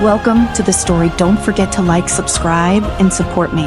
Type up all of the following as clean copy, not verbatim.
Welcome to the story. Don't forget to like, subscribe, and support me.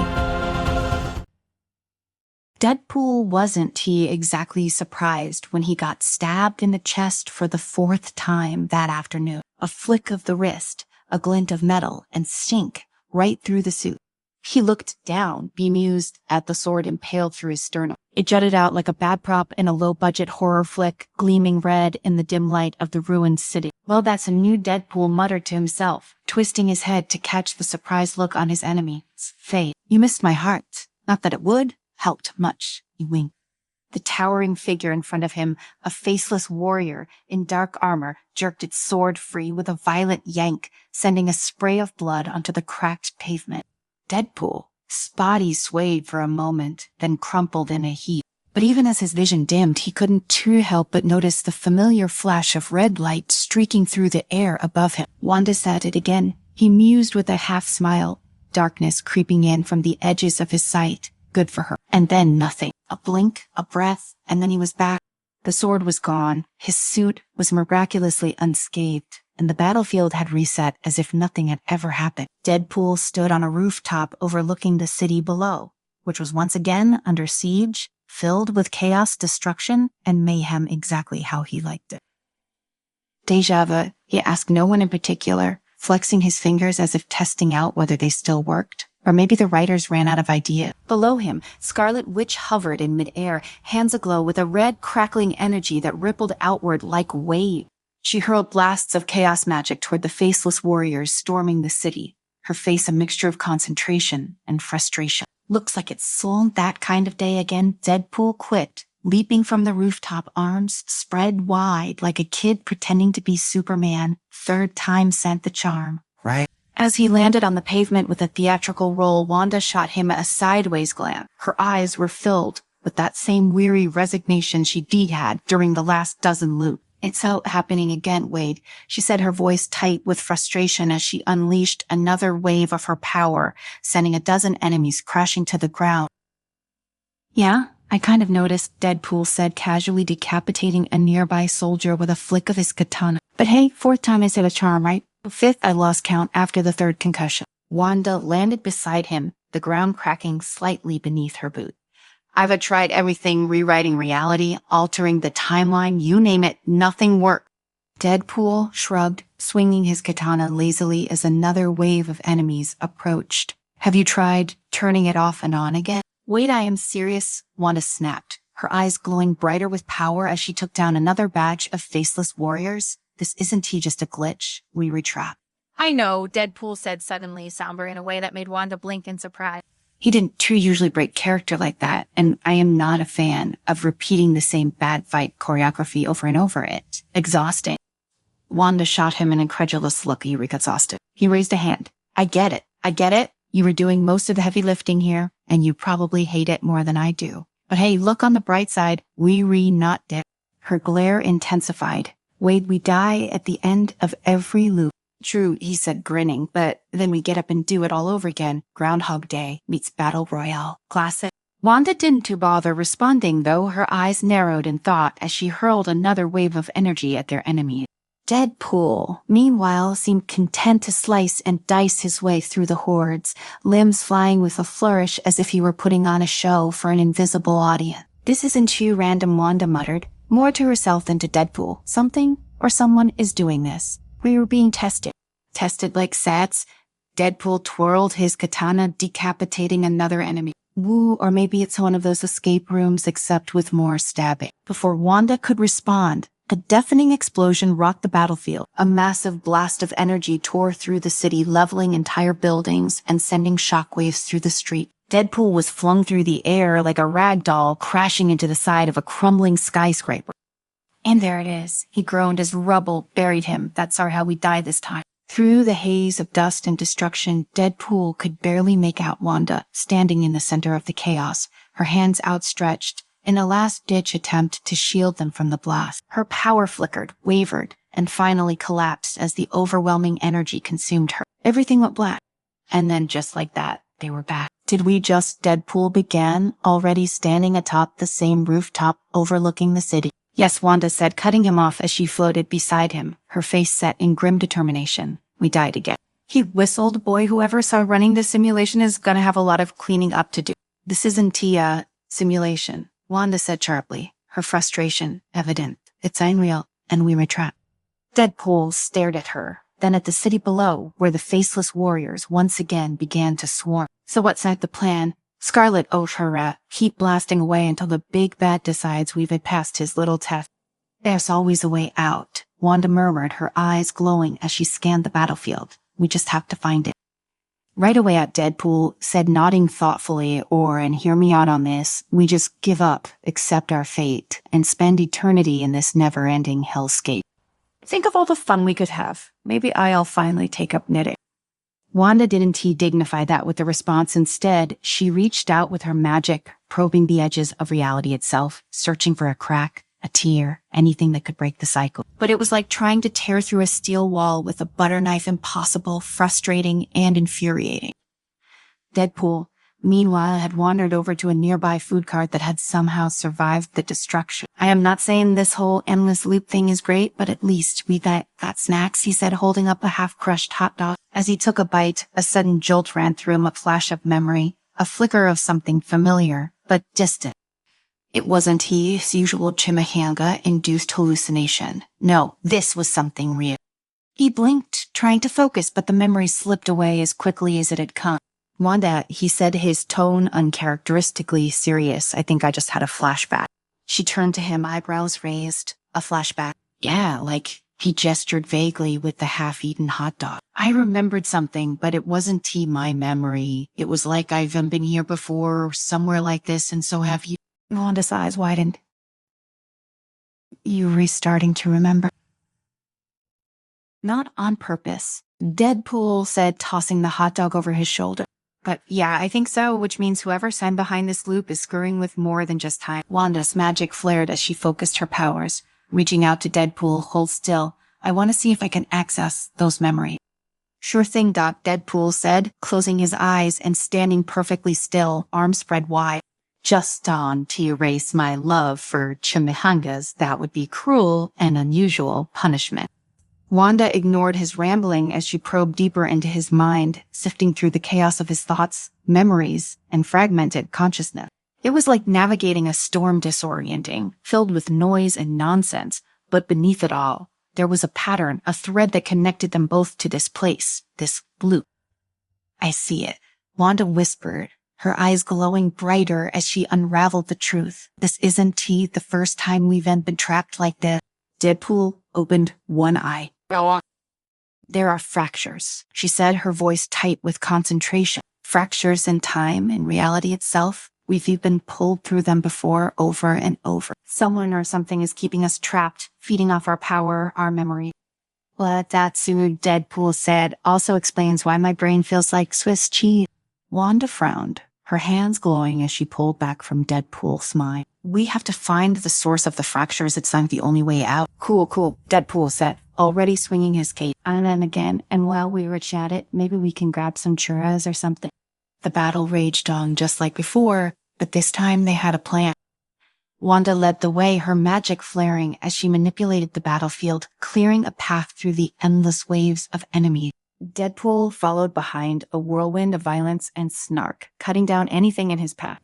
Deadpool wasn't he exactly surprised when he got stabbed in the chest for the 4th time that afternoon. A flick of the wrist, a glint of metal, and sink right through the suit. He looked down, bemused at the sword impaled through his sternum. It jutted out like a bad prop in a low-budget horror flick, gleaming red in the dim light of the ruined city. Well, that's a new Deadpool muttered to himself, twisting his head to catch the surprised look on his enemy's face. You missed my heart. Not that it would. Helped much, he winked. The towering figure in front of him, a faceless warrior in dark armor, jerked its sword free with a violent yank, sending a spray of blood onto the cracked pavement. Deadpool's body swayed for a moment, then crumpled in a heap. But even as his vision dimmed, he couldn't too help but notice the familiar flash of red light streaking through the air above him. Wanda said it again. He mused with a half-smile, darkness creeping in from the edges of his sight. Good for her. And then nothing. A blink, a breath, and then he was back. The sword was gone. His suit was miraculously unscathed, and the battlefield had reset as if nothing had ever happened. Deadpool stood on a rooftop overlooking the city below, which was once again under siege, filled with chaos, destruction, and mayhem exactly how he liked it. Déjà vu, he asked no one in particular, flexing his fingers as if testing out whether they still worked. Or maybe the writers ran out of ideas. Below him, Scarlet Witch hovered in midair, hands aglow with a red crackling energy that rippled outward like waves. She hurled blasts of chaos magic toward the faceless warriors storming the city, her face a mixture of concentration and frustration. Looks like it's soon that kind of day again. Deadpool quit, leaping from the rooftop, arms spread wide like a kid pretending to be Superman. 3rd time sent the charm. Right. As he landed on the pavement with a theatrical roll, Wanda shot him a sideways glance. Her eyes were filled with that same weary resignation she'd had during the last dozen loops. It's out happening again, Wade, she said, her voice tight with frustration as she unleashed another wave of her power, sending a dozen enemies crashing to the ground. Yeah, I kind of noticed, Deadpool said, casually decapitating a nearby soldier with a flick of his katana. But hey, 4th time is a charm, right? 5th, I lost count after the 3rd concussion. Wanda landed beside him, the ground cracking slightly beneath her boot. I've tried everything, rewriting reality, altering the timeline, you name it, nothing worked. Deadpool shrugged, swinging his katana lazily as another wave of enemies approached. Have you tried turning it off and on again? Wait, I am serious, Wanda snapped, her eyes glowing brighter with power as she took down another batch of faceless warriors. This isn't just a glitch. We retrap. I know, Deadpool said suddenly, somber in a way that made Wanda blink in surprise. He didn't too usually break character like that, and I am not a fan of repeating the same bad fight choreography over and over. It's exhausting. Wanda shot him an incredulous look. You were exhausted. He raised a hand. I get it. You were doing most of the heavy lifting here, and you probably hate it more than I do. But hey, look on the bright side. We not dead. Her glare intensified. Wade, we die at the end of every loop. True, he said, grinning, but then we get up and do it all over again. Groundhog Day meets Battle Royale. Classic. Wanda didn't too bother responding, though, her eyes narrowed in thought as she hurled another wave of energy at their enemies. Deadpool, meanwhile, seemed content to slice and dice his way through the hordes, limbs flying with a flourish as if he were putting on a show for an invisible audience. This isn't too random, Wanda muttered, more to herself than to Deadpool. Something or someone is doing this. We were being tested. Tested like sats. Deadpool twirled his katana, decapitating another enemy. Woo, or maybe it's one of those escape rooms except with more stabbing. Before Wanda could respond, a deafening explosion rocked the battlefield. A massive blast of energy tore through the city, leveling entire buildings and sending shockwaves through the street. Deadpool was flung through the air like a rag doll, crashing into the side of a crumbling skyscraper. And there it is, he groaned as rubble buried him. That's how we die this time. Through the haze of dust and destruction, Deadpool could barely make out Wanda, standing in the center of the chaos, her hands outstretched, in a last-ditch attempt to shield them from the blast. Her power flickered, wavered, and finally collapsed as the overwhelming energy consumed her. Everything went black. And then, just like that, they were back. Did we just? Deadpool began, already standing atop the same rooftop overlooking the city. Yes, Wanda said, cutting him off as she floated beside him, her face set in grim determination. We died again. He whistled. Boy, whoever saw running this simulation is gonna have a lot of cleaning up to do. This isn't a simulation, Wanda said sharply, her frustration evident. It's unreal, and we retract. Deadpool stared at her, then at the city below, where the faceless warriors once again began to swarm. So what's the plan? Scarlet O'Hara, keep blasting away until the big bad decides we've passed his little test. There's always a way out, Wanda murmured, her eyes glowing as she scanned the battlefield. We just have to find it. Right away at Deadpool said, nodding thoughtfully, and hear me out on this, we just give up, accept our fate, and spend eternity in this never-ending hellscape. Think of all the fun we could have. Maybe I'll finally take up knitting. Wanda didn't dignify that with a response. Instead, she reached out with her magic, probing the edges of reality itself, searching for a crack, a tear, anything that could break the cycle. But it was like trying to tear through a steel wall with a butter knife, impossible, frustrating, and infuriating. Deadpool, meanwhile, had wandered over to a nearby food cart that had somehow survived the destruction. I am not saying this whole endless loop thing is great, but at least we got snacks, he said, holding up a half-crushed hot dog. As he took a bite, a sudden jolt ran through him, a flash of memory, a flicker of something familiar, but distant. It wasn't his usual chimichanga-induced hallucination. No, this was something real. He blinked, trying to focus, but the memory slipped away as quickly as it had come. Wanda, he said, his tone uncharacteristically serious. I think I just had a flashback. She turned to him, eyebrows raised. A flashback. Yeah, like he gestured vaguely with the half-eaten hot dog. I remembered something, but it wasn't my memory. It was like I've been here before, or somewhere like this, and so have you. Wanda's eyes widened. You restarting to remember? Not on purpose, Deadpool said, tossing the hot dog over his shoulder. But yeah, I think so, which means whoever's behind this loop is screwing with more than just time. Wanda's magic flared as she focused her powers, reaching out to Deadpool. Hold still. I want to see if I can access those memories. Sure thing, Doc, Deadpool said, closing his eyes and standing perfectly still, arms spread wide. Just on to erase my love for chimichangas, that would be cruel and unusual punishment. Wanda ignored his rambling as she probed deeper into his mind, sifting through the chaos of his thoughts, memories, and fragmented consciousness. It was like navigating a storm, disorienting, filled with noise and nonsense, but beneath it all, there was a pattern, a thread that connected them both to this place, this loop. I see it, Wanda whispered, her eyes glowing brighter as she unraveled the truth. This isn't the first time we've been trapped like this. Deadpool opened one eye. There are fractures, she said, her voice tight with concentration. Fractures in time and reality itself. We've been pulled through them before, over and over. Someone or something is keeping us trapped, feeding off our power, our memory. What that's what Deadpool said also explains why my brain feels like Swiss cheese. Wanda frowned, her hands glowing as she pulled back from Deadpool's mind. We have to find the source of the fractures. It's not the only way out. Cool, Deadpool said, already swinging his cape. And then again, and while we were at it, maybe we can grab some churras or something. The battle raged on just like before, but this time they had a plan. Wanda led the way, her magic flaring as she manipulated the battlefield, clearing a path through the endless waves of enemies. Deadpool followed behind, a whirlwind of violence and snark, cutting down anything in his path.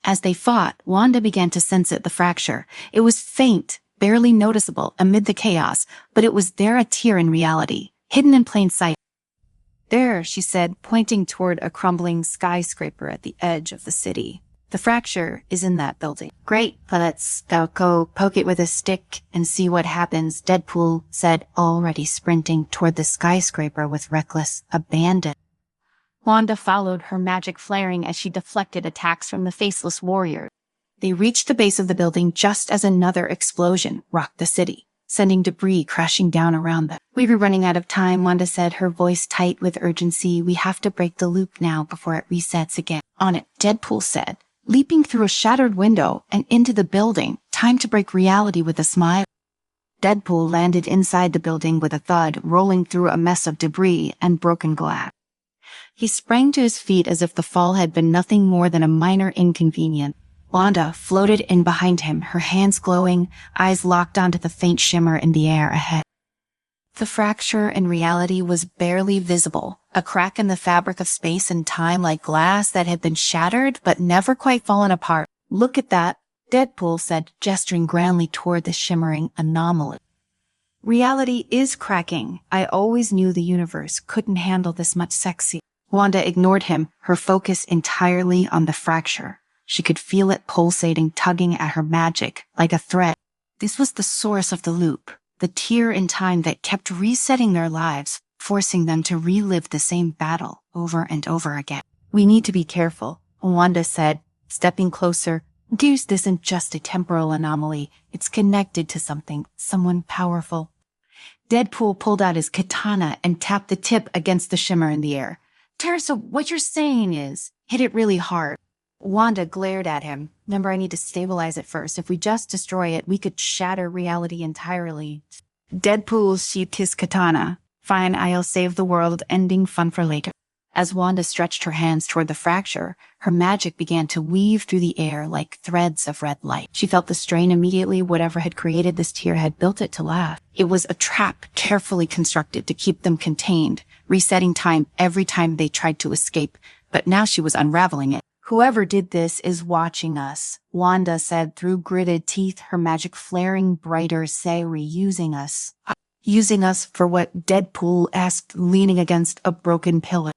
As they fought, Wanda began to sense it, the fracture. It was faint, barely noticeable amid the chaos, but it was there, a tear in reality, hidden in plain sight. There, she said, pointing toward a crumbling skyscraper at the edge of the city. The fracture is in that building. Great, let's go poke it with a stick and see what happens, Deadpool said, already sprinting toward the skyscraper with reckless abandon. Wanda followed, her magic flaring as she deflected attacks from the faceless warrior. They reached the base of the building just as another explosion rocked the city, sending debris crashing down around them. We were running out of time, Wanda said, her voice tight with urgency. We have to break the loop now before it resets again. On it, Deadpool said, leaping through a shattered window and into the building. Time to break reality with a smile. Deadpool landed inside the building with a thud, rolling through a mess of debris and broken glass. He sprang to his feet as if the fall had been nothing more than a minor inconvenience. Wanda floated in behind him, her hands glowing, eyes locked onto the faint shimmer in the air ahead. The fracture in reality was barely visible, a crack in the fabric of space and time like glass that had been shattered but never quite fallen apart. "Look at that," Deadpool said, gesturing grandly toward the shimmering anomaly. "Reality is cracking. I always knew the universe couldn't handle this much sexy." Wanda ignored him, her focus entirely on the fracture. She could feel it pulsating, tugging at her magic, like a thread. This was the source of the loop, the tear in time that kept resetting their lives, forcing them to relive the same battle over and over again. "We need to be careful," Wanda said, stepping closer. "This isn't just a temporal anomaly. It's connected to something, someone powerful." Deadpool pulled out his katana and tapped the tip against the shimmer in the air. "Teresa, what you're saying is, hit it really hard." Wanda glared at him. "Remember, I need to stabilize it first. If we just destroy it, we could shatter reality entirely." Deadpool sheathed his katana. "Fine, I'll save the world, ending fun for later." As Wanda stretched her hands toward the fracture, her magic began to weave through the air like threads of red light. She felt the strain immediately. Whatever had created this tear had built it to last. It was a trap carefully constructed to keep them contained, resetting time every time they tried to escape. But now she was unraveling it. "Whoever did this is watching us," Wanda said through gritted teeth, her magic flaring brighter. "Say, reusing us." "Using us for what?" Deadpool asked, leaning against a broken pillar.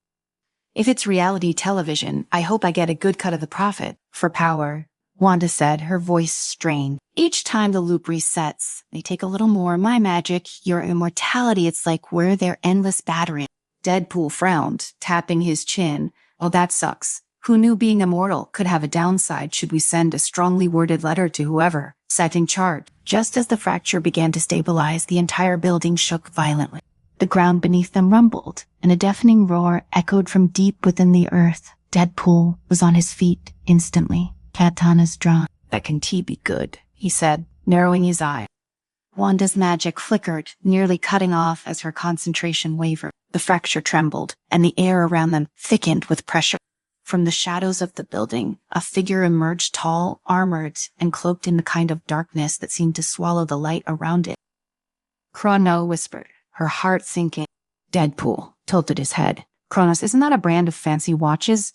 "If it's reality television, I hope I get a good cut of the profit." "For power," Wanda said, her voice strained. "Each time the loop resets, they take a little more. My magic, your immortality, it's like we're their endless battery." Deadpool frowned, tapping his chin. "Oh, that sucks. Who knew being immortal could have a downside? Should we send a strongly worded letter to whoever sat in charge?" Just as the fracture began to stabilize, the entire building shook violently. The ground beneath them rumbled, and a deafening roar echoed from deep within the earth. Deadpool was on his feet instantly, katanas drawn. "That can be good," he said, narrowing his eye. Wanda's magic flickered, nearly cutting off as her concentration wavered. The fracture trembled, and the air around them thickened with pressure. From the shadows of the building, a figure emerged, tall, armored, and cloaked in the kind of darkness that seemed to swallow the light around it. "Chrono," whispered, her heart sinking. Deadpool tilted his head. "Kronos, isn't that a brand of fancy watches?"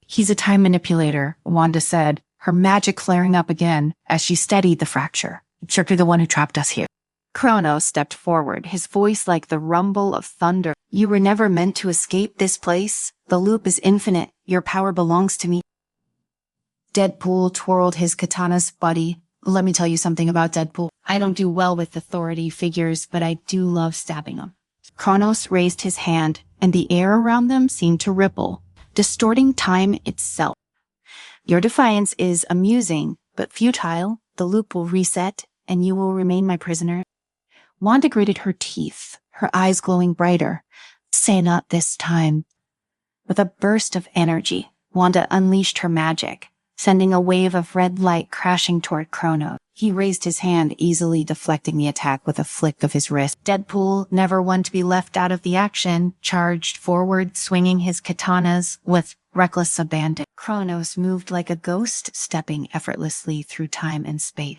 "He's a time manipulator," Wanda said, her magic flaring up again as she steadied the fracture. "It's strictly the one who trapped us here." Kronos stepped forward, his voice like the rumble of thunder. "You were never meant to escape this place. The loop is infinite. Your power belongs to me." Deadpool twirled his katana's buddy. "Let me tell you something about Deadpool. I don't do well with authority figures, but I do love stabbing them." Kronos raised his hand, and the air around them seemed to ripple, distorting time itself. "Your defiance is amusing, but futile. The loop will reset, and you will remain my prisoner." Wanda gritted her teeth, her eyes glowing brighter. "Say not this time." With a burst of energy, Wanda unleashed her magic, sending a wave of red light crashing toward Kronos. He raised his hand, easily deflecting the attack with a flick of his wrist. Deadpool, never one to be left out of the action, charged forward, swinging his katanas with reckless abandon. Kronos moved like a ghost, stepping effortlessly through time and space.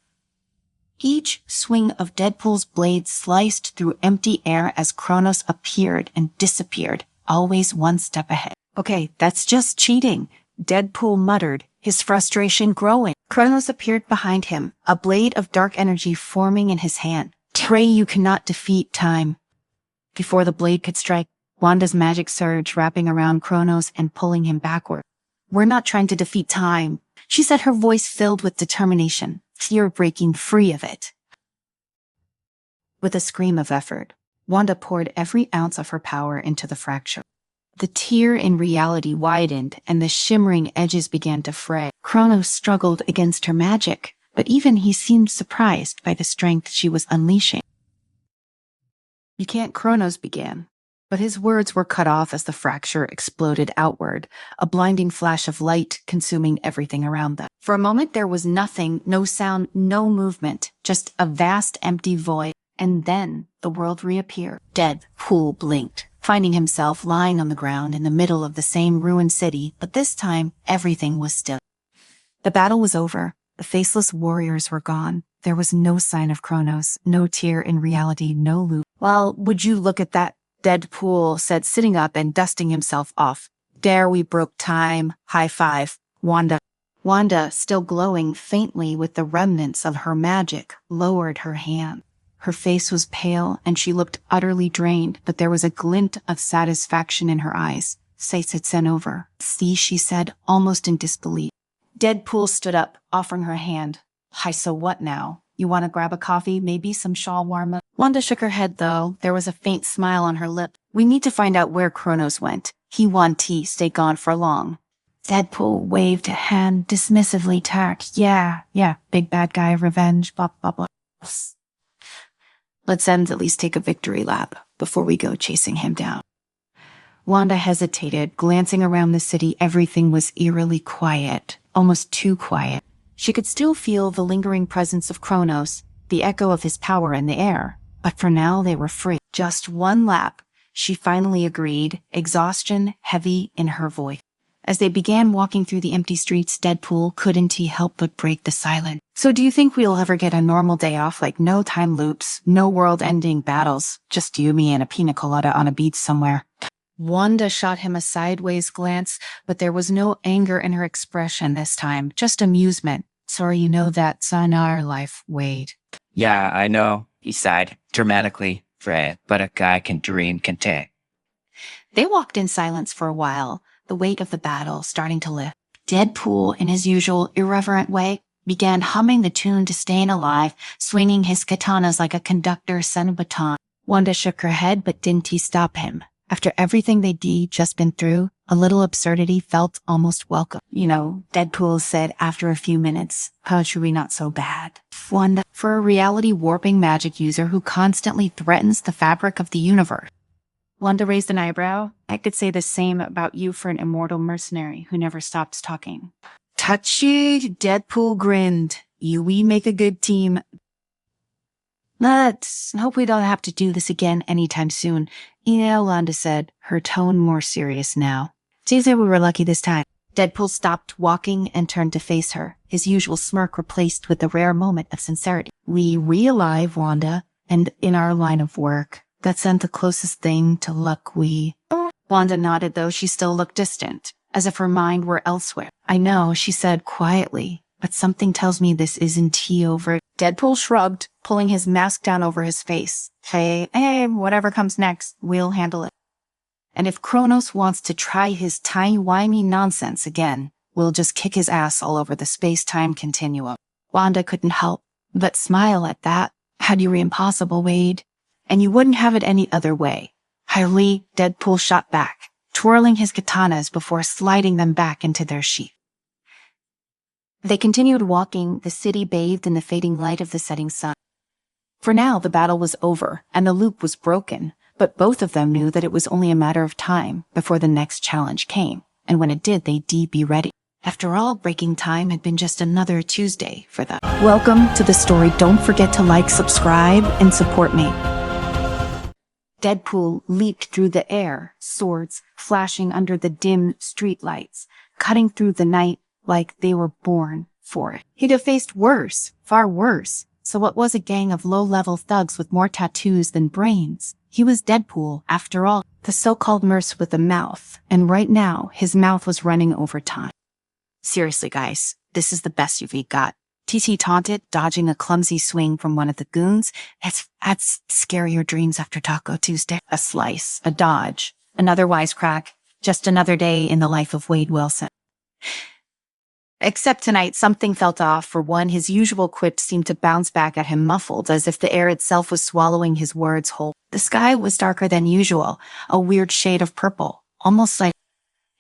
Each swing of Deadpool's blade sliced through empty air as Kronos appeared and disappeared, always one step ahead. "Okay, that's just cheating," Deadpool muttered, his frustration growing. Kronos appeared behind him, a blade of dark energy forming in his hand. "Trey, you cannot defeat time." Before the blade could strike, Wanda's magic surged, wrapping around Kronos and pulling him backward. "We're not trying to defeat time," she said, her voice filled with determination. "You're breaking free of it." With a scream of effort, Wanda poured every ounce of her power into the fracture. The tear in reality widened, and the shimmering edges began to fray. Kronos struggled against her magic, but even he seemed surprised by the strength she was unleashing. "You can't," Kronos began, but his words were cut off as the fracture exploded outward, a blinding flash of light consuming everything around them. For a moment there was nothing, no sound, no movement, just a vast empty void. And then the world reappeared. Deadpool blinked, finding himself lying on the ground in the middle of the same ruined city, but this time everything was still. The battle was over. The faceless warriors were gone. There was no sign of Kronos, no tear in reality, no loop. "Well, would you look at that?" Deadpool said, sitting up and dusting himself off. "There we broke time. High five. Wanda." Wanda, still glowing faintly with the remnants of her magic, lowered her hand. Her face was pale and she looked utterly drained, but there was a glint of satisfaction in her eyes. Sace had sent over. "See," she said, almost in disbelief. Deadpool stood up, offering her hand. "Hi, so what now? You want to grab a coffee, maybe some shawarma?" Wanda shook her head, though. There was a faint smile on her lip. "We need to find out where Kronos went. He want tea, stay gone for long." Deadpool waved a hand dismissively, tack. Yeah, big bad guy, revenge, blah, blah, blah. "Let's at least take a victory lap before we go chasing him down." Wanda hesitated, glancing around the city. Everything was eerily quiet, almost too quiet. She could still feel the lingering presence of Kronos, the echo of his power in the air. But for now, they were free. "Just one lap," she finally agreed, exhaustion heavy in her voice. As they began walking through the empty streets, Deadpool couldn't help but break the silence. "So do you think we'll ever get a normal day off, like no time loops, no world-ending battles, just you, me, and a pina colada on a beach somewhere?" Wanda shot him a sideways glance, but there was no anger in her expression this time, just amusement. "Sorry, you know that's on our life, Wade." "Yeah, I know," he sighed, dramatically, "Fred, but a guy can dream, can take." They walked in silence for a while, the weight of the battle starting to lift. Deadpool, in his usual irreverent way, began humming the tune to Stayin' Alive, swinging his katanas like a conductor sent a baton. Wanda shook her head, but didn't stop him. After everything they'd just been through, a little absurdity felt almost welcome. Deadpool said after a few minutes, "Poetry not so bad." Wanda, for a reality-warping magic user who constantly threatens the fabric of the universe. Wanda raised an eyebrow. "I could say the same about you for an immortal mercenary who never stops talking." "Touchy," Deadpool grinned. "We make a good team." "Let's hope we don't have to do this again anytime soon," Wanda said, her tone more serious now. "Seems like we were lucky this time." Deadpool stopped walking and turned to face her, his usual smirk replaced with a rare moment of sincerity. "We realize, Wanda, and in our line of work, that's the closest thing to luck we..." Wanda nodded, though she still looked distant, as if her mind were elsewhere. "I know," she said quietly, "but something tells me this isn't tea over." Deadpool shrugged, pulling his mask down over his face. Hey, whatever comes next, we'll handle it. And if Kronos wants to try his timey-wimey nonsense again, we'll just kick his ass all over the space-time continuum." Wanda couldn't help but smile at that. "How'd you impossible, Wade? And you wouldn't have it any other way." Highly, Deadpool shot back, twirling his katanas before sliding them back into their sheath. They continued walking, the city bathed in the fading light of the setting sun. For now, the battle was over, and the loop was broken, but both of them knew that it was only a matter of time before the next challenge came, and when it did, they'd be ready. After all, breaking time had been just another Tuesday for them. Welcome to the story. Don't forget to like, subscribe, and support me. Deadpool leaped through the air, swords flashing under the dim streetlights, cutting through the night like they were born for it. He'd have faced worse, far worse. So what was a gang of low-level thugs with more tattoos than brains? He was Deadpool, after all, the so-called merc with a mouth, and right now, his mouth was running over time. "Seriously, guys, this is the best you've got." TT taunted, dodging a clumsy swing from one of the goons. That's scarier dreams after Taco Tuesday." A slice, a dodge, another wisecrack, just another day in the life of Wade Wilson. Except tonight, something felt off. For one, his usual quip seemed to bounce back at him muffled, as if the air itself was swallowing his words whole. The sky was darker than usual, a weird shade of purple, almost like...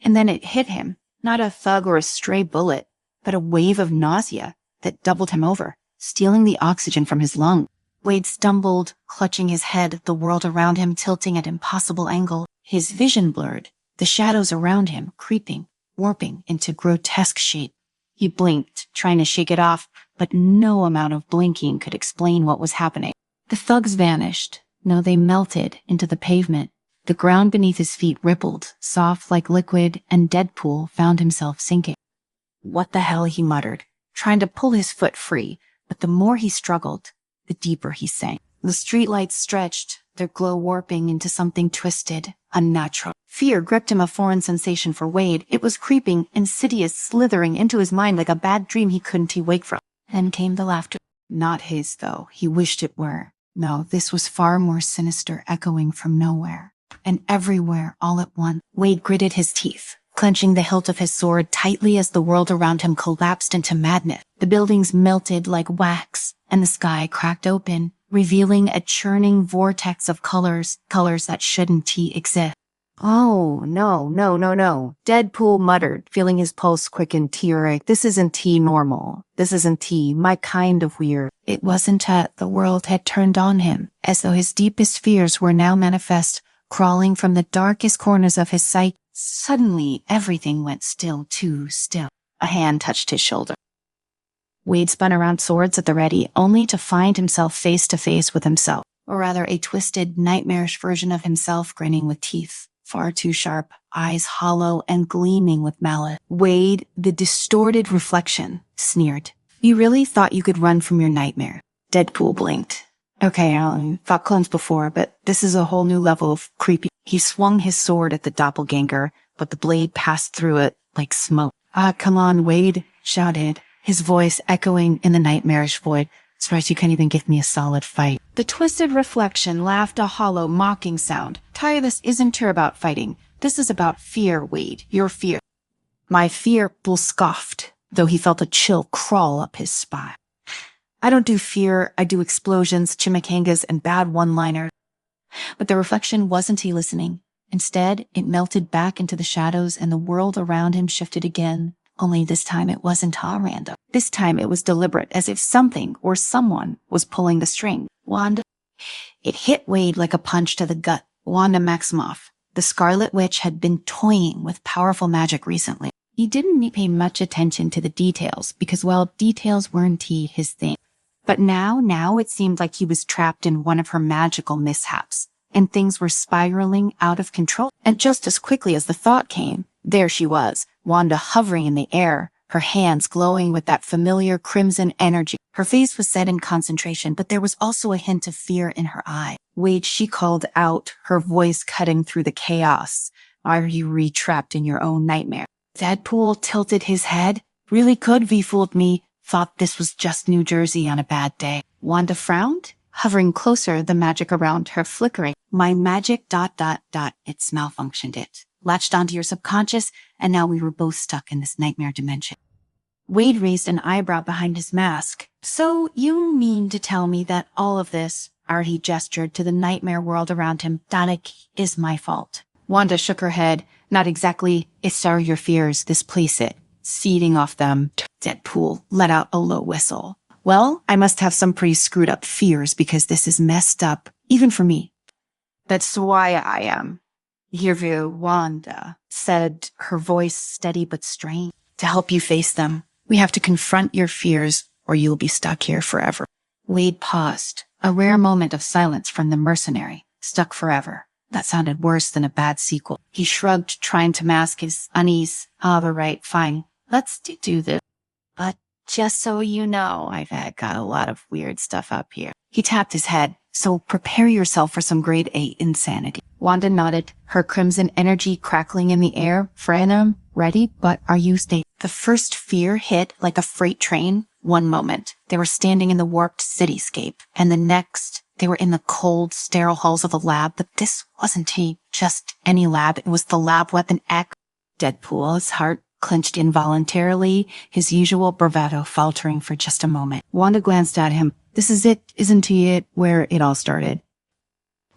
And then it hit him, not a thug or a stray bullet, but a wave of nausea that doubled him over, stealing the oxygen from his lungs. Wade stumbled, clutching his head, the world around him tilting at impossible angle. His vision blurred, the shadows around him creeping, warping into grotesque shape. He blinked, trying to shake it off, but no amount of blinking could explain what was happening. The thugs vanished. No, they melted into the pavement. The ground beneath his feet rippled, soft like liquid, and Deadpool found himself sinking. "What the hell?" he muttered, trying to pull his foot free, but the more he struggled, the deeper he sank. The streetlights stretched, their glow warping into something twisted, unnatural. Fear gripped him, a foreign sensation for Wade. It was creeping, insidious, slithering into his mind like a bad dream he couldn't wake from. Then came the laughter. Not his, though. He wished it were. No, this was far more sinister, echoing from nowhere. And everywhere, all at once. Wade gritted his teeth, clenching the hilt of his sword tightly as the world around him collapsed into madness. The buildings melted like wax, and the sky cracked open, revealing a churning vortex of colors that shouldn't exist. Oh, no. Deadpool muttered, feeling his pulse quicken, teary. This isn't normal. This isn't my kind of weird. It wasn't the world had turned on him, as though his deepest fears were now manifest, crawling from the darkest corners of his sight. Suddenly, everything went still, too still. A hand touched his shoulder. Wade spun around, swords at the ready, only to find himself face to face with himself, or rather a twisted, nightmarish version of himself grinning with teeth far too sharp, eyes hollow and gleaming with malice. Wade, the distorted reflection, sneered. You really thought you could run from your nightmare? Deadpool blinked. Okay, Alan, thought clones before, but this is a whole new level of creepy. He swung his sword at the doppelganger, but the blade passed through it like smoke. Come on, Wade, shouted, his voice echoing in the nightmarish void. Surprised you can't even give me a solid fight. The twisted reflection laughed, a hollow, mocking sound. Ty, this isn't about fighting. This is about fear, Wade. Your fear. My fear, Bull scoffed, though he felt a chill crawl up his spine. I don't do fear, I do explosions, chimichangas, and bad one-liners. But the reflection wasn't he listening. Instead, it melted back into the shadows and the world around him shifted again. Only this time it wasn't random. This time it was deliberate, as if something or someone was pulling the string. Wanda. It hit Wade like a punch to the gut. Wanda Maximoff, the Scarlet Witch, had been toying with powerful magic recently. He didn't pay much attention to the details because, well, details weren't his thing. But now it seemed like he was trapped in one of her magical mishaps, and things were spiraling out of control. And just as quickly as the thought came, there she was, Wanda hovering in the air, her hands glowing with that familiar crimson energy. Her face was set in concentration, but there was also a hint of fear in her eye. Wade, she called out, her voice cutting through the chaos. Are you re-trapped in your own nightmare? Deadpool tilted his head. Really could be fooled me. Thought this was just New Jersey on a bad day. Wanda frowned, hovering closer, the magic around her flickering. My magic ... It's malfunctioned it. Latched onto your subconscious, and now we were both stuck in this nightmare dimension. Wade raised an eyebrow behind his mask. So you mean to tell me that all of this, he gestured to the nightmare world around him, is my fault? Wanda shook her head. Not exactly. It's your fears, displace it. Seeding off them. Deadpool let out a low whistle. Well, I must have some pretty screwed up fears because this is messed up, even for me. That's why I am. Here, Wanda, said, her voice steady but strained. To help you face them, we have to confront your fears or you'll be stuck here forever. Wade paused, a rare moment of silence from the mercenary. Stuck forever. That sounded worse than a bad sequel. He shrugged, trying to mask his unease. All right, fine. Let's do this. But just so you know, I've got a lot of weird stuff up here. He tapped his head. So prepare yourself for some grade A insanity. Wanda nodded, her crimson energy crackling in the air. Franum, ready? But are you staying? The first fear hit like a freight train. One moment, they were standing in the warped cityscape, and the next, they were in the cold, sterile halls of a lab. But this wasn't just any lab. It was the lab weapon X. Deadpool's heart clenched involuntarily, his usual bravado faltering for just a moment. Wanda glanced at him. This is it, isn't it, where it all started?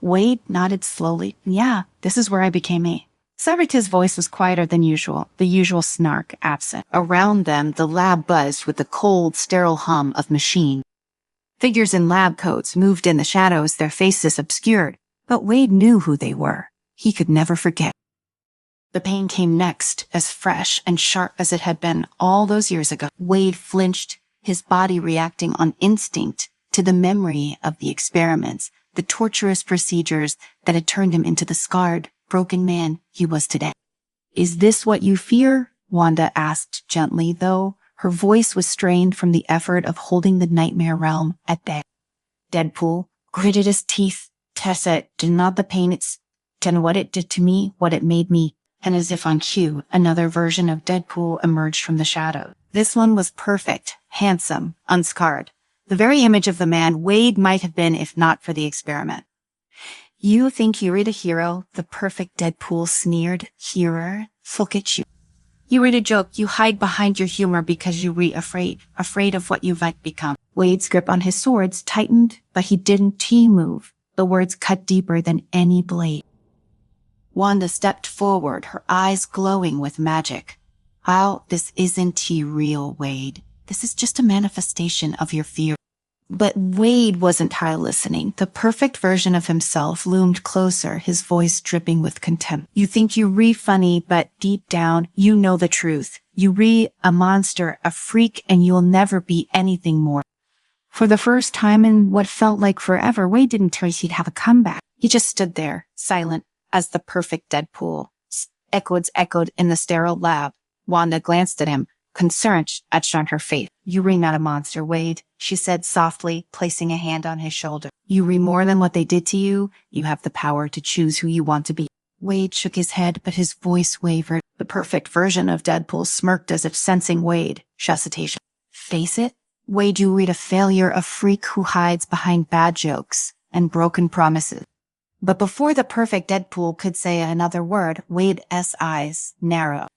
Wade nodded slowly. Yeah, this is where I became me. Sabrita's voice was quieter than usual, the usual snark absent. Around them, the lab buzzed with the cold, sterile hum of machine. Figures in lab coats moved in the shadows, their faces obscured. But Wade knew who they were. He could never forget. The pain came next, as fresh and sharp as it had been all those years ago. Wade flinched, his body reacting on instinct to the memory of the experiments, the torturous procedures that had turned him into the scarred, broken man he was today. Is this what you fear? Wanda asked gently, though Her voice was strained from the effort of holding the nightmare realm at bay. Deadpool gritted his teeth. Tessa, did not the pain it's and what it did to me, what it made me. And as if on cue, another version of Deadpool emerged from the shadow. This one was perfect, handsome, unscarred. The very image of the man Wade might have been if not for the experiment. You think you're the hero? The perfect Deadpool sneered. Hero? Look at you. You read a joke. You hide behind your humor because you re afraid of what you might become. Wade's grip on his swords tightened, but he didn't move. The words cut deeper than any blade. Wanda stepped forward, her eyes glowing with magic. This isn't real, Wade. This is just a manifestation of your fear. But Wade wasn't listening. The perfect version of himself loomed closer, his voice dripping with contempt. You think you're funny, but deep down, you know the truth. You a monster, a freak, and you'll never be anything more. For the first time in what felt like forever, Wade didn't tell us he'd have a comeback. He just stood there, silent, as the perfect Deadpool. Echoed in the sterile lab. Wanda glanced at him, concern etched on her face. You're not a monster, Wade, she said softly, placing a hand on his shoulder. You're more than what they did to you. You have the power to choose who you want to be. Wade shook his head, but his voice wavered. The perfect version of Deadpool smirked as if sensing Wade. Hesitation. Face it? Wade, you read a failure, a freak who hides behind bad jokes and broken promises. But before the perfect Deadpool could say another word, Wade's eyes narrowed.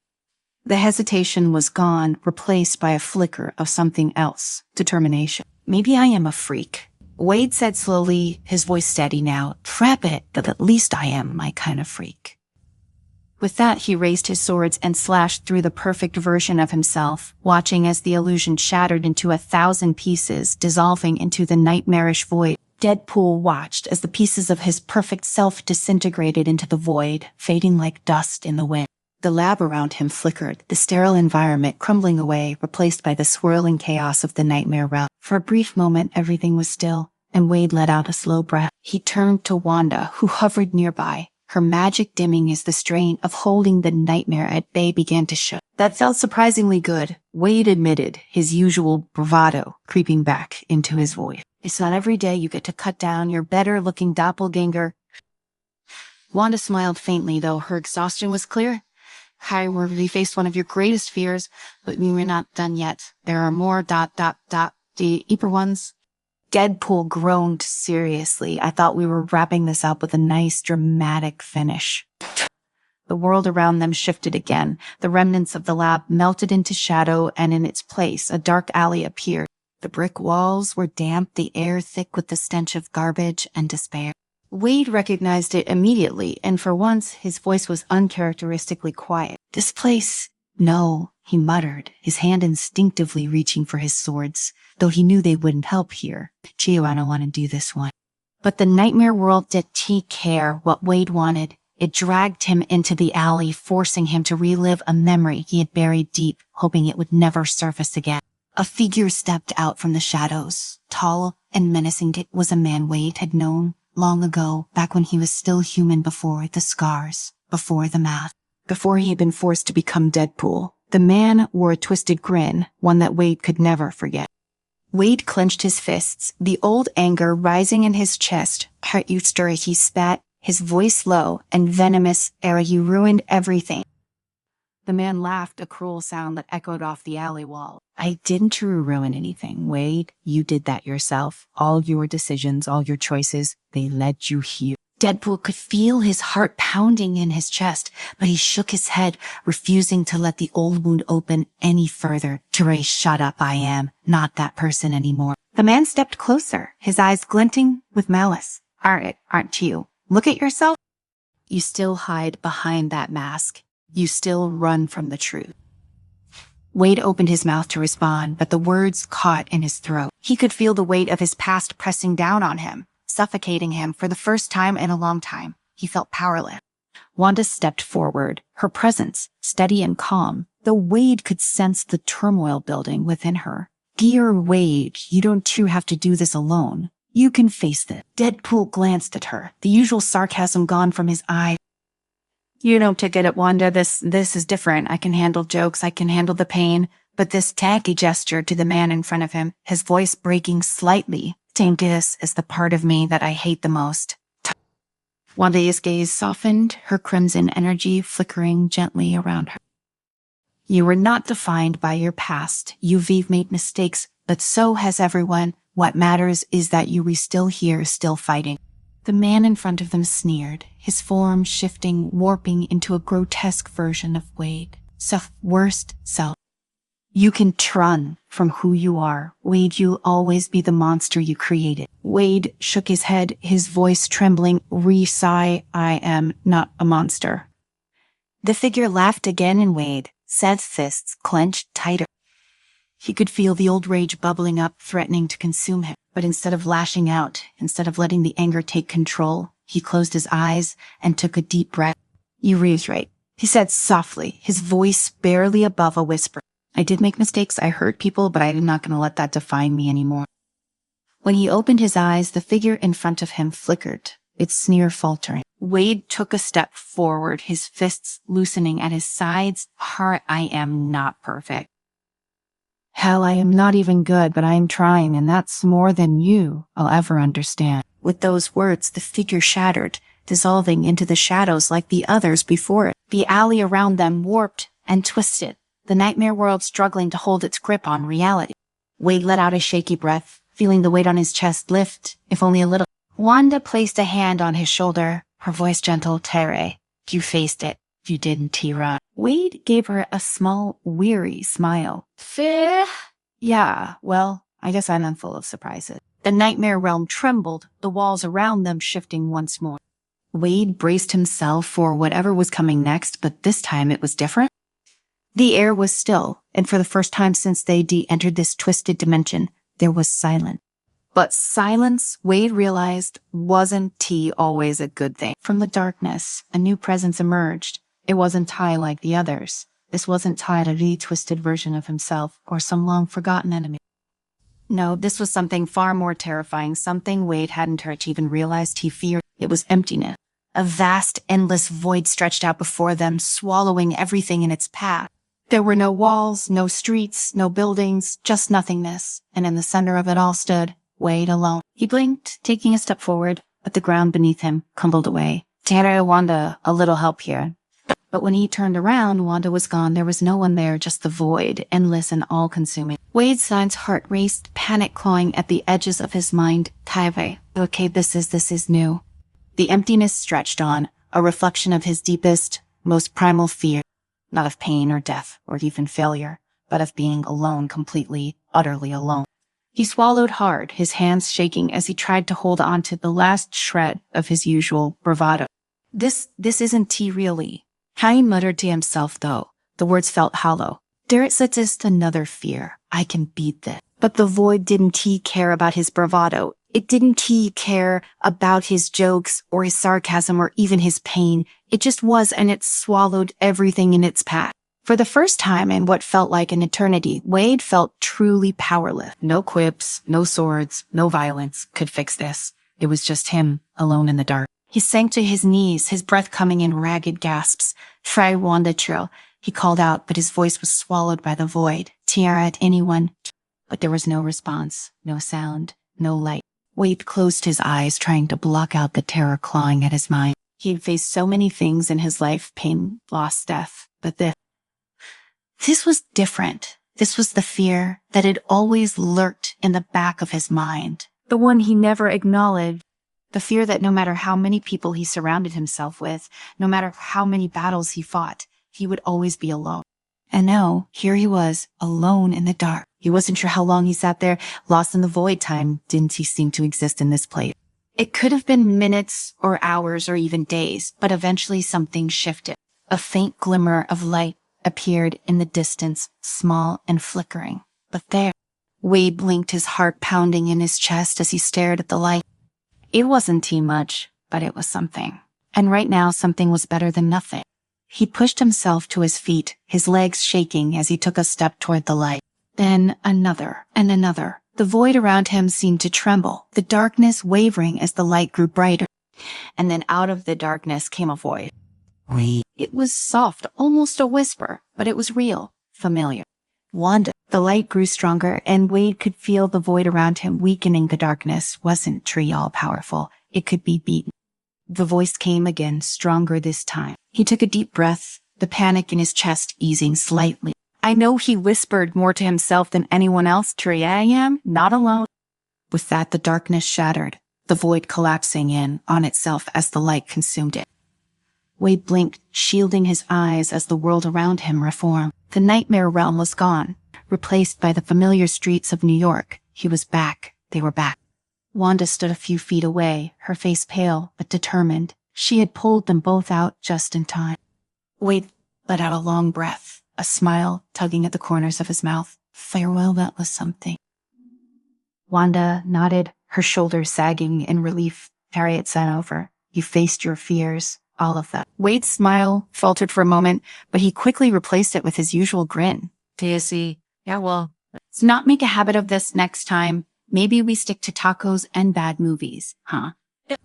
The hesitation was gone, replaced by a flicker of something else. Determination. Maybe I am a freak. Wade said slowly, his voice steady now. Trap it, that at least I am my kind of freak. With that, he raised his swords and slashed through the perfect version of himself, watching as the illusion shattered into 1,000 pieces, dissolving into the nightmarish void. Deadpool watched as the pieces of his perfect self disintegrated into the void, fading like dust in the wind. The lab around him flickered, the sterile environment crumbling away, replaced by the swirling chaos of the nightmare realm. For a brief moment, everything was still, and Wade let out a slow breath. He turned to Wanda, who hovered nearby, her magic dimming as the strain of holding the nightmare at bay began to show. That felt surprisingly good, Wade admitted, his usual bravado creeping back into his voice. It's not every day you get to cut down your better-looking doppelganger. Wanda smiled faintly, though her exhaustion was clear. We faced one of your greatest fears, but we were not done yet. There are more ... the deeper ones. Deadpool groaned seriously. I thought we were wrapping this up with a nice dramatic finish. The world around them shifted again. The remnants of the lab melted into shadow, and in its place, a dark alley appeared. The brick walls were damp, the air thick with the stench of garbage and despair. Wade recognized it immediately, and for once, his voice was uncharacteristically quiet. This place... No, he muttered, his hand instinctively reaching for his swords, though he knew they wouldn't help here. Gee, I don't want to do this one. But the nightmare world didn't care what Wade wanted. It dragged him into the alley, forcing him to relive a memory he had buried deep, hoping it would never surface again. A figure stepped out from the shadows. Tall and menacing, it was a man Wade had known long ago, back when he was still human, before the scars, before the mask, before he had been forced to become Deadpool. The man wore a twisted grin, one that Wade could never forget. Wade clenched his fists, the old anger rising in his chest. Hurt you, stir, he spat, his voice low and venomous. You ruined everything. The man laughed, a cruel sound that echoed off the alley wall. I didn't ruin anything, Wade. You did that yourself. All your decisions, all your choices, they led you here. Deadpool could feel his heart pounding in his chest, but he shook his head, refusing to let the old wound open any further. Teray, shut up, I am not that person anymore. The man stepped closer, his eyes glinting with malice. Aren't you? Look at yourself. You still hide behind that mask. You still run from the truth. Wade opened his mouth to respond, but the words caught in his throat. He could feel the weight of his past pressing down on him, suffocating him for the first time in a long time. He felt powerless. Wanda stepped forward, her presence steady and calm, though Wade could sense the turmoil building within her. Dear Wade, you don't have to do this alone. You can face this. Deadpool glanced at her, the usual sarcasm gone from his eyes. You don't get it, Wanda. This is different. I can handle jokes. I can handle the pain. But this tacky gesture to the man in front of him, his voice breaking slightly, saying this is the part of me that I hate the most. Wanda's gaze softened, her crimson energy flickering gently around her. You were not defined by your past. You've made mistakes, but so has everyone. What matters is that you were still here, still fighting. The man in front of them sneered, his form shifting, warping into a grotesque version of Wade. Worst self. You can run from who you are. Wade, you'll always be the monster you created. Wade shook his head, his voice trembling. Sigh, I am not a monster. The figure laughed again, and Wade, Seth's fists clenched tighter. He could feel the old rage bubbling up, threatening to consume him. But instead of lashing out, instead of letting the anger take control, he closed his eyes and took a deep breath. You reiterate, he said softly, his voice barely above a whisper. I did make mistakes, I hurt people, but I'm not going to let that define me anymore. When he opened his eyes, the figure in front of him flickered, its sneer faltering. Wade took a step forward, his fists loosening at his sides. I am not perfect. Hell, I am not even good, but I am trying, and that's more than you'll ever understand. With those words, the figure shattered, dissolving into the shadows like the others before it. The alley around them warped and twisted, the nightmare world struggling to hold its grip on reality. Wade let out a shaky breath, feeling the weight on his chest lift, if only a little. Wanda placed a hand on his shoulder, her voice gentle. Terre, you faced it. You didn't, Tira. Wade gave her a small, weary smile. Fair? Yeah, well, I guess I'm full of surprises. The nightmare realm trembled, the walls around them shifting once more. Wade braced himself for whatever was coming next, but this time it was different. The air was still, and for the first time since they entered this twisted dimension, there was silence. But silence, Wade realized, wasn't always a good thing. From the darkness, a new presence emerged. It wasn't Ty like the others. This wasn't Ty, a retwisted version of himself, or some long-forgotten enemy. No, this was something far more terrifying, something Wade hadn't even realized he feared. It was emptiness. A vast, endless void stretched out before them, swallowing everything in its path. There were no walls, no streets, no buildings, just nothingness, and in the center of it all stood Wade alone. He blinked, taking a step forward, but the ground beneath him crumbled away. Tara, Wanda, a little help here. But when he turned around, Wanda was gone. There was no one there, just the void, endless and all-consuming. Wade's heart raced, panic clawing at the edges of his mind. Taive, okay, this is new. The emptiness stretched on, a reflection of his deepest, most primal fear. Not of pain or death or even failure, but of being alone, completely, utterly alone. He swallowed hard, his hands shaking as he tried to hold on to the last shred of his usual bravado. This isn't really. He muttered to himself, though. The words felt hollow. There's just another fear. I can beat this. But the void didn't care about his bravado. It didn't care about his jokes or his sarcasm or even his pain. It just was, and it swallowed everything in its path. For the first time in what felt like an eternity, Wade felt truly powerless. No quips, no swords, no violence could fix this. It was just him, alone in the dark. He sank to his knees, his breath coming in ragged gasps. Try Wanda Trill, he called out, but his voice was swallowed by the void. Tiara at anyone. But there was no response, no sound, no light. Wade closed his eyes, trying to block out the terror clawing at his mind. He had faced so many things in his life, pain, loss, death, but this was different. This was the fear that had always lurked in the back of his mind, the one he never acknowledged. The fear that no matter how many people he surrounded himself with, no matter how many battles he fought, he would always be alone. And now, here he was, alone in the dark. He wasn't sure how long he sat there, lost in the void. Time didn't seem to exist in this place. It could have been minutes or hours or even days, but eventually something shifted. A faint glimmer of light appeared in the distance, small and flickering. But there, Wade blinked, his heart pounding in his chest as he stared at the light. It wasn't too much, but it was something. And right now, something was better than nothing. He pushed himself to his feet, his legs shaking as he took a step toward the light. Then another and another. The void around him seemed to tremble, the darkness wavering as the light grew brighter. And then out of the darkness came a voice. It was soft, almost a whisper, but it was real, familiar. Wanda. The light grew stronger, and Wade could feel the void around him weakening. The darkness wasn't tree all-powerful. It could be beaten. The voice came again, stronger this time. He took a deep breath, the panic in his chest easing slightly. I know, he whispered more to himself than anyone else. Tree, I am not alone. With that, the darkness shattered, the void collapsing in on itself as the light consumed it. Wade blinked, shielding his eyes as the world around him reformed. The nightmare realm was gone, replaced by the familiar streets of New York. He was back. They were back. Wanda stood a few feet away, her face pale but determined. She had pulled them both out just in time. Wade let out a long breath, a smile tugging at the corners of his mouth. Farewell, that was something. Wanda nodded, her shoulders sagging in relief. Harriet sat over. You faced your fears, all of them. Wade's smile faltered for a moment, but he quickly replaced it with his usual grin. Daisy. Yeah, well, Let's not make a habit of this next time. Maybe we stick to tacos and bad movies, huh?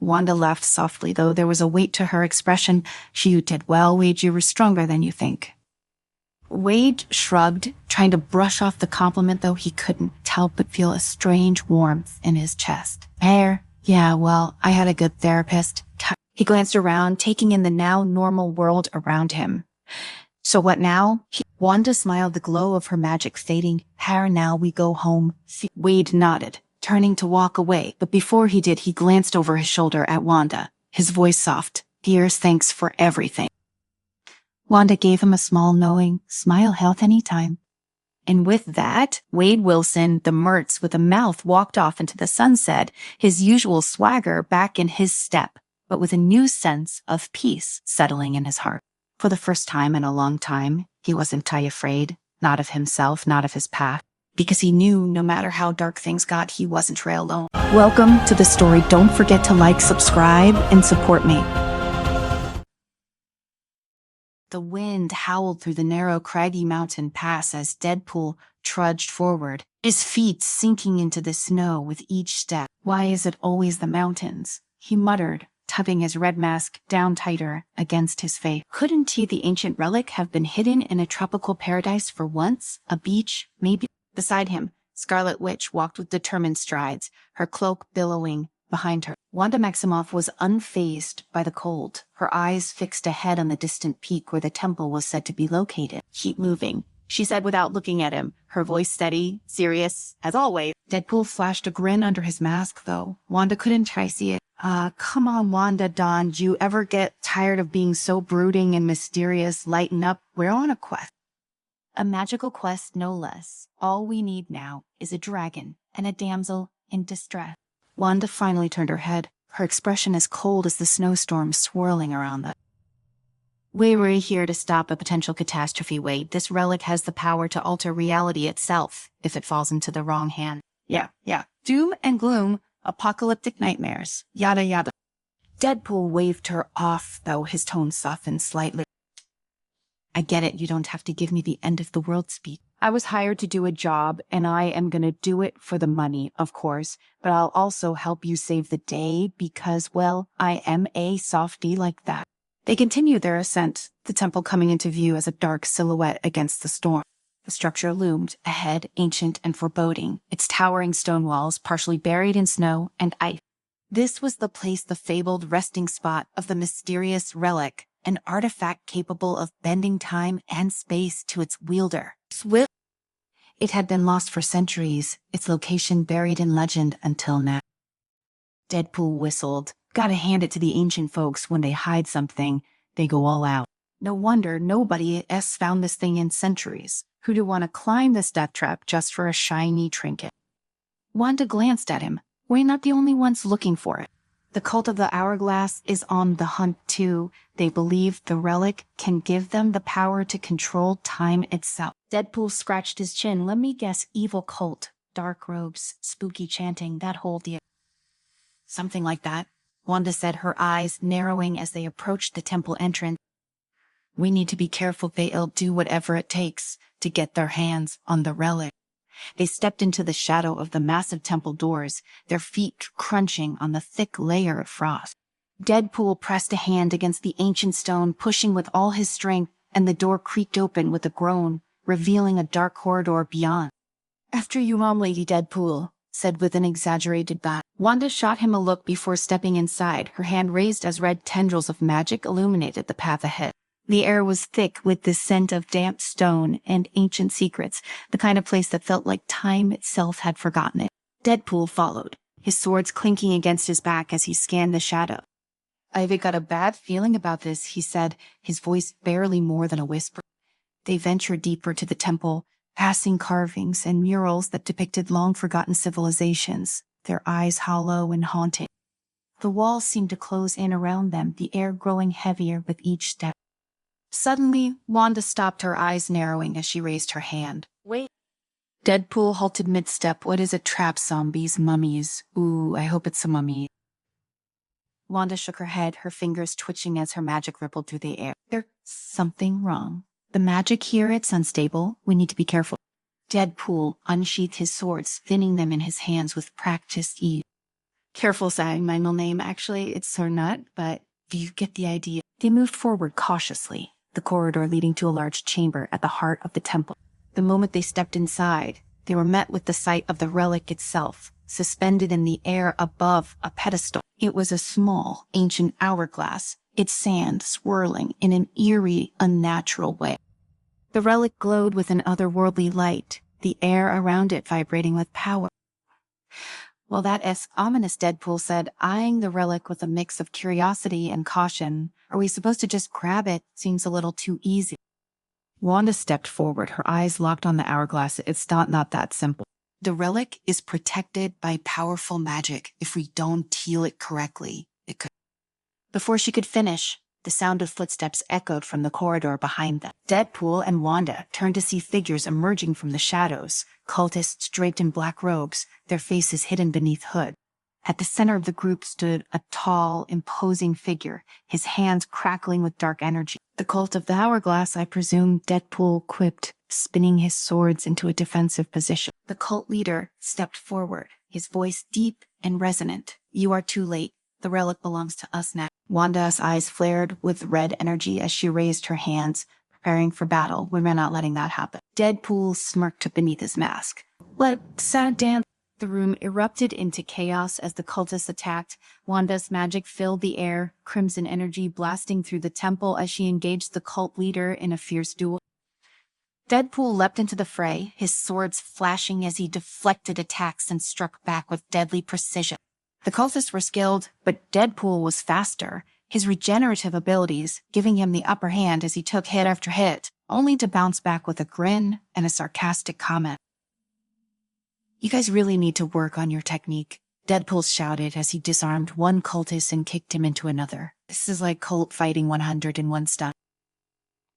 Wanda laughed softly, though there was a weight to her expression. You did well, Wade. You were stronger than you think. Wade shrugged, trying to brush off the compliment, though he couldn't help but feel a strange warmth in his chest. Yeah, well, I had a good therapist. He glanced around, taking in the now normal world around him. So what now? Wanda smiled, the glow of her magic fading. Now we go home. Wade nodded, turning to walk away, but before he did, he glanced over his shoulder at Wanda, his voice soft. Dearest, thanks for everything. Wanda gave him a small, knowing smile. Health anytime. And with that, Wade Wilson, the Mertz with a mouth, walked off into the sunset, his usual swagger back in his step, but with a new sense of peace settling in his heart. For the first time in a long time, he wasn't afraid, not of himself, not of his path, because he knew no matter how dark things got, he wasn't alone. Welcome to the story. Don't forget to like, subscribe, and support me. The wind howled through the narrow, craggy mountain pass as Deadpool trudged forward, his feet sinking into the snow with each step. Why is it always the mountains? He muttered, tubbing his red mask down tighter against his face. Couldn't the ancient relic have been hidden in a tropical paradise for once? A beach, maybe? Beside him, Scarlet Witch walked with determined strides, her cloak billowing behind her. Wanda Maximoff was unfazed by the cold, her eyes fixed ahead on the distant peak where the temple was said to be located. Keep moving, she said without looking at him, her voice steady, serious, as always. Deadpool flashed a grin under his mask, though. Wanda couldn't see it. Come on, Wanda, Dawn. Do you ever get tired of being so brooding and mysterious? Lighten up. We're on a quest. A magical quest, no less. All we need now is a dragon and a damsel in distress. Wanda finally turned her head, her expression as cold as the snowstorm swirling around them. We were here to stop a potential catastrophe, Wade. This relic has the power to alter reality itself if it falls into the wrong hand. Yeah. Doom and gloom, apocalyptic nightmares, yada yada. Deadpool waved her off, though his tone softened slightly. I get it, you don't have to give me the end of the world speech. I was hired to do a job, and I am gonna do it for the money, of course, but I'll also help you save the day because, well, I am a softie like that. They continued their ascent, the temple coming into view as a dark silhouette against the storm. The structure loomed ahead, ancient and foreboding, its towering stone walls partially buried in snow and ice. This was the place, the fabled resting spot of the mysterious relic, an artifact capable of bending time and space to its wielder. It had been lost for centuries, its location buried in legend until now. Deadpool whistled. Gotta hand it to the ancient folks. When they hide something, they go all out. No wonder nobody else found this thing in centuries. Who'd want to climb this death trap just for a shiny trinket? Wanda glanced at him. We're not the only ones looking for it. The cult of the hourglass is on the hunt too. They believe the relic can give them the power to control time itself. Deadpool scratched his chin. Let me guess, evil cult, dark robes, spooky chanting, that whole deal. Something like that, Wanda said, her eyes narrowing as they approached the temple entrance. We need to be careful. They'll do whatever it takes to get their hands on the relic. They stepped into the shadow of the massive temple doors, their feet crunching on the thick layer of frost. Deadpool pressed a hand against the ancient stone, pushing with all his strength, and the door creaked open with a groan. revealing a dark corridor beyond. "After you, Mom, Lady Deadpool," said with an exaggerated bow. Wanda shot him a look before stepping inside, her hand raised as red tendrils of magic illuminated the path ahead. The air was thick with the scent of damp stone and ancient secrets, the kind of place that felt like time itself had forgotten it. Deadpool followed, his swords clinking against his back as he scanned the shadow. "I've got a bad feeling about this," he said, his voice barely more than a whisper. They ventured deeper to the temple, passing carvings and murals that depicted long-forgotten civilizations, their eyes hollow and haunting. The walls seemed to close in around them, the air growing heavier with each step. Suddenly, Wanda stopped, her eyes narrowing as she raised her hand. "Wait." Deadpool halted mid-step. "What is it? Trap zombies, mummies. Ooh, I hope it's a mummy." Wanda shook her head, her fingers twitching as her magic rippled through the air. "There's something wrong. The magic here, it's unstable. We need to be careful." Deadpool unsheathed his swords, thinning them in his hands with practiced ease. "Careful saying my middle name. Actually, it's Sir Nut, but you get the idea." They moved forward cautiously, the corridor leading to a large chamber at the heart of the temple. The moment they stepped inside, they were met with the sight of the relic itself, suspended in the air above a pedestal. It was a small, ancient hourglass, its sand swirling in an eerie, unnatural way. The relic glowed with an otherworldly light, the air around it vibrating with power. "Well, that's ominous," Deadpool said, eyeing the relic with a mix of curiosity and caution. "Are we supposed to just grab it? Seems a little too easy." Wanda stepped forward, her eyes locked on the hourglass. "It's not that simple. The relic is protected by powerful magic. If we don't heal it correctly, it could..." Before she could finish, the sound of footsteps echoed from the corridor behind them. Deadpool and Wanda turned to see figures emerging from the shadows, cultists draped in black robes, their faces hidden beneath hood. At the center of the group stood a tall, imposing figure, his hands crackling with dark energy. "The cult of the hourglass, I presume," Deadpool quipped, spinning his swords into a defensive position. The cult leader stepped forward, his voice deep and resonant. "You are too late. The relic belongs to us now." Wanda's eyes flared with red energy as she raised her hands, preparing for battle. "We're not letting that happen." Deadpool smirked beneath his mask. "Let's dance." The room erupted into chaos as the cultists attacked. Wanda's magic filled the air, crimson energy blasting through the temple as she engaged the cult leader in a fierce duel. Deadpool leapt into the fray, his swords flashing as he deflected attacks and struck back with deadly precision. The cultists were skilled, but Deadpool was faster, his regenerative abilities giving him the upper hand as he took hit after hit, only to bounce back with a grin and a sarcastic comment. "You guys really need to work on your technique," Deadpool shouted as he disarmed one cultist and kicked him into another. "This is like cult fighting 101 stunt."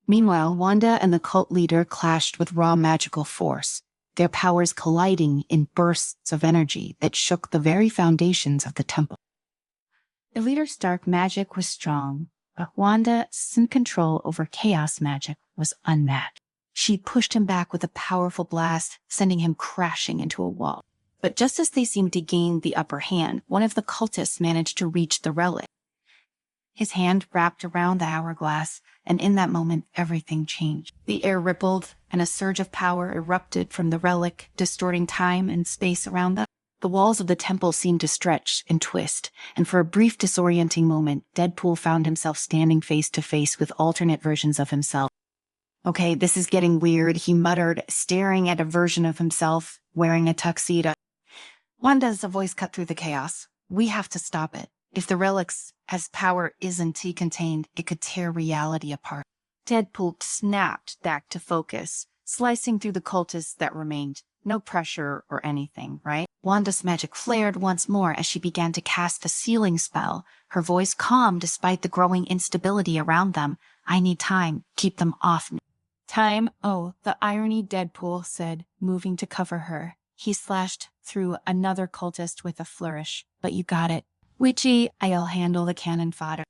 Meanwhile, Wanda and the cult leader clashed with raw magical force, their powers colliding in bursts of energy that shook the very foundations of the temple. The leader's dark magic was strong, but Wanda's control over chaos magic was unmatched. She pushed him back with a powerful blast, sending him crashing into a wall. But just as they seemed to gain the upper hand, one of the cultists managed to reach the relic. His hand wrapped around the hourglass, and in that moment, everything changed. The air rippled, and a surge of power erupted from the relic, distorting time and space around them. The walls of the temple seemed to stretch and twist, and for a brief disorienting moment, Deadpool found himself standing face to face with alternate versions of himself. "Okay, this is getting weird," he muttered, staring at a version of himself wearing a tuxedo. "Wanda's voice cut through the chaos. "We have to stop it. If the relic's as power isn't contained, it could tear reality apart." Deadpool snapped back to focus, slicing through the cultists that remained. No pressure or anything, right? Wanda's magic flared once more as she began to cast a sealing spell, her voice calm despite the growing instability around them. "I need time. Keep them off me." "Time? Oh, the irony," Deadpool said, moving to cover her. He slashed through another cultist with a flourish. "But you got it. Witchy, I'll handle the cannon fodder."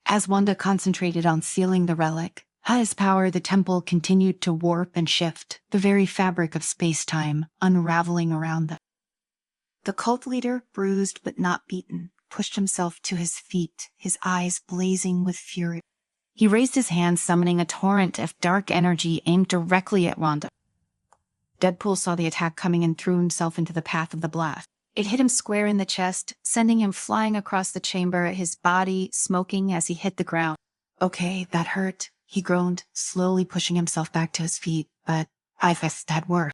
As Wanda concentrated on sealing the relic, his power, the temple continued to warp and shift, the very fabric of space-time unraveling around them. The cult leader, bruised but not beaten, pushed himself to his feet, his eyes blazing with fury. He raised his hand, summoning a torrent of dark energy aimed directly at Wanda. Deadpool saw the attack coming and threw himself into the path of the blast. It hit him square in the chest, sending him flying across the chamber, his body smoking as he hit the ground. Okay, that hurt, he groaned, slowly pushing himself back to his feet, but I guess that worked.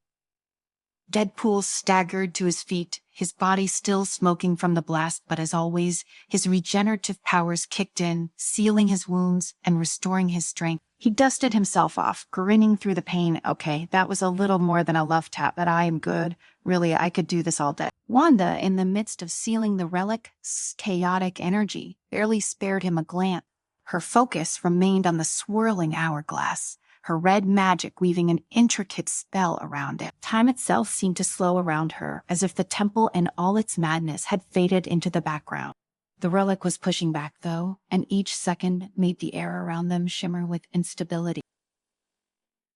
Deadpool staggered to his feet, his body still smoking from the blast, but as always, his regenerative powers kicked in, sealing his wounds and restoring his strength. He dusted himself off, grinning through the pain. Okay, that was a little more than a love tap, but I am good. Really, I could do this all day. Wanda, in the midst of sealing the relic's chaotic energy, barely spared him a glance. Her focus remained on the swirling hourglass, her red magic weaving an intricate spell around it. Time itself seemed to slow around her, as if the temple and all its madness had faded into the background. The relic was pushing back, though, and each second made the air around them shimmer with instability.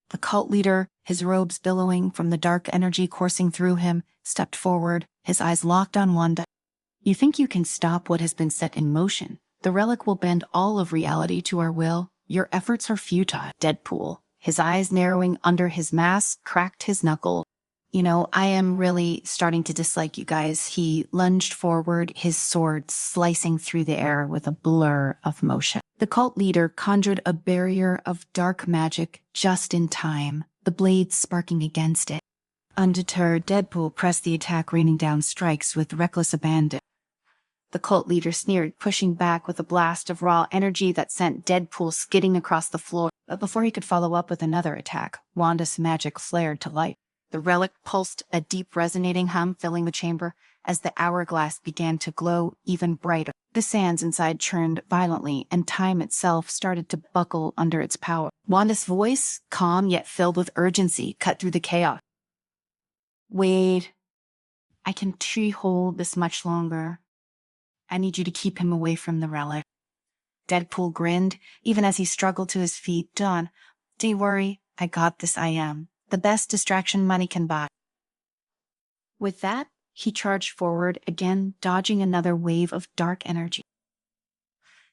The cult leader, his robes billowing from the dark energy coursing through him, stepped forward, his eyes locked on Wanda. You think you can stop what has been set in motion? The relic will bend all of reality to our will. Your efforts are futile. Deadpool, his eyes narrowing under his mask, cracked his knuckle. You know, I am really starting to dislike you guys. He lunged forward, his sword slicing through the air with a blur of motion. The cult leader conjured a barrier of dark magic just in time, the blade sparking against it. Undeterred, Deadpool pressed the attack, raining down strikes with reckless abandon. The cult leader sneered, pushing back with a blast of raw energy that sent Deadpool skidding across the floor. But before he could follow up with another attack, Wanda's magic flared to life. The relic pulsed a deep resonating hum, filling the chamber as the hourglass began to glow even brighter. The sands inside churned violently, and time itself started to buckle under its power. Wanda's voice, calm yet filled with urgency, cut through the chaos. Wade, I can hold this much longer. I need you to keep him away from the relic. Deadpool grinned, even as he struggled to his feet. Don't worry, I got this. I am the best distraction money can buy. With that, he charged forward, again dodging another wave of dark energy.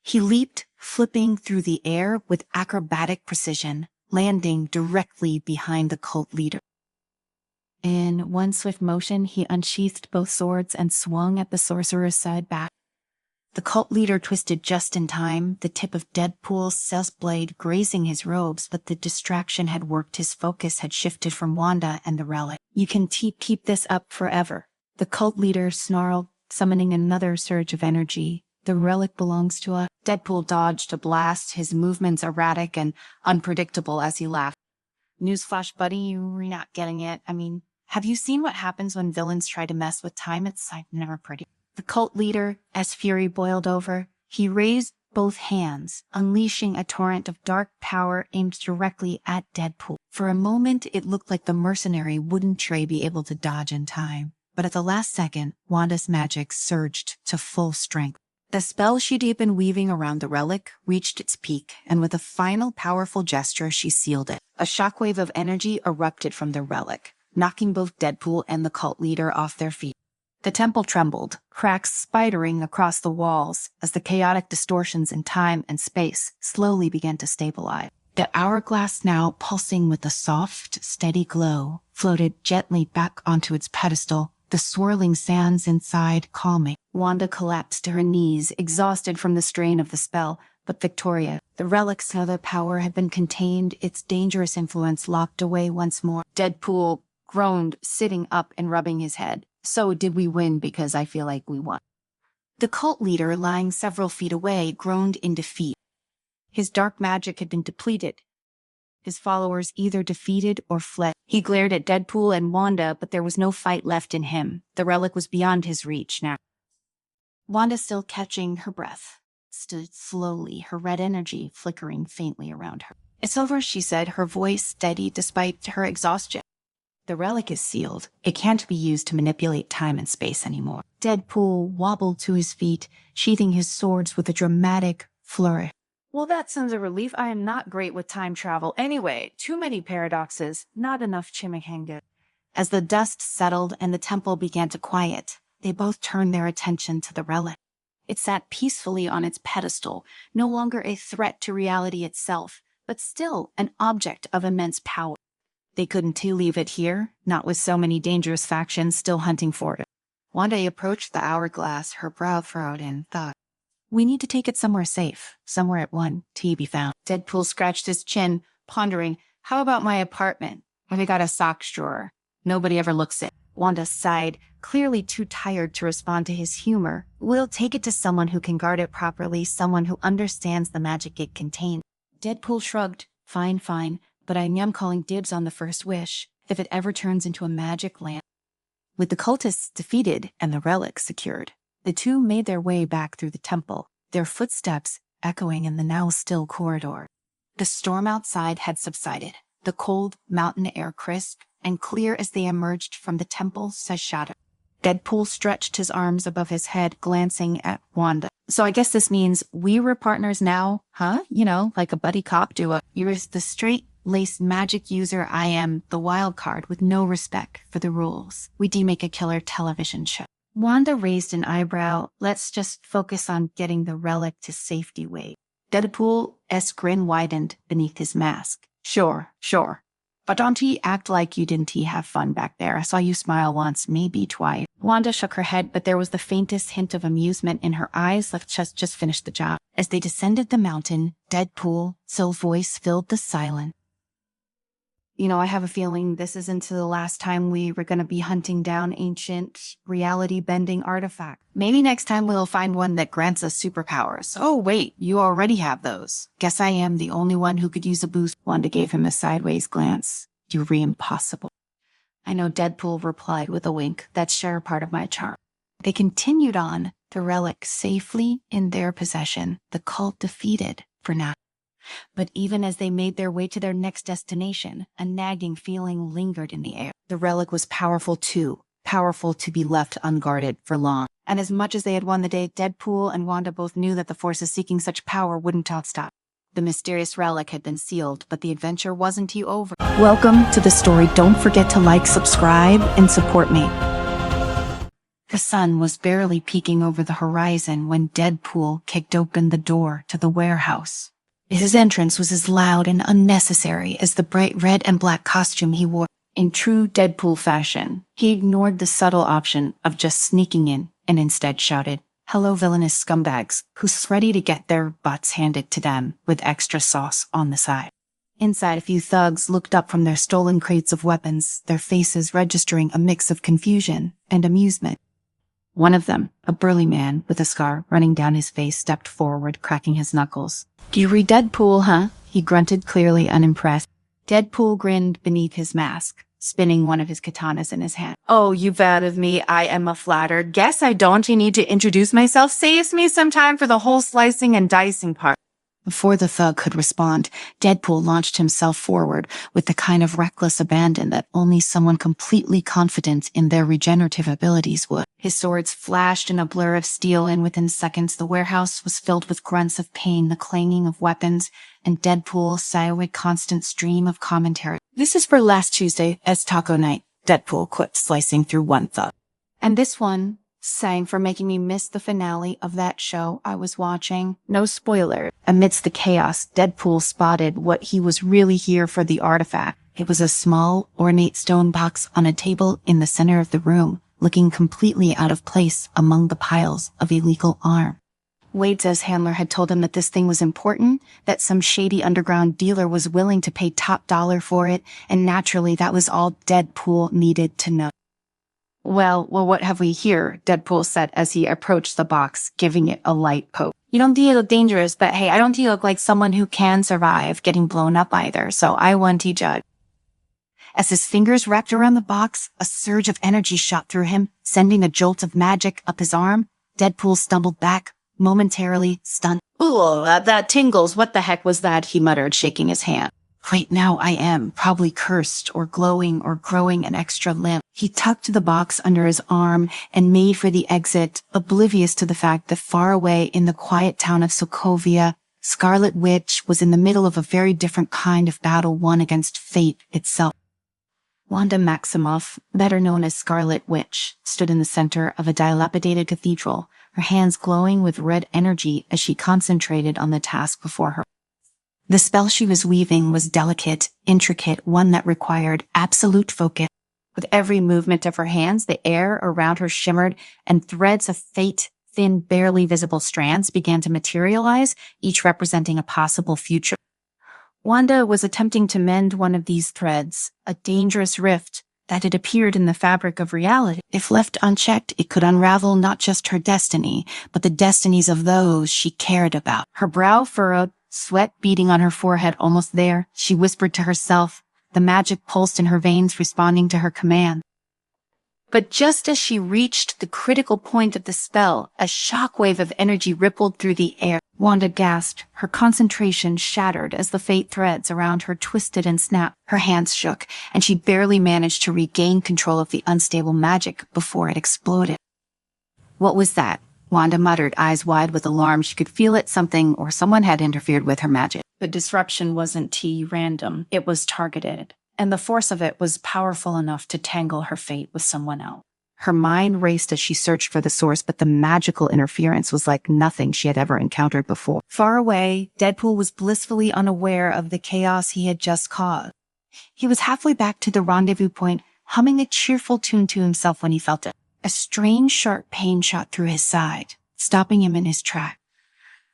He leaped, flipping through the air with acrobatic precision, landing directly behind the cult leader. In one swift motion, he unsheathed both swords and swung at the sorcerer's side back. The cult leader twisted just in time, the tip of Deadpool's blade grazing his robes, but the distraction had worked. His focus had shifted from Wanda and the relic. You can keep this up forever. The cult leader snarled, summoning another surge of energy. The relic belongs to us. Deadpool dodged a blast, his movements erratic and unpredictable as he laughed. Newsflash, buddy, you're not getting it. I mean, have you seen what happens when villains try to mess with time? It's never pretty. The cult leader, as fury boiled over, he raised both hands, unleashing a torrent of dark power aimed directly at Deadpool. For a moment, it looked like the mercenary wouldn't be able to dodge in time. But at the last second, Wanda's magic surged to full strength. The spell she'd been weaving around the relic reached its peak, and with a final powerful gesture, she sealed it. A shockwave of energy erupted from the relic, knocking both Deadpool and the cult leader off their feet. The temple trembled, cracks spidering across the walls as the chaotic distortions in time and space slowly began to stabilize. The hourglass, now pulsing with a soft, steady glow, floated gently back onto its pedestal, the swirling sands inside calming. Wanda collapsed to her knees, exhausted from the strain of the spell, but victorious. The relic's other power had been contained, its dangerous influence locked away once more. Deadpool groaned, sitting up and rubbing his head. So did we win? Because I feel like we won. The cult leader, lying several feet away, groaned in defeat. His dark magic had been depleted. His followers either defeated or fled. He glared at Deadpool and Wanda, but there was no fight left in him. The relic was beyond his reach now. Wanda, still catching her breath, stood slowly, her red energy flickering faintly around her. It's over, she said, her voice steady despite her exhaustion. The relic is sealed. It can't be used to manipulate time and space anymore. Deadpool wobbled to his feet, sheathing his swords with a dramatic flourish. Well, that sounds a relief. I am not great with time travel. Anyway, too many paradoxes, not enough chimichanga. As the dust settled and the temple began to quiet, they both turned their attention to the relic. It sat peacefully on its pedestal, no longer a threat to reality itself, but still an object of immense power. They couldn't leave it here, not with so many dangerous factions still hunting for it. Wanda approached the hourglass, her brow furrowed in thought. We need to take it somewhere safe, somewhere at one, to be found. Deadpool scratched his chin, pondering, how about my apartment? Have you got a socks drawer? Nobody ever looks at it. Wanda sighed, clearly too tired to respond to his humor. We'll take it to someone who can guard it properly, someone who understands the magic it contains. Deadpool shrugged. Fine, but I'm calling dibs on the first wish, if it ever turns into a magic lamp. With the cultists defeated and the relic secured, the two made their way back through the temple, their footsteps echoing in the now still corridor. The storm outside had subsided, the cold mountain air crisp and clear as they emerged from the temple's shadow. Deadpool stretched his arms above his head, glancing at Wanda. So I guess this means we were partners now, huh? Like a buddy cop duo. You're the straight-laced magic user, I am the wild card with no respect for the rules. We do make a killer television show. Wanda raised an eyebrow. Let's just focus on getting the relic to safety wait. Deadpool's grin widened beneath his mask. Sure. But don't ye act like you didn't have fun back there. I saw you smile once, maybe twice. Wanda shook her head, but there was the faintest hint of amusement in her eyes. Let's just finish the job. As they descended the mountain, Deadpool's voice filled the silence. I have a feeling this isn't the last time we were going to be hunting down ancient, reality-bending artifacts. Maybe next time we'll find one that grants us superpowers. Oh, wait, you already have those. Guess I am the only one who could use a boost. Wanda gave him a sideways glance. You're impossible. I know, Deadpool replied with a wink. That's sure part of my charm. They continued on, the relic safely in their possession, the cult defeated for now. But even as they made their way to their next destination, a nagging feeling lingered in the air. The relic was powerful too, powerful to be left unguarded for long. And as much as they had won the day, Deadpool and Wanda both knew that the forces seeking such power wouldn't stop. The mysterious relic had been sealed, but the adventure wasn't over. Welcome to the story. Don't forget to like, subscribe, and support me. The sun was barely peeking over the horizon when Deadpool kicked open the door to the warehouse. His entrance was as loud and unnecessary as the bright red and black costume he wore. In true Deadpool fashion, he ignored the subtle option of just sneaking in and instead shouted, "Hello, villainous scumbags," who's ready to get their butts handed to them with extra sauce on the side. Inside, a few thugs looked up from their stolen crates of weapons, their faces registering a mix of confusion and amusement. One of them, a burly man with a scar running down his face, stepped forward, cracking his knuckles. "Do you read Deadpool, huh?" he grunted, clearly unimpressed. Deadpool grinned beneath his mask, spinning one of his katanas in his hand. "Oh, you've out of me. I am flattered. Guess I don't need to introduce myself. Saves me some time for the whole slicing and dicing part." Before the thug could respond, Deadpool launched himself forward with the kind of reckless abandon that only someone completely confident in their regenerative abilities would. His swords flashed in a blur of steel, and within seconds the warehouse was filled with grunts of pain, the clanging of weapons, and Deadpool's silent constant stream of commentary. "This is for last Tuesday as taco night," Deadpool quipped, slicing through one thug. "And this one sang for making me miss the finale of that show I was watching. No spoiler." Amidst the chaos, Deadpool spotted what he was really here for, the artifact. It was a small, ornate stone box on a table in the center of the room, looking completely out of place among the piles of illegal arms. Wade's handler had told him that this thing was important, that some shady underground dealer was willing to pay top dollar for it, and naturally that was all Deadpool needed to know. Well, what have we here?" Deadpool said as he approached the box, giving it a light poke. "You don't look dangerous, but hey, I don't look like someone who can survive getting blown up either, so I want to judge." As his fingers wrapped around the box, a surge of energy shot through him, sending a jolt of magic up his arm. Deadpool stumbled back, momentarily stunned. "Ooh, that tingles. What the heck was that?" he muttered, shaking his hand. "Right now I am probably cursed or glowing or growing an extra limb." He tucked the box under his arm and made for the exit, oblivious to the fact that far away in the quiet town of Sokovia, Scarlet Witch was in the middle of a very different kind of battle, one against fate itself. Wanda Maximoff, better known as Scarlet Witch, stood in the center of a dilapidated cathedral, her hands glowing with red energy as she concentrated on the task before her. The spell she was weaving was delicate, intricate, one that required absolute focus. With every movement of her hands, the air around her shimmered, and threads of fate, thin, barely visible strands, began to materialize, each representing a possible future. Wanda was attempting to mend one of these threads, a dangerous rift that had appeared in the fabric of reality. If left unchecked, it could unravel not just her destiny, but the destinies of those she cared about. Her brow furrowed, sweat beading on her forehead. Almost there, she whispered to herself, the magic pulsed in her veins responding to her command. But just as she reached the critical point of the spell, a shockwave of energy rippled through the air. Wanda gasped, her concentration shattered as the fate threads around her twisted and snapped. Her hands shook, and she barely managed to regain control of the unstable magic before it exploded. What was that? Wanda muttered, eyes wide with alarm. She could feel it, something or someone had interfered with her magic. The disruption wasn't random, it was targeted, and the force of it was powerful enough to tangle her fate with someone else. Her mind raced as she searched for the source, but the magical interference was like nothing she had ever encountered before. Far away, Deadpool was blissfully unaware of the chaos he had just caused. He was halfway back to the rendezvous point, humming a cheerful tune to himself when he felt it. A strange, sharp pain shot through his side, stopping him in his track.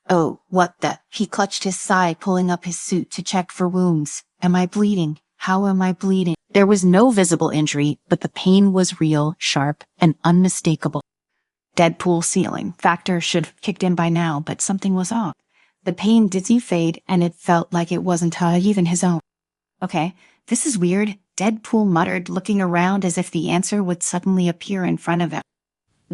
Oh, what the? He clutched his side, pulling up his suit to check for wounds. Am I bleeding? How am I bleeding? There was no visible injury, but the pain was real, sharp, and unmistakable. Deadpool ceiling. Factor should have kicked in by now, but something was off. The pain didn't fade, and it felt like it wasn't even his own. Okay, this is weird, Deadpool muttered, looking around as if the answer would suddenly appear in front of him.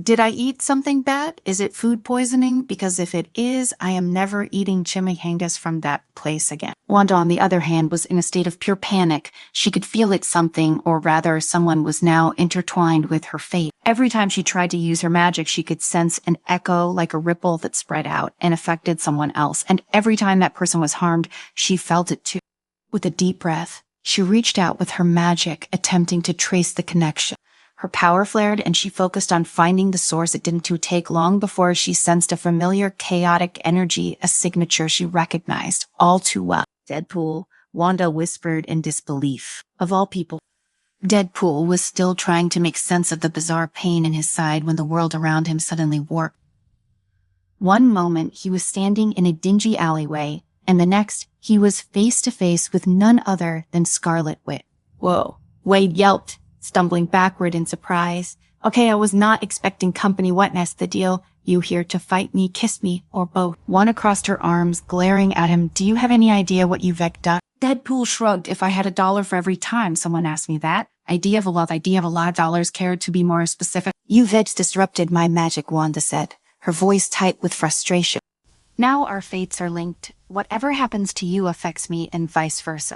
Did I eat something bad? Is it food poisoning? Because if it is, I am never eating chimichangas from that place again. Wanda, on the other hand, was in a state of pure panic. She could feel it something, or rather someone was now intertwined with her fate. Every time she tried to use her magic, she could sense an echo like a ripple that spread out and affected someone else. And every time that person was harmed, she felt it too. With a deep breath, she reached out with her magic, attempting to trace the connection. Her power flared, and she focused on finding the source. It didn't take long before she sensed a familiar, chaotic energy, a signature she recognized all too well. Deadpool, Wanda whispered in disbelief. Of all people. Deadpool was still trying to make sense of the bizarre pain in his side when the world around him suddenly warped. One moment, he was standing in a dingy alleyway, and the next, he was face to face with none other than Scarlet Witch. Whoa. Wade yelped, stumbling backward in surprise. Okay, I was not expecting company. Whatness the deal? You here to fight me, kiss me, or both? One crossed her arms, glaring at him. Do you have any idea what you've done? Deadpool shrugged. If I had $1 for every time someone asked me that. Idea of a lot of dollars, care to be more specific. You've disrupted my magic, Wanda said, her voice tight with frustration. Now our fates are linked. Whatever happens to you affects me and vice versa.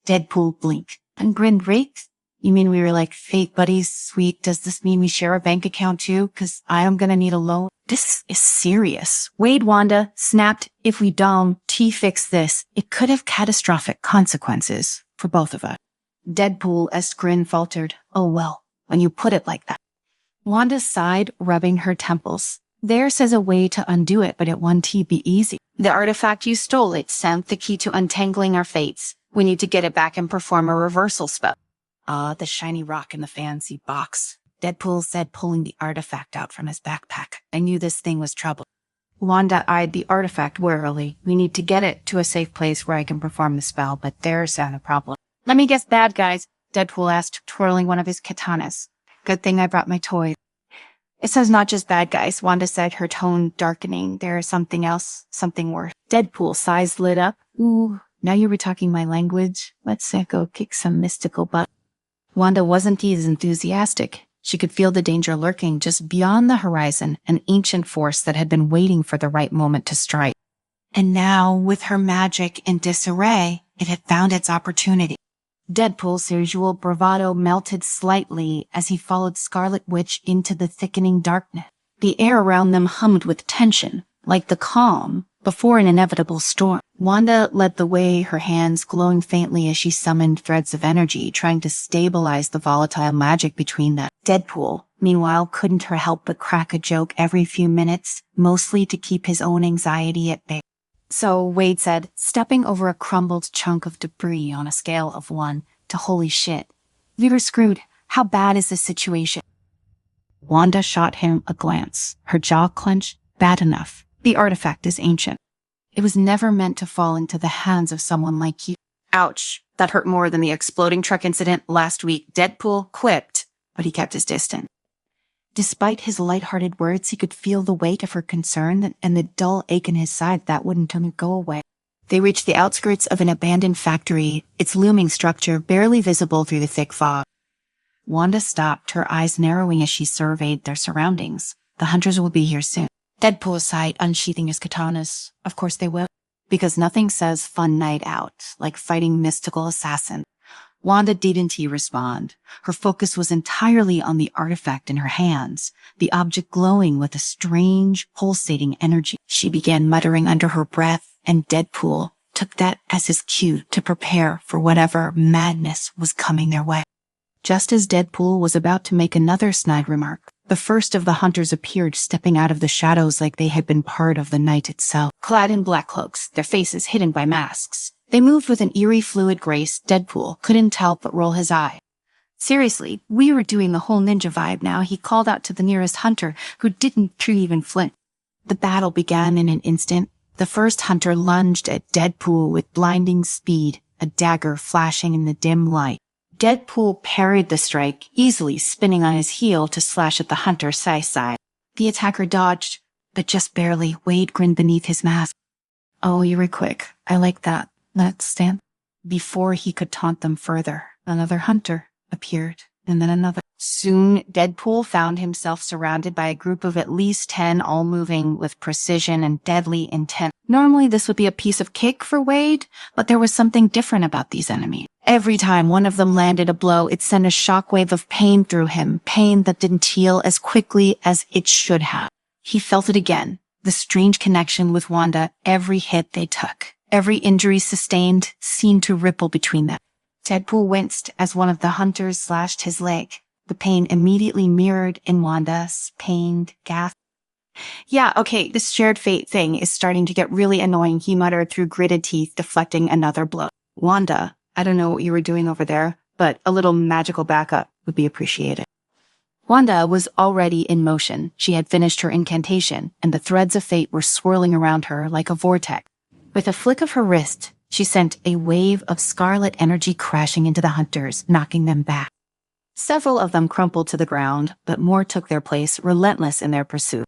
Deadpool blinked and grinned. Rakes? You mean we were like fake buddies? Sweet. Does this mean we share a bank account too? Cause I am gonna need a loan. This is serious. Wade, Wanda snapped. If we don't fix this, it could have catastrophic consequences for both of us. Deadpool's grin faltered. Oh well, when you put it like that. Wanda sighed, rubbing her temples. There says a way to undo it, but it won't be easy. The artifact you stole, it sent the key to untangling our fates. We need to get it back and perform a reversal spell. Ah, the shiny rock in the fancy box, Deadpool said, pulling the artifact out from his backpack. I knew this thing was trouble. Wanda eyed the artifact warily. We need to get it to a safe place where I can perform the spell, but there's a problem. Let me guess, bad guys, Deadpool asked, twirling one of his katanas. Good thing I brought my toys. It says not just bad guys, Wanda said, her tone darkening. There is something else, something worse. Deadpool's eyes lit up. Ooh, now you were talking my language. Let's go kick some mystical butt. Wanda wasn't as enthusiastic. She could feel the danger lurking just beyond the horizon, an ancient force that had been waiting for the right moment to strike. And now, with her magic in disarray, it had found its opportunity. Deadpool's usual bravado melted slightly as he followed Scarlet Witch into the thickening darkness. The air around them hummed with tension, like the calm before an inevitable storm. Wanda led the way, her hands glowing faintly as she summoned threads of energy, trying to stabilize the volatile magic between them. Deadpool, meanwhile, couldn't help but crack a joke every few minutes, mostly to keep his own anxiety at bay. So, Wade said, stepping over a crumbled chunk of debris on a scale of 1 to holy shit. We were screwed. How bad is this situation? Wanda shot him a glance, her jaw clenched. Bad enough. The artifact is ancient. It was never meant to fall into the hands of someone like you. Ouch. That hurt more than the exploding truck incident last week. Deadpool quipped, but he kept his distance. Despite his lighthearted words, he could feel the weight of her concern and the dull ache in his side that wouldn't go away. They reached the outskirts of an abandoned factory, its looming structure barely visible through the thick fog. Wanda stopped, her eyes narrowing as she surveyed their surroundings. The hunters will be here soon. Deadpool sighed, unsheathing his katanas. Of course they will. Because nothing says fun night out like fighting mystical assassins. Wanda didn't respond. Her focus was entirely on the artifact in her hands, the object glowing with a strange, pulsating energy. She began muttering under her breath, and Deadpool took that as his cue to prepare for whatever madness was coming their way. Just as Deadpool was about to make another snide remark, the first of the hunters appeared, stepping out of the shadows like they had been part of the night itself. Clad in black cloaks, their faces hidden by masks, they moved with an eerie, fluid grace. Deadpool couldn't help but roll his eye. Seriously, we were doing the whole ninja vibe now, he called out to the nearest hunter, who didn't even flinch. The battle began in an instant. The first hunter lunged at Deadpool with blinding speed, a dagger flashing in the dim light. Deadpool parried the strike, easily spinning on his heel to slash at the hunter's side. The attacker dodged, but just barely. Wade grinned beneath his mask. Oh, you were quick. I like that. Let's stand. Before he could taunt them further, another hunter appeared, and then another. Soon, Deadpool found himself surrounded by a group of at least 10, all moving with precision and deadly intent. Normally, this would be a piece of cake for Wade, but there was something different about these enemies. Every time one of them landed a blow, it sent a shockwave of pain through him, pain that didn't heal as quickly as it should have. He felt it again, the strange connection with Wanda. Every hit they took, every injury sustained, seemed to ripple between them. Deadpool winced as one of the hunters slashed his leg. The pain immediately mirrored in Wanda's pained gasp. Yeah, okay, this shared fate thing is starting to get really annoying, he muttered through gritted teeth, deflecting another blow. Wanda, I don't know what you were doing over there, but a little magical backup would be appreciated. Wanda was already in motion. She had finished her incantation, and the threads of fate were swirling around her like a vortex. With a flick of her wrist, she sent a wave of scarlet energy crashing into the hunters, knocking them back. Several of them crumpled to the ground, but more took their place, relentless in their pursuit.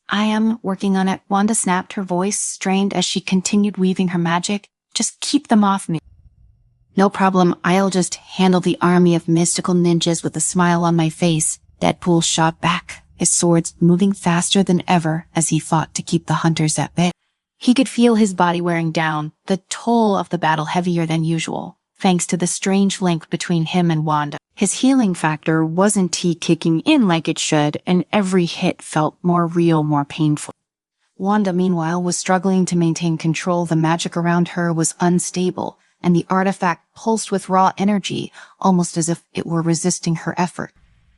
I am working on it, Wanda snapped, her voice strained as she continued weaving her magic. Just keep them off me. No problem, I'll just handle the army of mystical ninjas with a smile on my face. Deadpool shot back, his swords moving faster than ever as he fought to keep the hunters at bay. He could feel his body wearing down, the toll of the battle heavier than usual, thanks to the strange link between him and Wanda. His healing factor wasn't kicking in like it should, and every hit felt more real, more painful. Wanda, meanwhile, was struggling to maintain control. The magic around her was unstable, and the artifact pulsed with raw energy, almost as if it were resisting her effort.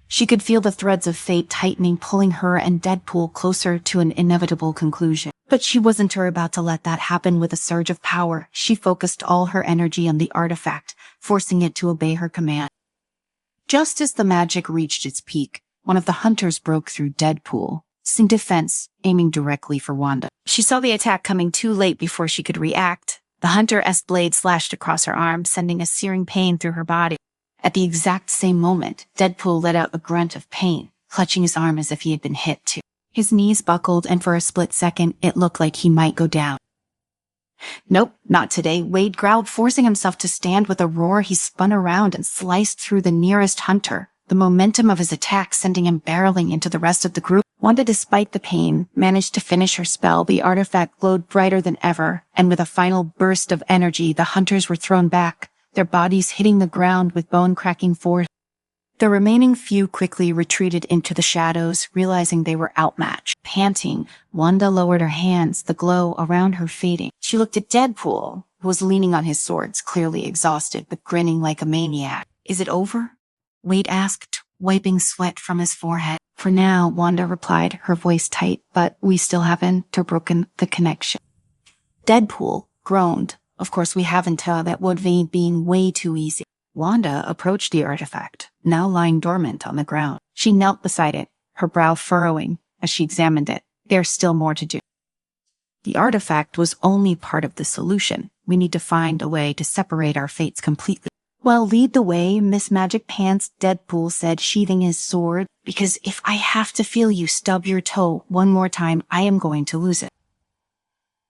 She could feel the threads of fate tightening, pulling her and Deadpool closer to an inevitable conclusion. But she wasn't about to let that happen. With a surge of power, she focused all her energy on the artifact, forcing it to obey her command. Just as the magic reached its peak, one of the hunters broke through Deadpool, in defense, aiming directly for Wanda. She saw the attack coming too late before she could react. The hunter's blade slashed across her arm, sending a searing pain through her body. At the exact same moment, Deadpool let out a grunt of pain, clutching his arm as if he had been hit too. His knees buckled, and for a split second, it looked like he might go down. Nope, not today, Wade growled, forcing himself to stand. With a roar, he spun around and sliced through the nearest hunter, the momentum of his attack sending him barreling into the rest of the group. Wanda, despite the pain, managed to finish her spell. The artifact glowed brighter than ever, and with a final burst of energy, the hunters were thrown back, their bodies hitting the ground with bone-cracking force. The remaining few quickly retreated into the shadows, realizing they were outmatched. Panting, Wanda lowered her hands, the glow around her fading. She looked at Deadpool, who was leaning on his swords, clearly exhausted, but grinning like a maniac. Is it over? Wade asked, wiping sweat from his forehead. For now, Wanda replied, her voice tight, but we still haven't broken the connection. Deadpool groaned. Of course, we haven't. That would be being way too easy. Wanda approached the artifact, now lying dormant on the ground. She knelt beside it, her brow furrowing as she examined it. There's still more to do. The artifact was only part of the solution. We need to find a way to separate our fates completely. Well, lead the way, Miss Magic Pants, Deadpool said, sheathing his sword, because if I have to feel you stub your toe one more time, I am going to lose it.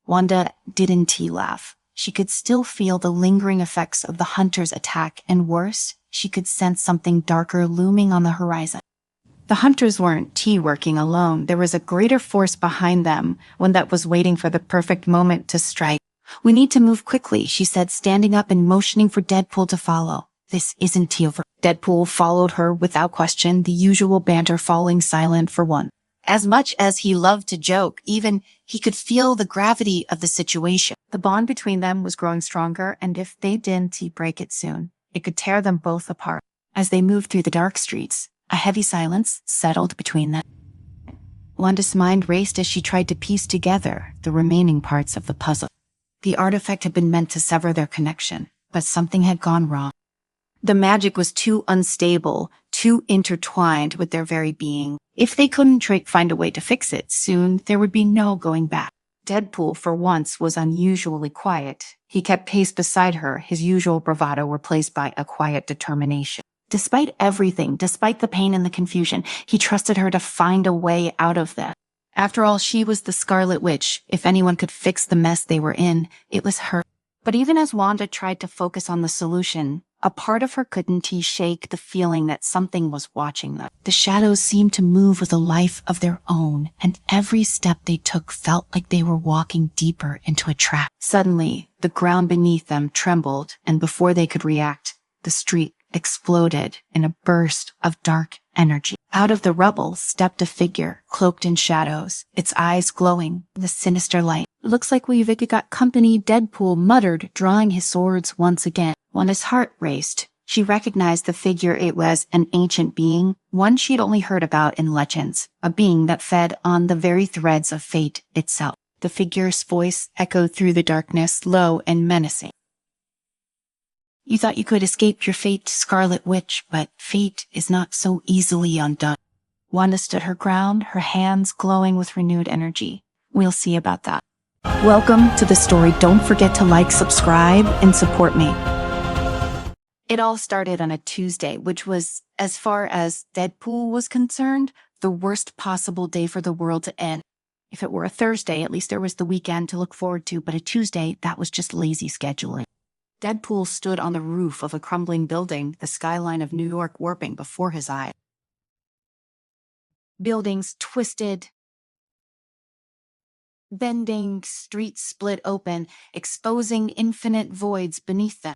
Wanda didn't laugh. She could still feel the lingering effects of the hunter's attack, and worse, she could sense something darker looming on the horizon. The hunters weren't working alone. There was a greater force behind them, one that was waiting for the perfect moment to strike. We need to move quickly, she said, standing up and motioning for Deadpool to follow. This isn't over. Deadpool followed her without question, the usual banter falling silent for one. As much as he loved to joke, even he could feel the gravity of the situation. The bond between them was growing stronger, and if they didn't break it soon, it could tear them both apart. As they moved through the dark streets, a heavy silence settled between them. Wanda's mind raced as she tried to piece together the remaining parts of the puzzle. The artifact had been meant to sever their connection, but something had gone wrong. The magic was too unstable, too intertwined with their very being. If they couldn't find a way to fix it, soon there would be no going back. Deadpool, for once, was unusually quiet. He kept pace beside her, his usual bravado replaced by a quiet determination. Despite everything, despite the pain and the confusion, he trusted her to find a way out of that. After all, she was the Scarlet Witch. If anyone could fix the mess they were in, it was her. But even as Wanda tried to focus on the solution, a part of her couldn't shake the feeling that something was watching them. The shadows seemed to move with a life of their own, and every step they took felt like they were walking deeper into a trap. Suddenly, the ground beneath them trembled, and before they could react, the street exploded in a burst of dark energy. Out of the rubble stepped a figure, cloaked in shadows, its eyes glowing in the sinister light. Looks like we've got company, Deadpool muttered, drawing his swords once again. Wanda's heart raced. She recognized the figure. It was an ancient being, one she'd only heard about in legends, a being that fed on the very threads of fate itself. The figure's voice echoed through the darkness, low and menacing. You thought you could escape your fate, Scarlet Witch, but fate is not so easily undone. Wanda stood her ground, her hands glowing with renewed energy. We'll see about that. Welcome to the story. Don't forget to like, subscribe, and support me. It all started on a Tuesday, which was, as far as Deadpool was concerned, the worst possible day for the world to end. If it were a Thursday, at least there was the weekend to look forward to, but a Tuesday, that was just lazy scheduling. Deadpool stood on the roof of a crumbling building, the skyline of New York warping before his eyes. Buildings twisted, bending, streets split open, exposing infinite voids beneath them.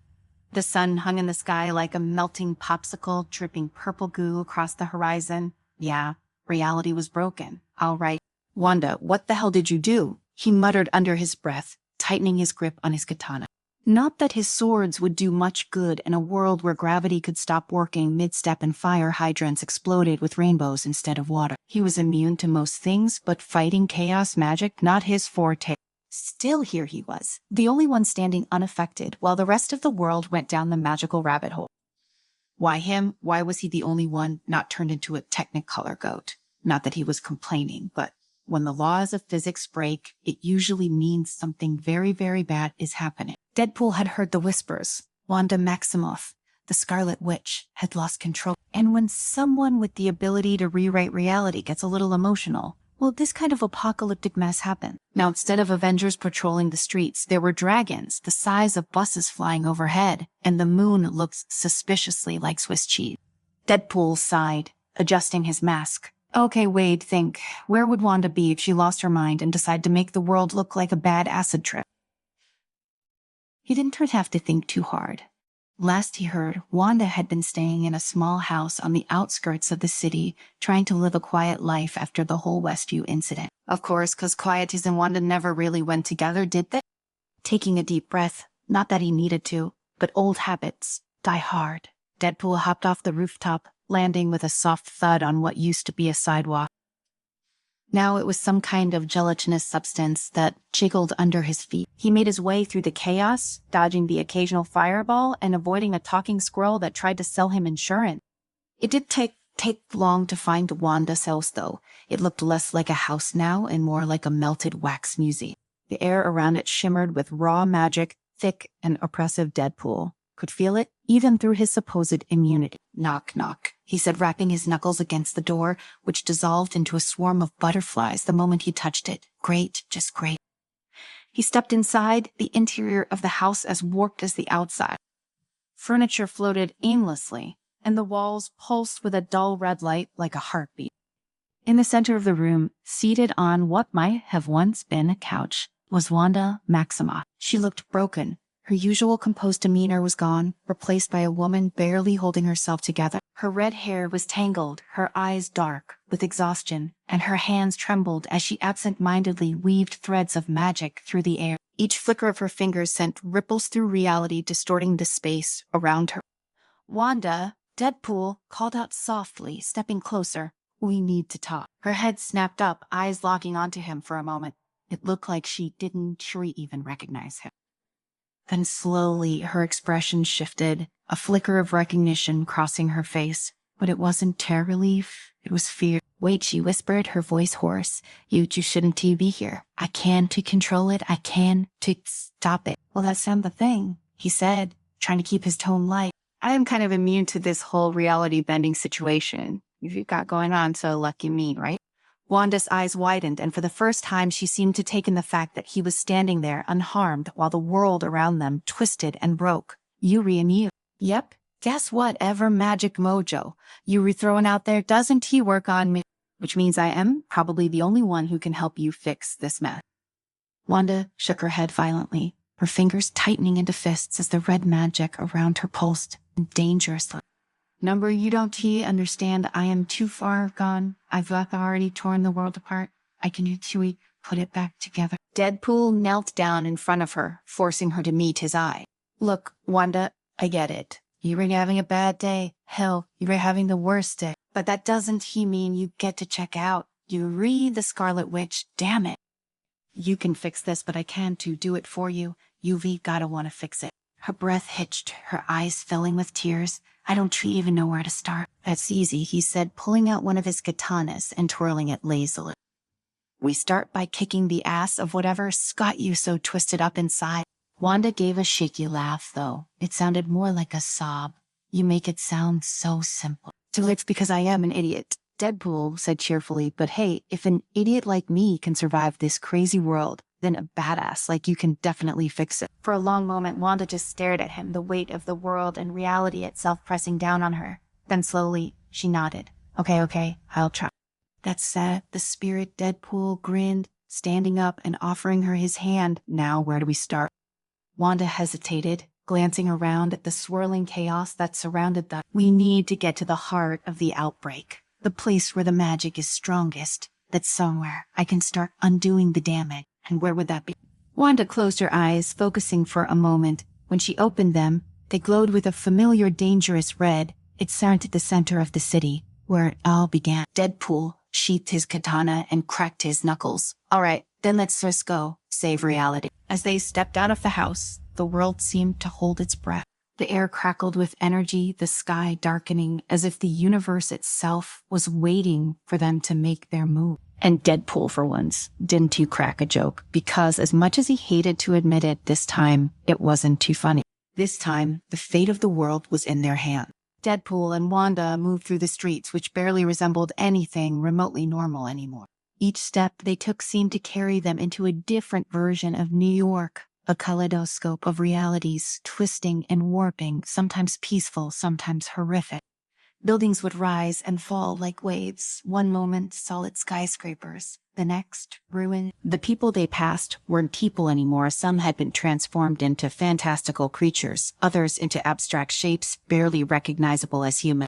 The sun hung in the sky like a melting popsicle, dripping purple goo across the horizon. Yeah, reality was broken. All right. Wanda, what the hell did you do? He muttered under his breath, tightening his grip on his katana. Not that his swords would do much good in a world where gravity could stop working mid-step and fire hydrants exploded with rainbows instead of water. He was immune to most things, but fighting chaos magic, not his forte. Still, here he was, the only one standing unaffected, while the rest of the world went down the magical rabbit hole. Why him? Why was he the only one not turned into a technicolor goat? Not that he was complaining, but when the laws of physics break, it usually means something very, very bad is happening. Deadpool had heard the whispers. Wanda Maximoff, the Scarlet Witch, had lost control. And when someone with the ability to rewrite reality gets a little emotional, well, this kind of apocalyptic mess happened. Now, instead of Avengers patrolling the streets, there were dragons the size of buses flying overhead, and the moon looked suspiciously like Swiss cheese. Deadpool sighed, adjusting his mask. Okay, Wade, think. Where would Wanda be if she lost her mind and decided to make the world look like a bad acid trip? He didn't have to think too hard. Last he heard, Wanda had been staying in a small house on the outskirts of the city, trying to live a quiet life after the whole Westview incident. Of course, because quieties and Wanda never really went together, did they? Taking a deep breath, not that he needed to, but old habits die hard. Deadpool hopped off the rooftop, landing with a soft thud on what used to be a sidewalk. Now it was some kind of gelatinous substance that jiggled under his feet. He made his way through the chaos, dodging the occasional fireball and avoiding a talking squirrel that tried to sell him insurance. It did take long to find Wanda's house, though. It looked less like a house now and more like a melted wax museum. The air around it shimmered with raw magic, thick and oppressive. Deadpool could feel it, even through his supposed immunity. Knock, knock, he said, rapping his knuckles against the door, which dissolved into a swarm of butterflies the moment he touched it. Great, just great. He stepped inside, the interior of the house as warped as the outside. Furniture floated aimlessly, and the walls pulsed with a dull red light like a heartbeat. In the center of the room, seated on what might have once been a couch, was Wanda Maximoff. She looked broken. Her usual composed demeanor was gone, replaced by a woman barely holding herself together. Her red hair was tangled, her eyes dark with exhaustion, and her hands trembled as she absent-mindedly weaved threads of magic through the air. Each flicker of her fingers sent ripples through reality, distorting the space around her. Wanda, Deadpool called out softly, stepping closer. We need to talk. Her head snapped up, eyes locking onto him for a moment. It looked like she didn't even recognize him. Then slowly her expression shifted, a flicker of recognition crossing her face. But it wasn't terror relief, it was fear. Wait, she whispered, her voice hoarse. You shouldn't be here. I can to control it. I can to stop it. Well, that's not the thing, he said, trying to keep his tone light. I am kind of immune to this whole reality bending situation you've got going on, so lucky me, right? Wanda's eyes widened, and for the first time she seemed to take in the fact that he was standing there unharmed while the world around them twisted and broke. Yuri and you. Yep. Guess what? Ever magic mojo. Yuri throwing out there, doesn't he work on me? Which means I am probably the only one who can help you fix this mess. Wanda shook her head violently, her fingers tightening into fists as the red magic around her pulsed dangerously. Number, you don't understand. I am too far gone. I've already torn the world apart. I can Chewie put it back together. Deadpool knelt down in front of her, forcing her to meet his eye. Look, Wanda, I get it. You were having a bad day. Hell, you were having the worst day. But that doesn't mean you get to check out. You read the Scarlet Witch. Damn it. You can fix this, but I can't do it for you. You've gotta want to fix it. Her breath hitched, her eyes filling with tears. I don't even know where to start. That's easy, he said, pulling out one of his katanas and twirling it lazily. We start by kicking the ass of whatever's got you so twisted up inside. Wanda gave a shaky laugh, though. It sounded more like a sob. You make it sound so simple. So it's because I am an idiot, Deadpool said cheerfully, but hey, if an idiot like me can survive this crazy world, then a badass like you can definitely fix it. For a long moment, Wanda just stared at him, the weight of the world and reality itself pressing down on her. Then slowly, she nodded. Okay, I'll try. That's the spirit. Deadpool grinned, standing up and offering her his hand. Now, where do we start? Wanda hesitated, glancing around at the swirling chaos that surrounded them. We need to get to the heart of the outbreak, the place where the magic is strongest. That's somewhere I can start undoing the damage. And where would that be? Wanda closed her eyes, focusing for a moment. When she opened them, they glowed with a familiar, dangerous red. It centered at the center of the city, where it all began. Deadpool sheathed his katana and cracked his knuckles. All right, then let's just go. Save reality. As they stepped out of the house, the world seemed to hold its breath. The air crackled with energy, the sky darkening, as if the universe itself was waiting for them to make their move. And Deadpool, for once, didn't crack a joke, because as much as he hated to admit it, this time, it wasn't too funny. This time, the fate of the world was in their hands. Deadpool and Wanda moved through the streets, which barely resembled anything remotely normal anymore. Each step they took seemed to carry them into a different version of New York, a kaleidoscope of realities, twisting and warping, sometimes peaceful, sometimes horrific. Buildings would rise and fall like waves. One moment, solid skyscrapers. The next, ruin. The people they passed weren't people anymore. Some had been transformed into fantastical creatures, others into abstract shapes barely recognizable as human.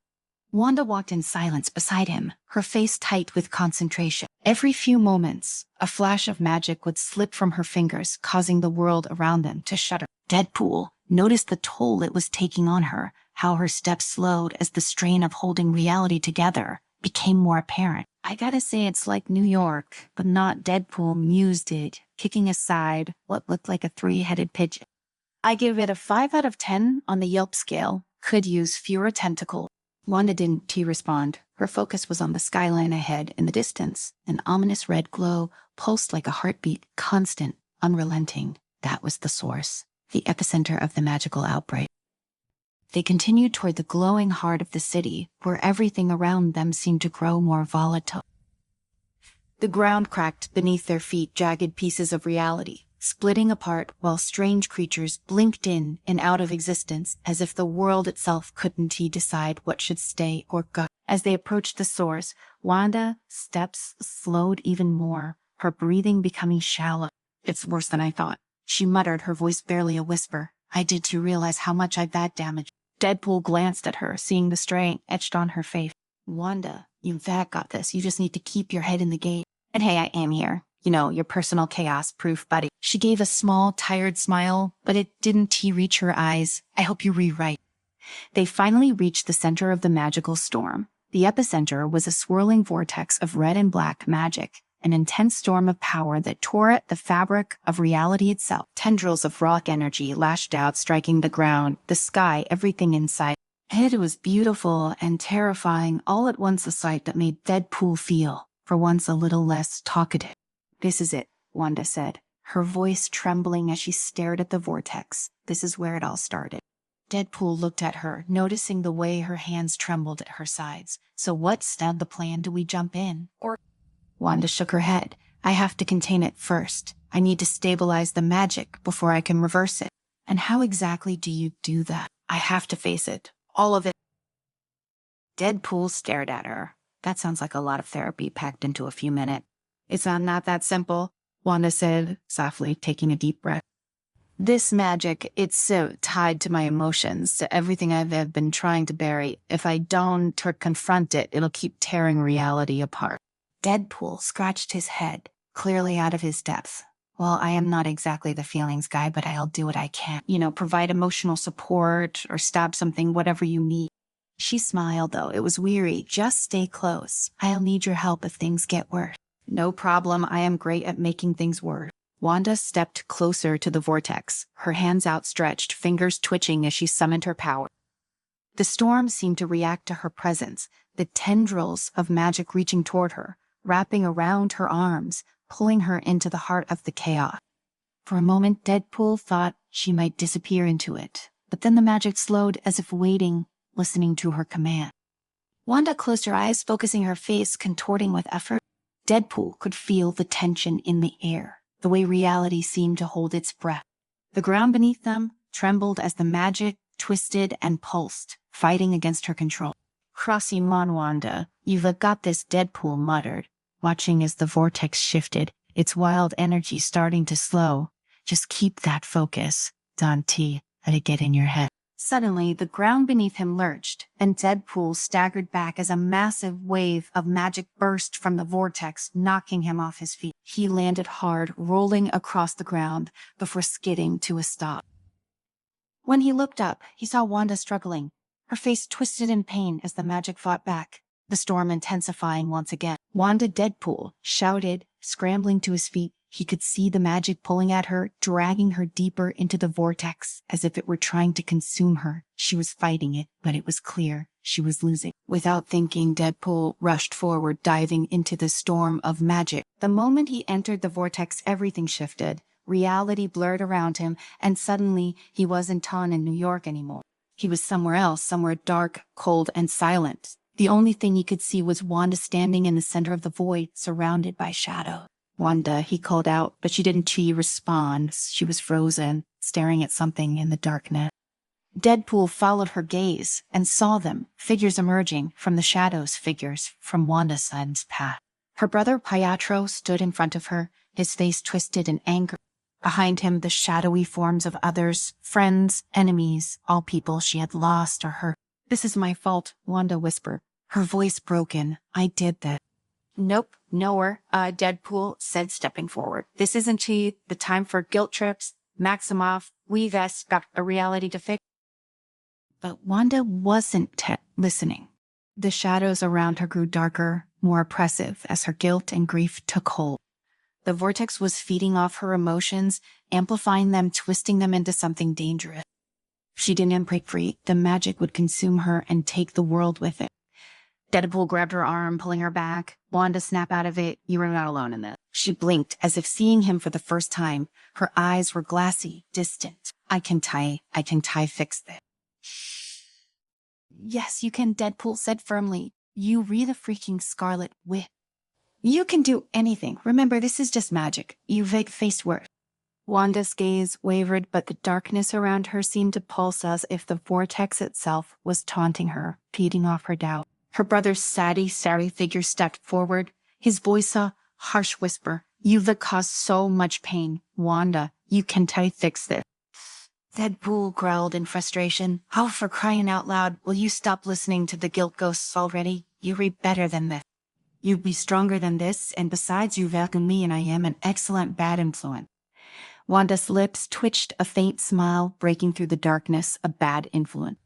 Wanda walked in silence beside him, her face tight with concentration. Every few moments, a flash of magic would slip from her fingers, causing the world around them to shudder. Deadpool noticed the toll it was taking on her, how her steps slowed as the strain of holding reality together became more apparent. I gotta say it's like New York, but not. Deadpool mused it, kicking aside what looked like a three-headed pigeon. I give it a 5 out of 10 on the Yelp scale. Could use fewer tentacles. Wanda didn't respond. Her focus was on the skyline ahead in the distance. An ominous red glow pulsed like a heartbeat, constant, unrelenting. That was the source, the epicenter of the magical outbreak. They continued toward the glowing heart of the city, where everything around them seemed to grow more volatile. The ground cracked beneath their feet, jagged pieces of reality, splitting apart while strange creatures blinked in and out of existence as if the world itself couldn't decide what should stay or go. As they approached the source, Wanda's steps slowed even more, her breathing becoming shallow. "It's worse than I thought," she muttered, her voice barely a whisper. "I did too realize how much I've had damage." Deadpool glanced at her, seeing the strain etched on her face. "Wanda, you've got this. You just need to keep your head in the game. And hey, I am here. You know, your personal chaos-proof buddy." She gave a small, tired smile, but it didn't reach her eyes. "I hope you rewrite." They finally reached the center of the magical storm. The epicenter was a swirling vortex of red and black magic, an intense storm of power that tore at the fabric of reality itself. Tendrils of rock energy lashed out, striking the ground, the sky, everything inside. It was beautiful and terrifying all at once, a sight that made Deadpool feel, for once, a little less talkative. "This is it," Wanda said, her voice trembling as she stared at the vortex. "This is where it all started." Deadpool looked at her, noticing the way her hands trembled at her sides. "So what's now the plan? Do we jump in? Or—" Wanda shook her head. "I have to contain it first. I need to stabilize the magic before I can reverse it." "And how exactly do you do that?" "I have to face it. All of it." Deadpool stared at her. "That sounds like a lot of therapy packed into a few minutes." "It's not that simple," Wanda said softly, taking a deep breath. "This magic, it's so tied to my emotions, to everything I've been trying to bury. If I don't or confront it, it'll keep tearing reality apart." Deadpool scratched his head, clearly out of his depth. "Well, I am not exactly the feelings guy, but I'll do what I can. Provide emotional support or stab something, whatever you need." She smiled, though. It was weary. "Just stay close. I'll need your help if things get worse." "No problem. I am great at making things worse." Wanda stepped closer to the vortex, her hands outstretched, fingers twitching as she summoned her power. The storm seemed to react to her presence, the tendrils of magic reaching toward her, wrapping around her arms, pulling her into the heart of the chaos. For a moment, Deadpool thought she might disappear into it, but then the magic slowed as if waiting, listening to her command. Wanda closed her eyes, focusing her face, contorting with effort. Deadpool could feel the tension in the air, the way reality seemed to hold its breath. The ground beneath them trembled as the magic twisted and pulsed, fighting against her control. "Crossy mon, Wanda, you've got this," Deadpool muttered, watching as the vortex shifted, its wild energy starting to slow. "Just keep that focus. Dante, let it get in your head." Suddenly, the ground beneath him lurched, and Deadpool staggered back as a massive wave of magic burst from the vortex, knocking him off his feet. He landed hard, rolling across the ground before skidding to a stop. When he looked up, he saw Wanda struggling, her face twisted in pain as the magic fought back, the storm intensifying once again. Wanda Deadpool shouted, scrambling to his feet. He could see the magic pulling at her, dragging her deeper into the vortex, as if it were trying to consume her. She was fighting it, but it was clear she was losing. Without thinking, Deadpool rushed forward, diving into the storm of magic. The moment he entered the vortex, everything shifted. Reality blurred around him, and suddenly he wasn't in New York anymore. He was somewhere else, somewhere dark, cold, and silent. The only thing he could see was Wanda standing in the center of the void, surrounded by shadow. "Wanda," he called out, but she didn't respond. She was frozen, staring at something in the darkness. Deadpool followed her gaze and saw them, figures emerging from the shadows, figures from Wanda's son's path. Her brother Pietro stood in front of her, his face twisted in anger. Behind him, the shadowy forms of others, friends, enemies, all people she had lost or hurt. "This is my fault," Wanda whispered, her voice broken. "I did that." "Nope, nowhere," Deadpool said, stepping forward. "This isn't the time for guilt trips. Maximoff, we've got a reality to fix. But Wanda wasn't listening. The shadows around her grew darker, more oppressive as her guilt and grief took hold. The vortex was feeding off her emotions, amplifying them, twisting them into something dangerous. If she didn't break free, the magic would consume her and take the world with it. Deadpool grabbed her arm, pulling her back. Wanda, snap out of it. You are not alone in this. She blinked as if seeing him for the first time. Her eyes were glassy, distant. I can fix this. Yes, you can, Deadpool said firmly. You re the freaking Scarlet Witch. You can do anything. Remember, this is just magic. You faced worse. Wanda's gaze wavered, but the darkness around her seemed to pulse as if the vortex itself was taunting her, feeding off her doubt. Her brother's sorry figure stepped forward, his voice a harsh whisper. You've caused so much pain. Wanda, you can fix this. Deadpool growled in frustration. Oh, for crying out loud, will you stop listening to the guilt ghosts already? You read better than this. You be stronger than this, and besides, you welcome me and I am an excellent bad influence. Wanda's lips twitched a faint smile, breaking through the darkness, a bad influence.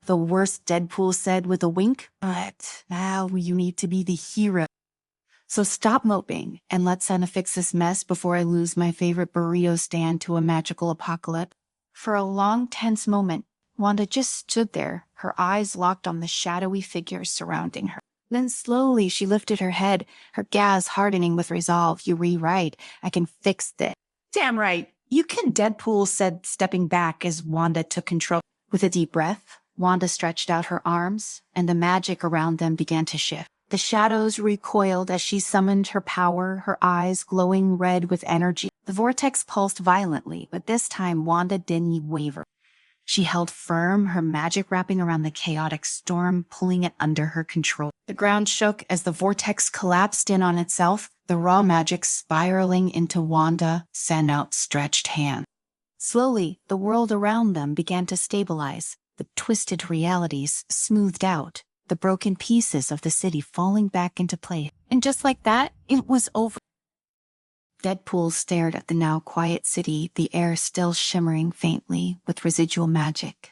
The worst, Deadpool said with a wink, but now you need to be the hero. So stop moping, and let's fix this mess before I lose my favorite burrito stand to a magical apocalypse. For a long, tense moment, Wanda just stood there, her eyes locked on the shadowy figures surrounding her. Then slowly she lifted her head, her gaze hardening with resolve. You rewrite. I can fix this. Damn right. You can, Deadpool said, stepping back as Wanda took control. With a deep breath, Wanda stretched out her arms, and the magic around them began to shift. The shadows recoiled as she summoned her power, her eyes glowing red with energy. The vortex pulsed violently, but this time Wanda didn't waver. She held firm, her magic wrapping around the chaotic storm, pulling it under her control. The ground shook as the vortex collapsed in on itself, the raw magic spiraling into Wanda's outstretched hand. Slowly, the world around them began to stabilize, the twisted realities smoothed out, the broken pieces of the city falling back into place. And just like that, it was over. Deadpool stared at the now quiet city, the air still shimmering faintly with residual magic.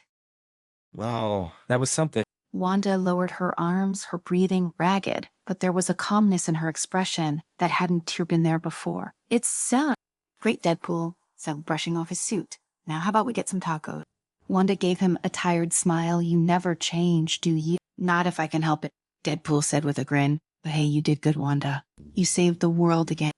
Wow, that was something. Wanda lowered her arms, her breathing ragged, but there was a calmness in her expression that hadn't been there before. It's great, Deadpool said, brushing off his suit. Now how about we get some tacos? Wanda gave him a tired smile. You never change, do you? Not if I can help it, Deadpool said with a grin. But hey, you did good, Wanda. You saved the world again.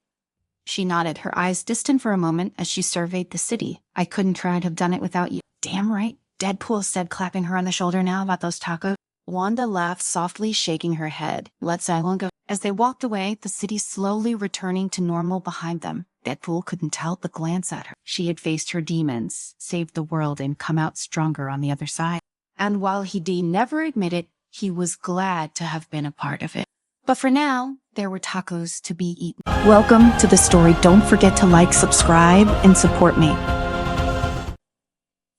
She nodded, her eyes distant for a moment as she surveyed the city. I couldn't try to have done it without you. Damn right, Deadpool said, clapping her on the shoulder. Now about those tacos. Wanda laughed softly, shaking her head. Let's go. As they walked away, the city slowly returning to normal behind them. Deadpool couldn't help but glance at her. She had faced her demons, saved the world, and come out stronger on the other side. And while he never admit it, he was glad to have been a part of it. But for now, there were tacos to be eaten. Welcome to the story. Don't forget to like, subscribe, and support me.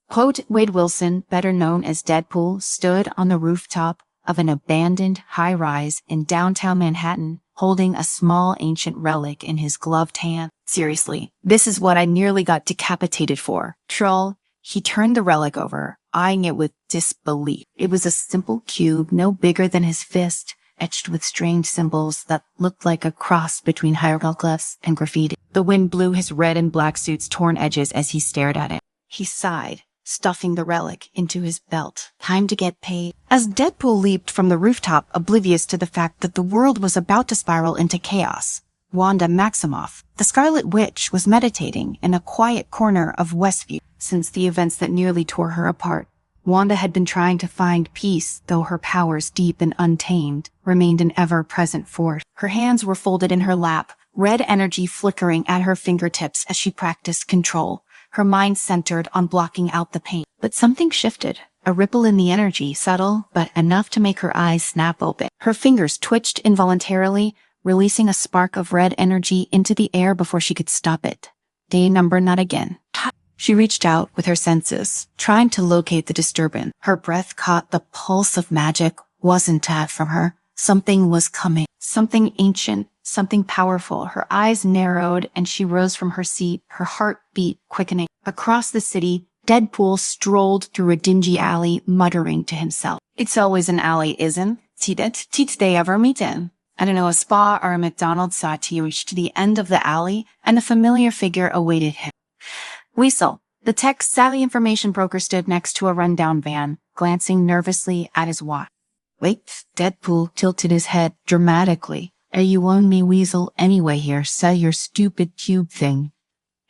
Quote, Wade Wilson, better known as Deadpool, stood on the rooftop of an abandoned high-rise in downtown Manhattan, holding a small ancient relic in his gloved hand. Seriously, this is what I nearly got decapitated for. Troll, he turned the relic over, eyeing it with disbelief. It was a simple cube, no bigger than his fist, etched with strange symbols that looked like a cross between hieroglyphs and graffiti. The wind blew his red and black suit's torn edges as he stared at it. He sighed, stuffing the relic into his belt. Time to get paid. As Deadpool leaped from the rooftop, oblivious to the fact that the world was about to spiral into chaos, Wanda Maximoff, the Scarlet Witch, was meditating in a quiet corner of Westview. Since the events that nearly tore her apart, Wanda had been trying to find peace, though her powers, deep and untamed, remained an ever-present force. Her hands were folded in her lap, red energy flickering at her fingertips as she practiced control, her mind centered on blocking out the pain. But something shifted, a ripple in the energy, subtle, but enough to make her eyes snap open. Her fingers twitched involuntarily, releasing a spark of red energy into the air before she could stop it. Day number not again. She reached out with her senses, trying to locate the disturbance. Her breath caught the pulse of magic wasn't from her, Something was coming. Something ancient, something powerful. Her eyes narrowed and she rose from her seat, her heart beat quickening. Across the city, Deadpool strolled through a dingy alley, muttering to himself. It's always an alley, isn't it? Did they ever meet in? I don't know, a spa or a McDonald's saw he reached the end of the alley, and a familiar figure awaited him. Weasel, the tech-savvy information broker, stood next to a rundown van, glancing nervously at his watch. Wait, Deadpool tilted his head dramatically. Are you on me, Weasel? Anyway here, sell your stupid cube thing.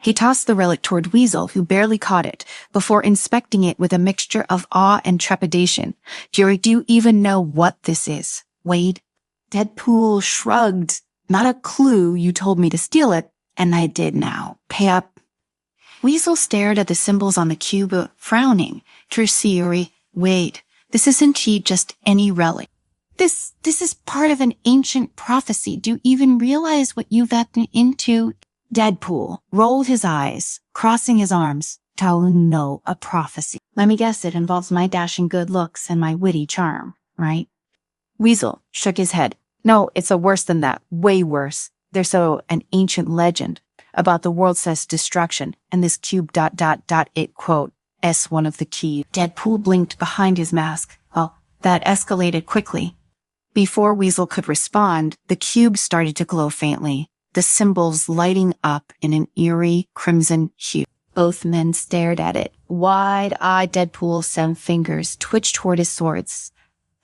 He tossed the relic toward Weasel, who barely caught it, before inspecting it with a mixture of awe and trepidation. Do you even know what this is, Wade? Deadpool shrugged. Not a clue. You told me to steal it, and I did now. Pay up. Weasel stared at the symbols on the cube, frowning. Tertiary. Wait, this isn't just any relic. This is part of an ancient prophecy. Do you even realize what you've gotten into? Deadpool rolled his eyes, crossing his arms. No, a prophecy. Let me guess, it involves my dashing good looks and my witty charm, right? Weasel shook his head. No, it's worse than that. Way worse. There's an ancient legend about the world's destruction, and this cube ... it quote S one of the keys. Deadpool blinked behind his mask. Well, that escalated quickly. Before Weasel could respond, the cube started to glow faintly, the symbols lighting up in an eerie crimson hue. Both men stared at it. Wide-eyed, Deadpool's 7 fingers twitched toward his swords.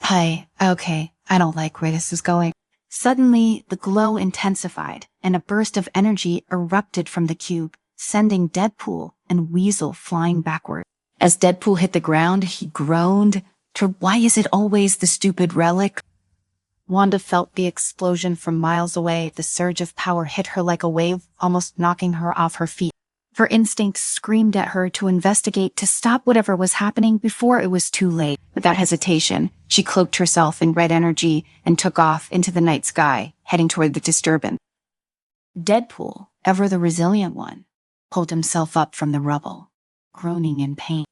Hi, okay, I don't like where this is going. Suddenly, the glow intensified, and a burst of energy erupted from the cube, sending Deadpool and Weasel flying backward. As Deadpool hit the ground, he groaned. Why is it always the stupid relic? Wanda felt the explosion from miles away. The surge of power hit her like a wave, almost knocking her off her feet. Her instinct screamed at her to investigate, to stop whatever was happening before it was too late. Without hesitation, she cloaked herself in red energy and took off into the night sky, heading toward the disturbance. Deadpool, ever the resilient one, pulled himself up from the rubble, groaning in pain.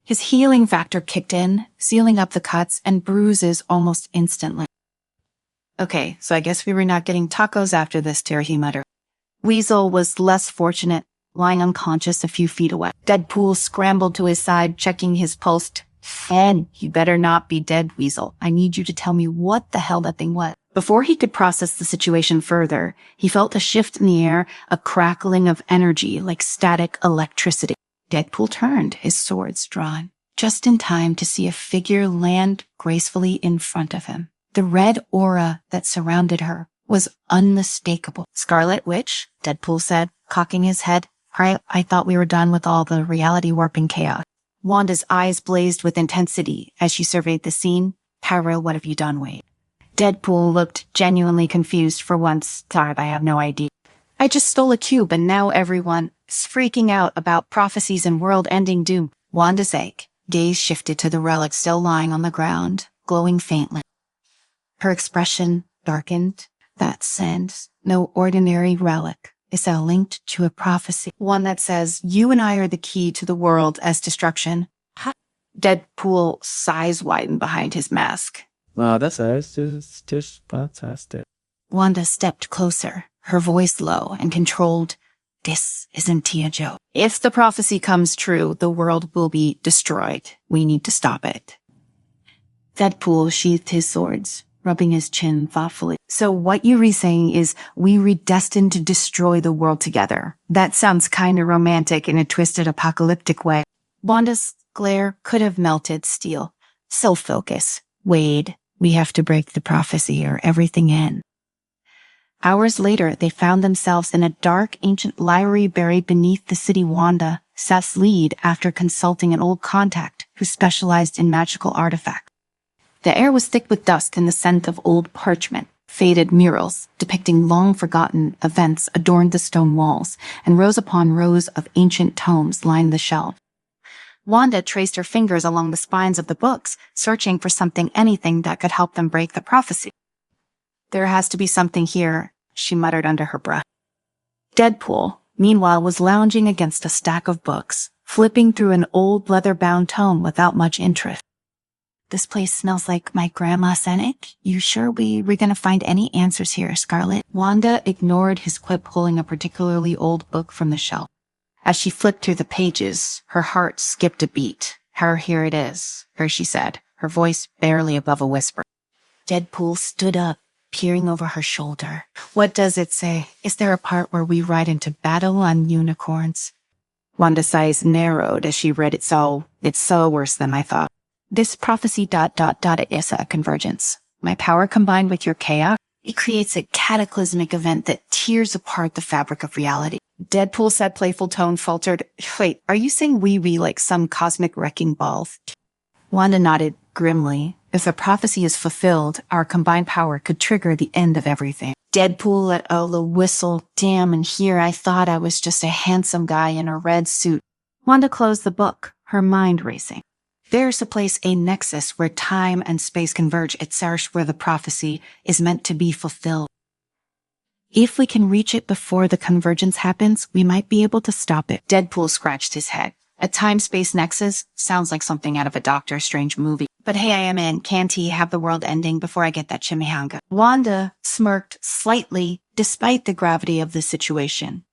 His healing factor kicked in, sealing up the cuts and bruises almost instantly. Okay, so I guess we were not getting tacos after this, he muttered. Weasel was less fortunate, lying unconscious a few feet away. Deadpool scrambled to his side, checking his pulse. And you better not be dead, Weasel. I need you to tell me what the hell that thing was. Before he could process the situation further, he felt a shift in the air, a crackling of energy like static electricity. Deadpool turned, his swords drawn, just in time to see a figure land gracefully in front of him. The red aura that surrounded her was unmistakable. Scarlet Witch, Deadpool said, cocking his head. I thought we were done with all the reality warping chaos. Wanda's eyes blazed with intensity as she surveyed the scene. Pyro, what have you done, Wade? Deadpool looked genuinely confused for once. Sorry, I have no idea. I just stole a cube and now everyone is freaking out about prophecies and world-ending doom. Wanda's gaze shifted to the relic still lying on the ground, glowing faintly. Her expression darkened. That sense, no ordinary relic. Is linked to a prophecy, one that says, you and I are the key to the world as destruction. Deadpool's sighs widened behind his mask. Wow, that's just fantastic. Wanda stepped closer, her voice low and controlled. This isn't a joke. If the prophecy comes true, the world will be destroyed. We need to stop it. Deadpool sheathed his swords, rubbing his chin thoughtfully. So what you're saying is we're destined to destroy the world together. That sounds kind of romantic in a twisted apocalyptic way. Wanda's glare could have melted steel. Self-focus. Wade, we have to break the prophecy or everything ends. Hours later, they found themselves in a dark, ancient library buried beneath the city. Wanda, Seth's lead, after consulting an old contact who specialized in magical artifacts. The air was thick with dust and the scent of old parchment. Faded murals depicting long-forgotten events adorned the stone walls, and rows upon rows of ancient tomes lined the shelf. Wanda traced her fingers along the spines of the books, searching for anything that could help them break the prophecy. There has to be something here, she muttered under her breath. Deadpool, meanwhile, was lounging against a stack of books, flipping through an old leather-bound tome without much interest. This place smells like my grandma sent it. You sure we're gonna find any answers here, Scarlet? Wanda ignored his quip, pulling a particularly old book from the shelf. As she flipped through the pages, her heart skipped a beat. Here it is, she said, her voice barely above a whisper. Deadpool stood up, peering over her shoulder. What does it say? Is there a part where we ride into battle on unicorns? Wanda's eyes narrowed as she read it. It's so worse than I thought. This prophecy ... is a convergence. My power combined with your chaos, it creates a cataclysmic event that tears apart the fabric of reality. Deadpool said, playful tone faltered. Wait, are you saying we like some cosmic wrecking ball? Wanda nodded grimly. If the prophecy is fulfilled, our combined power could trigger the end of everything. Deadpool let out a whistle. Damn, and here I thought I was just a handsome guy in a red suit. Wanda closed the book, her mind racing. There's a place, a nexus, where time and space converge. It's where the prophecy is meant to be fulfilled. If we can reach it before the convergence happens, we might be able to stop it. Deadpool scratched his head. A time-space nexus sounds like something out of a Doctor Strange movie. But hey, I am in. Can't he have the world ending before I get that chimichanga? Wanda smirked slightly, despite the gravity of the situation.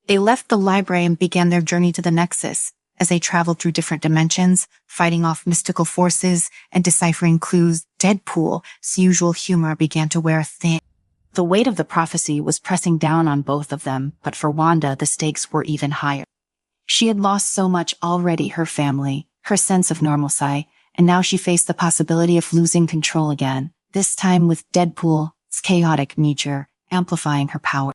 They left the library and began their journey to the Nexus. As they traveled through different dimensions, fighting off mystical forces and deciphering clues, Deadpool's usual humor began to wear thin. The weight of the prophecy was pressing down on both of them, but for Wanda, the stakes were even higher. She had lost so much already, her family, her sense of normalcy, and now she faced the possibility of losing control again, this time with Deadpool's chaotic nature amplifying her power.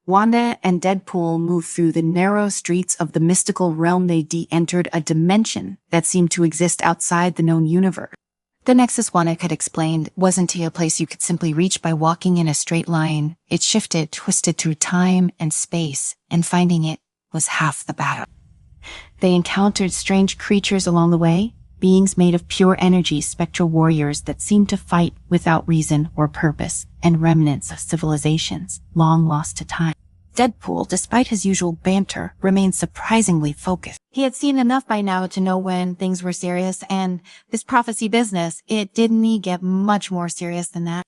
Wanda and Deadpool moved through the narrow streets of the mystical realm. They entered a dimension that seemed to exist outside the known universe. The Nexus, Wanda had explained, wasn't a place you could simply reach by walking in a straight line. It shifted, twisted through time and space, and finding it was half the battle. They encountered strange creatures along the way, beings made of pure energy, spectral warriors that seemed to fight without reason or purpose, and remnants of civilizations long lost to time. Deadpool, despite his usual banter, remained surprisingly focused. He had seen enough by now to know when things were serious, and this prophecy business, it didn't get much more serious than that.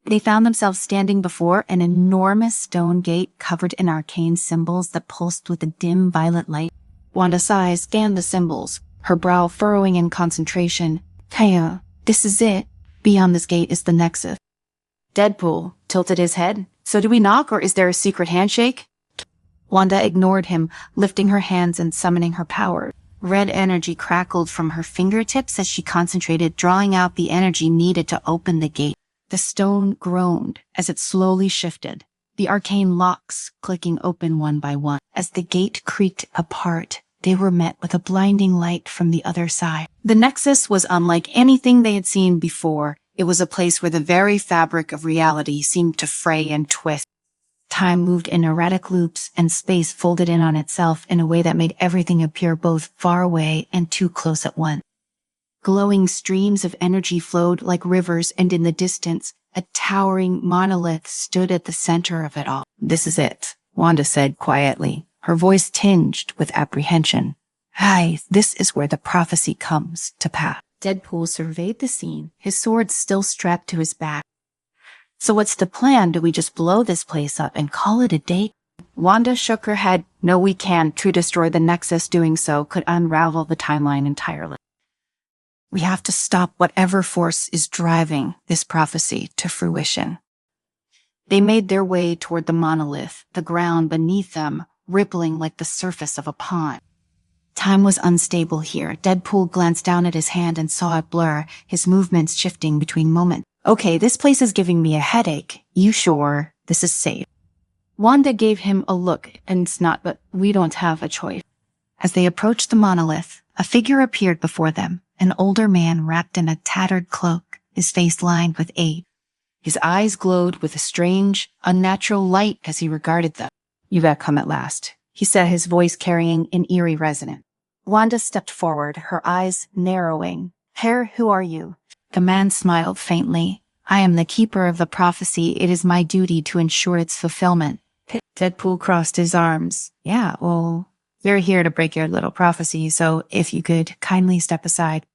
They found themselves standing before an enormous stone gate covered in arcane symbols that pulsed with a dim violet light. Wanda's eyes scanned the symbols, her brow furrowing in concentration. Kaya, this is it. Beyond this gate is the Nexus. Deadpool tilted his head. So do we knock, or is there a secret handshake? Wanda ignored him, lifting her hands and summoning her power. Red energy crackled from her fingertips as she concentrated, drawing out the energy needed to open the gate. The stone groaned as it slowly shifted, the arcane locks clicking open one by one. As the gate creaked apart, they were met with a blinding light from the other side. The Nexus was unlike anything they had seen before. It was a place where the very fabric of reality seemed to fray and twist. Time moved in erratic loops, and space folded in on itself in a way that made everything appear both far away and too close at once. Glowing streams of energy flowed like rivers, and in the distance, a towering monolith stood at the center of it all. This is it, Wanda said quietly, her voice tinged with apprehension. Aye, this is where the prophecy comes to pass. Deadpool surveyed the scene, his sword still strapped to his back. So what's the plan? Do we just blow this place up and call it a day? Wanda shook her head. No, we can't. To destroy the Nexus, doing so could unravel the timeline entirely. We have to stop whatever force is driving this prophecy to fruition. They made their way toward the monolith, the ground beneath them rippling like the surface of a pond. Time was unstable here. Deadpool glanced down at his hand and saw it blur, his movements shifting between moments. Okay, this place is giving me a headache. You sure this is safe? Wanda gave him a look, and it's not, but we don't have a choice. As they approached the monolith, a figure appeared before them, an older man wrapped in a tattered cloak, his face lined with age. His eyes glowed with a strange, unnatural light as he regarded them. You have come at last, he said, his voice carrying an eerie resonance. Wanda stepped forward, her eyes narrowing. Herr, who are you? The man smiled faintly. I am the keeper of the prophecy. It is my duty to ensure its fulfillment. Deadpool crossed his arms. Yeah, well, We're here to break your little prophecy, so if you could kindly step aside.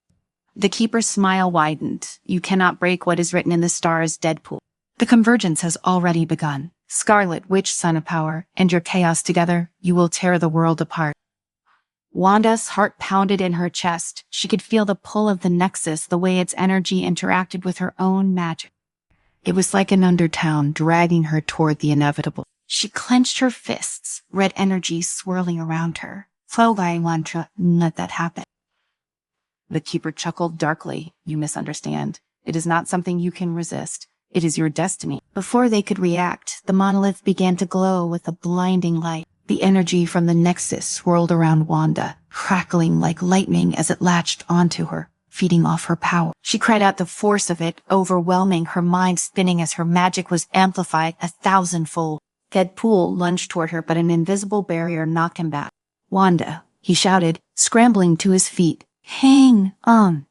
The keeper's smile widened. You cannot break what is written in the stars, Deadpool. The convergence has already begun. Scarlet Witch, Son of Power, and your chaos together, you will tear the world apart. Wanda's heart pounded in her chest. She could feel the pull of the Nexus, the way its energy interacted with her own magic. It was like an undertow dragging her toward the inevitable. She clenched her fists, red energy swirling around her. I want to let that happen. The keeper chuckled darkly. You misunderstand. It is not something you can resist. It is your destiny. Before they could react, the monolith began to glow with a blinding light. The energy from the Nexus swirled around Wanda, crackling like lightning as it latched onto her, feeding off her power. She cried out the force of it, overwhelming, her mind spinning as her magic was amplified 1,000-fold. Deadpool lunged toward her, but an invisible barrier knocked him back. Wanda, he shouted, scrambling to his feet. Hang on.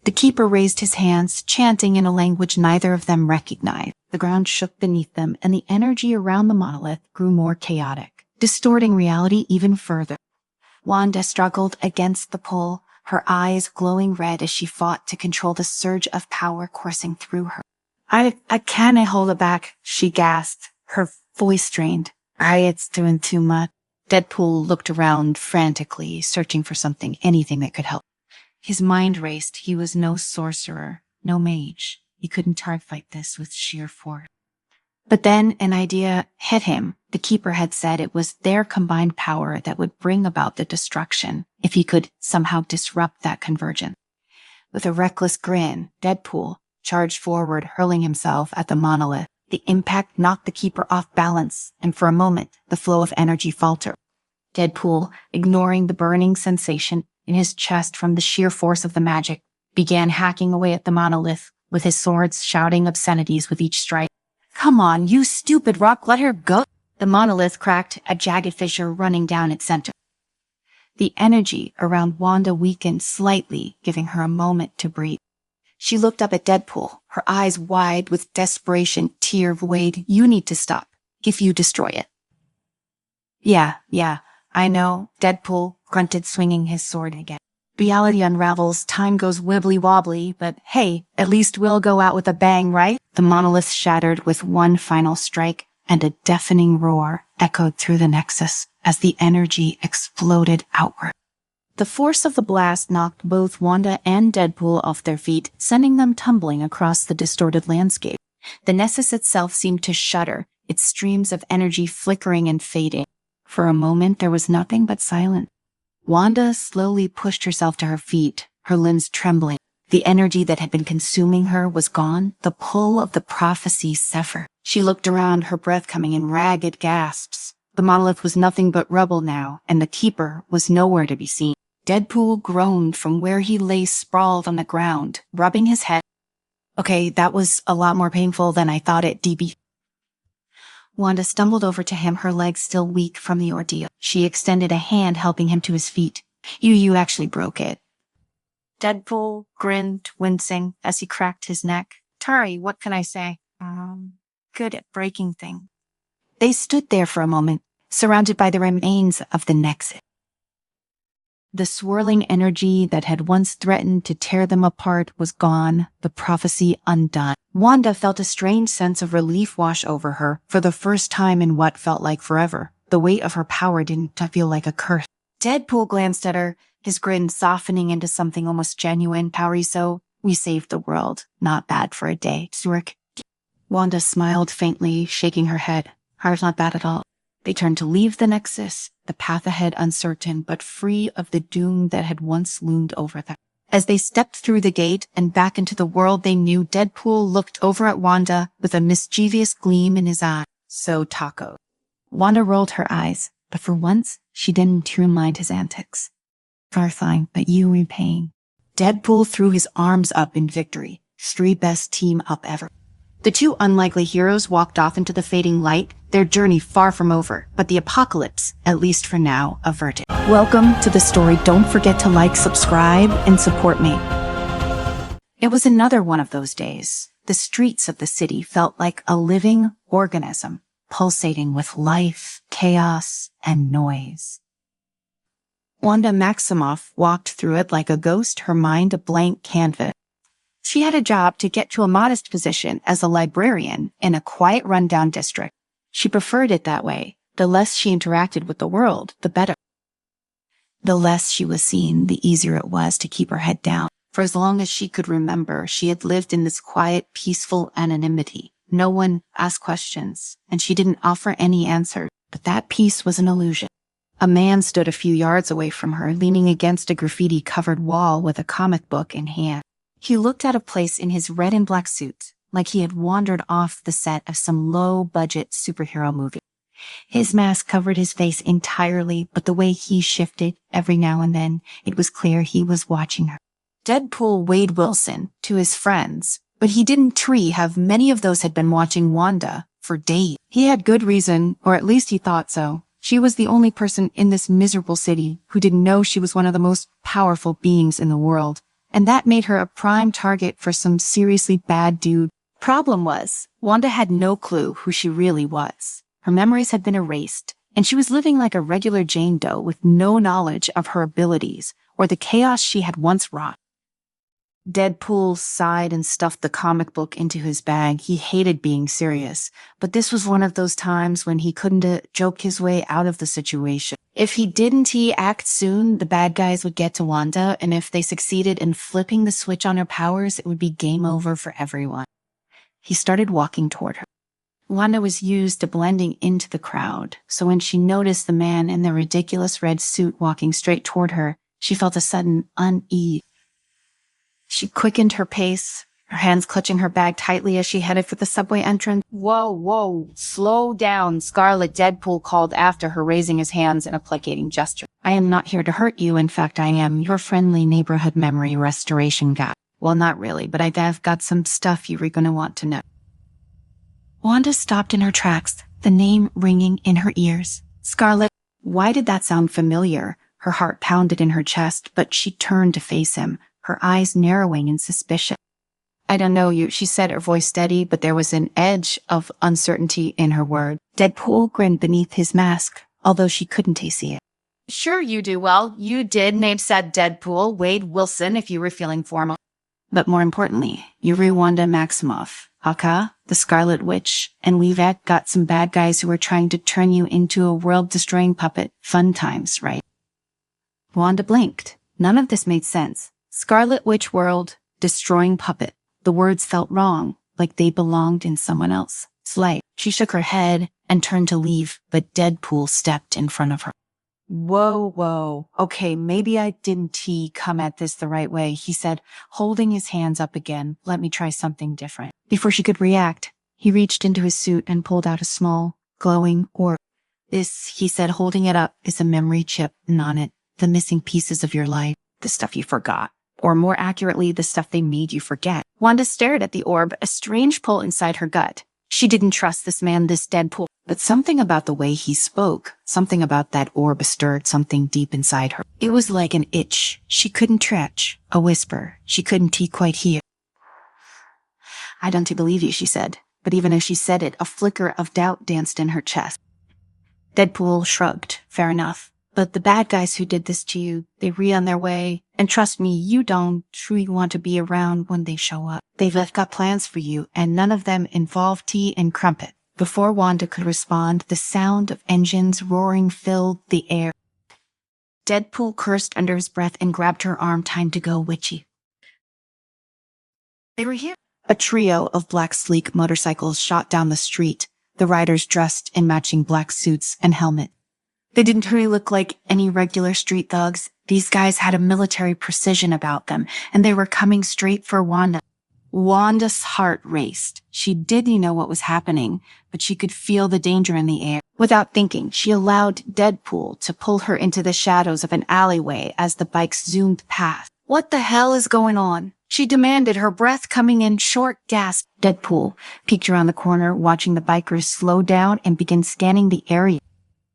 The keeper raised his hands, chanting in a language neither of them recognized. The ground shook beneath them, and the energy around the monolith grew more chaotic, distorting reality even further. Wanda struggled against the pull, her eyes glowing red as she fought to control the surge of power coursing through her. I can't hold it back, she gasped, her voice strained. It's doing too much. Deadpool looked around frantically, searching for something, anything that could help. His mind raced. He was no sorcerer, no mage. He couldn't fight this with sheer force. But then an idea hit him. The keeper had said it was their combined power that would bring about the destruction if he could somehow disrupt that convergence. With a reckless grin, Deadpool charged forward, hurling himself at the monolith. The impact knocked the keeper off balance, and for a moment, the flow of energy faltered. Deadpool, ignoring the burning sensation in his chest from the sheer force of the magic, began hacking away at the monolith, with his swords shouting obscenities with each strike. Come on, you stupid rock, let her go! The monolith cracked, a jagged fissure running down its center. The energy around Wanda weakened slightly, giving her a moment to breathe. She looked up at Deadpool, her eyes wide with desperation. Tear Wade, you need to stop, if you destroy it. Yeah, I know, Deadpool grunted, swinging his sword again. Reality unravels, time goes wibbly-wobbly, but hey, at least we'll go out with a bang, right? The monolith shattered with one final strike, and a deafening roar echoed through the Nexus as the energy exploded outward. The force of the blast knocked both Wanda and Deadpool off their feet, sending them tumbling across the distorted landscape. The Nexus itself seemed to shudder, its streams of energy flickering and fading. For a moment, there was nothing but silence. Wanda slowly pushed herself to her feet, her limbs trembling. The energy that had been consuming her was gone, the pull of the prophecy severed. She looked around, her breath coming in ragged gasps. The monolith was nothing but rubble now, and the keeper was nowhere to be seen. Deadpool groaned from where he lay sprawled on the ground, rubbing his head. Okay, that was a lot more painful than I thought it, DB. Wanda stumbled over to him, her legs still weak from the ordeal. She extended a hand, helping him to his feet. You actually broke it. Deadpool grinned, wincing, as he cracked his neck. Tari, what can I say? Good at breaking things. They stood there for a moment, surrounded by the remains of the Nexus. The swirling energy that had once threatened to tear them apart was gone, the prophecy undone. Wanda felt a strange sense of relief wash over her for the first time in what felt like forever. The weight of her power didn't feel like a curse. Deadpool glanced at her, his grin softening into something almost genuine. Powery, so we saved the world. Not bad for a day. Zurich. Wanda smiled faintly, shaking her head. Ours not bad at all. They turned to leave the Nexus, the path ahead uncertain, but free of the doom that had once loomed over them. As they stepped through the gate and back into the world they knew, Deadpool looked over at Wanda with a mischievous gleam in his eye. So Taco. Wanda rolled her eyes, but for once, she didn't mind his antics. Fine, but you repaying. Deadpool threw his arms up in victory. Three best team up ever. The two unlikely heroes walked off into the fading light, their journey far from over, but the apocalypse, at least for now, averted. Welcome to the story. Don't forget to like, subscribe, and support me. It was another one of those days. The streets of the city felt like a living organism, pulsating with life, chaos, and noise. Wanda Maximoff walked through it like a ghost, her mind a blank canvas. She had a job to get to a modest position as a librarian in a quiet rundown district. She preferred it that way. The less she interacted with the world, the better. The less she was seen, the easier it was to keep her head down. For as long as she could remember, she had lived in this quiet, peaceful anonymity. No one asked questions, and she didn't offer any answers. But that peace was an illusion. A man stood a few yards away from her, leaning against a graffiti-covered wall with a comic book in hand. He looked out of place in his red and black suit, like he had wandered off the set of some low-budget superhero movie. His mask covered his face entirely, but the way he shifted every now and then, it was clear he was watching her. Deadpool Wade Wilson to his friends, but he didn't have many of those had been watching Wanda for days. He had good reason, or at least he thought so. She was the only person in this miserable city who didn't know she was one of the most powerful beings in the world, and that made her a prime target for some seriously bad dude. Problem was, Wanda had no clue who she really was. Her memories had been erased, and she was living like a regular Jane Doe with no knowledge of her abilities or the chaos she had once wrought. Deadpool sighed and stuffed the comic book into his bag. He hated being serious, but this was one of those times when he couldn't joke his way out of the situation. If he didn't act soon, the bad guys would get to Wanda, and if they succeeded in flipping the switch on her powers, it would be game over for everyone. He started walking toward her. Wanda was used to blending into the crowd, so when she noticed the man in the ridiculous red suit walking straight toward her, she felt a sudden unease. She quickened her pace, her hands clutching her bag tightly as she headed for the subway entrance. Whoa, slow down, Scarlet, Deadpool called after her, raising his hands in a placating gesture. I am not here to hurt you. In fact, I am your friendly neighborhood memory restoration guy. Well, not really, but I've got some stuff you were going to want to know. Wanda stopped in her tracks, the name ringing in her ears. Scarlet. Why did that sound familiar? Her heart pounded in her chest, but she turned to face him, her eyes narrowing in suspicion. I don't know you, she said, her voice steady, but there was an edge of uncertainty in her word. Deadpool grinned beneath his mask, although she couldn't see it. Sure you do. Well, you did, name said Deadpool Wade Wilson, if you were feeling formal. But more importantly, you're Wanda Maximoff, aka the Scarlet Witch, and we've got some bad guys who are trying to turn you into a world-destroying puppet. Fun times, right? Wanda blinked. None of this made sense. Scarlet Witch world, destroying puppet. The words felt wrong, like they belonged in someone else's life. She shook her head and turned to leave, but Deadpool stepped in front of her. Whoa. Okay, maybe I didn't come at this the right way, he said, holding his hands up again. Let me try something different. Before she could react, he reached into his suit and pulled out a small, glowing orb. This, he said, holding it up, is a memory chip, and on it, the missing pieces of your life, the stuff you forgot. Or more accurately, the stuff they made you forget. Wanda stared at the orb, a strange pull inside her gut. She didn't trust this man, this Deadpool. But something about the way he spoke, something about that orb stirred something deep inside her. It was like an itch she couldn't scratch, a whisper she couldn't quite hear. I don't believe you, she said. But even as she said it, a flicker of doubt danced in her chest. Deadpool shrugged. Fair enough. But the bad guys who did this to you, they on their way. And trust me, you don't truly want to be around when they show up. They've got plans for you, and none of them involve tea and crumpet. Before Wanda could respond, the sound of engines roaring filled the air. Deadpool cursed under his breath and grabbed her arm. Time to go, witchy. They were here. A trio of black sleek motorcycles shot down the street, the riders dressed in matching black suits and helmets. They didn't really look like any regular street thugs. These guys had a military precision about them, and they were coming straight for Wanda. Wanda's heart raced. She didn't know what was happening, but she could feel the danger in the air. Without thinking, she allowed Deadpool to pull her into the shadows of an alleyway as the bikes zoomed past. What the hell is going on? She demanded, her breath coming in short gasps. Deadpool peeked around the corner, watching the bikers slow down and begin scanning the area.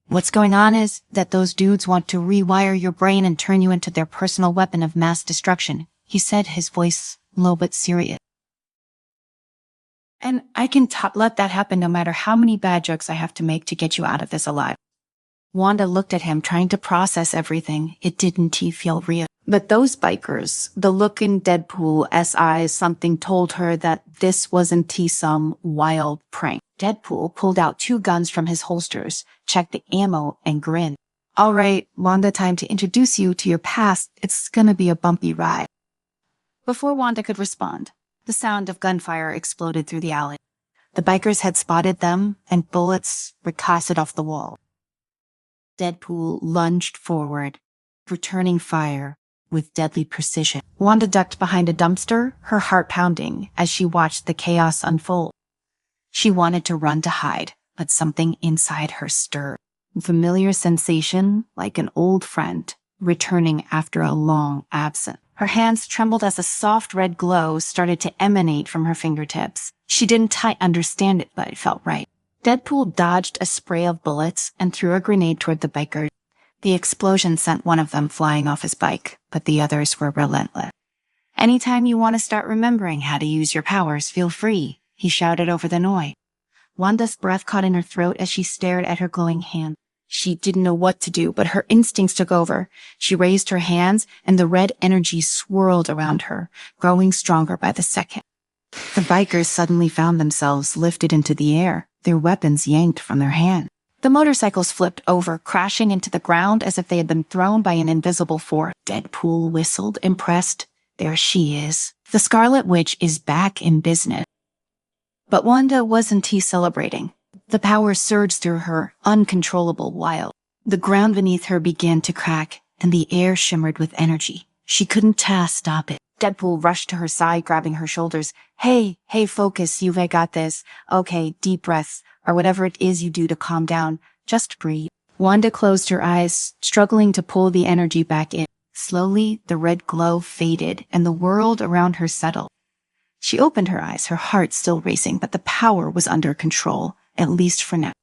What's going on is that those dudes want to rewire your brain and turn you into their personal weapon of mass destruction, he said, his voice low but serious. And I can let that happen no matter how many bad jokes I have to make to get you out of this alive. Wanda looked at him, trying to process everything. It didn't feel real. But those bikers, the look in Deadpool's eyes, something told her that this wasn't some wild prank. Deadpool pulled out 2 guns from his holsters, checked the ammo, and grinned. All right, Wanda, time to introduce you to your past. It's gonna be a bumpy ride. Before Wanda could respond, the sound of gunfire exploded through the alley. The bikers had spotted them, and bullets ricocheted off the wall. Deadpool lunged forward, returning fire with deadly precision. Wanda ducked behind a dumpster, her heart pounding as she watched the chaos unfold. She wanted to run to hide, but something inside her stirred. A familiar sensation, like an old friend, returning after a long absence. Her hands trembled as a soft red glow started to emanate from her fingertips. She didn't understand it, but it felt right. Deadpool dodged a spray of bullets and threw a grenade toward the bikers. The explosion sent one of them flying off his bike, but the others were relentless. Anytime you want to start remembering how to use your powers, feel free, he shouted over the noise. Wanda's breath caught in her throat as she stared at her glowing hand. She didn't know what to do, but her instincts took over. She raised her hands, and the red energy swirled around her, growing stronger by the second. The bikers suddenly found themselves lifted into the air, their weapons yanked from their hands. The motorcycles flipped over, crashing into the ground as if they had been thrown by an invisible force. Deadpool whistled, impressed. There she is. The Scarlet Witch is back in business. But Wanda wasn't celebrating. The power surged through her, uncontrollable wild. The ground beneath her began to crack, and the air shimmered with energy. She couldn't stop it. Deadpool rushed to her side, grabbing her shoulders. Hey, focus, you've got this. Okay, deep breaths, or whatever it is you do to calm down. Just breathe. Wanda closed her eyes, struggling to pull the energy back in. Slowly, the red glow faded, and the world around her settled. She opened her eyes, her heart still racing, but the power was under control, at least for now.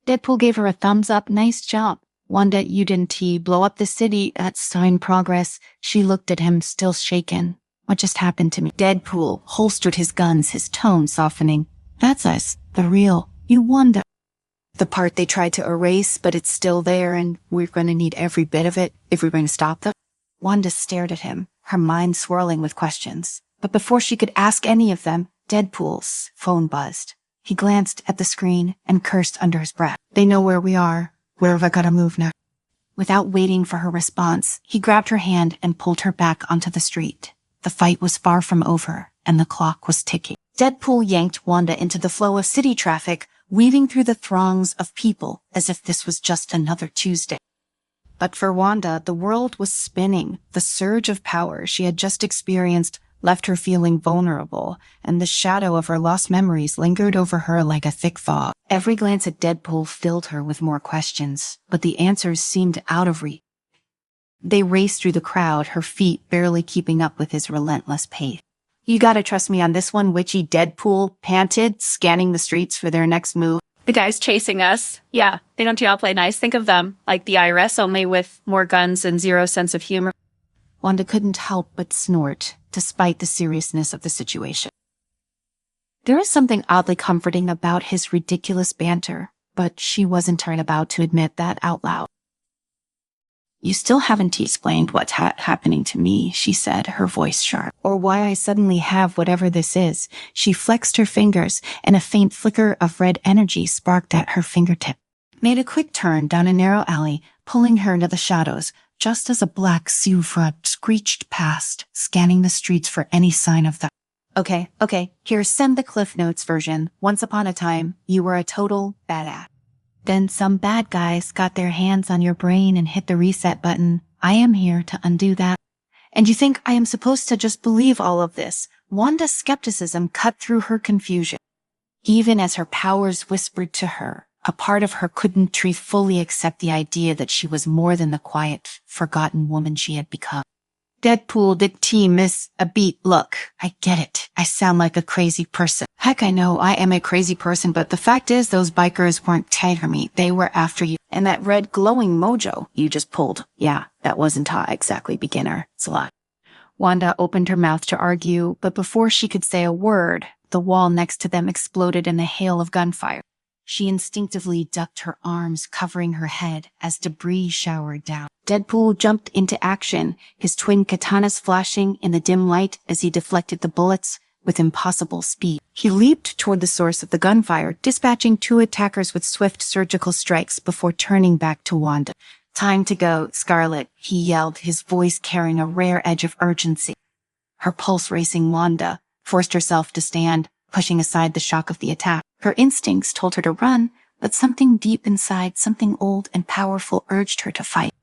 Deadpool gave her a thumbs up. Nice job. Wanda, you didn't blow up the city. That's sign progress. She looked at him, still shaken. What just happened to me? Deadpool holstered his guns, his tone softening. That's us, the real. You Wanda. The part they tried to erase, but it's still there, and we're going to need every bit of it if we're going to stop them. Wanda stared at him, her mind swirling with questions. But before she could ask any of them, Deadpool's phone buzzed. He glanced at the screen and cursed under his breath. They know where we are. Where have I got to move now? Without waiting for her response, he grabbed her hand and pulled her back onto the street. The fight was far from over, and the clock was ticking. Deadpool yanked Wanda into the flow of city traffic, weaving through the throngs of people as if this was just another Tuesday. But for Wanda, the world was spinning. The surge of power she had just experienced left her feeling vulnerable, and the shadow of her lost memories lingered over her like a thick fog. Every glance at Deadpool filled her with more questions, but the answers seemed out of reach. They raced through the crowd, her feet barely keeping up with his relentless pace. You gotta trust me on this one, witchy Deadpool panted, scanning the streets for their next move. The guys chasing us. Yeah, they don't all play nice. Think of them like the IRS, only with more guns and zero sense of humor. Wanda couldn't help but snort, despite the seriousness of the situation. There was something oddly comforting about his ridiculous banter, but she wasn't about to admit that out loud. You still haven't explained what's happening to me, she said, her voice sharp. Or why I suddenly have whatever this is. She flexed her fingers, and a faint flicker of red energy sparked at her fingertip. Made a quick turn down a narrow alley, pulling her into the shadows, just as a black Sufra screeched past, scanning the streets for any sign of them. Okay, here, send the Cliff Notes version. Once upon a time, you were a total badass. Then some bad guys got their hands on your brain and hit the reset button. I am here to undo that. And you think I am supposed to just believe all of this? Wanda's skepticism cut through her confusion. Even as her powers whispered to her, a part of her couldn't fully accept the idea that she was more than the quiet, forgotten woman she had become. Deadpool, did team miss a beat? Look, I get it. I sound like a crazy person. Heck, I know I am a crazy person, but the fact is those bikers weren't tagging me. They were after you. And that red glowing mojo you just pulled. Yeah, that wasn't exactly beginner. It's a lot. Wanda opened her mouth to argue, but before she could say a word, the wall next to them exploded in a hail of gunfire. She instinctively ducked her arms, covering her head as debris showered down. Deadpool jumped into action, his twin katanas flashing in the dim light as he deflected the bullets with impossible speed. He leaped toward the source of the gunfire, dispatching 2 attackers with swift surgical strikes before turning back to Wanda. "Time to go, Scarlet," he yelled, his voice carrying a rare edge of urgency. Her pulse-racing Wanda forced herself to stand, pushing aside the shock of the attack. Her instincts told her to run, but something deep inside, something old and powerful, urged her to fight.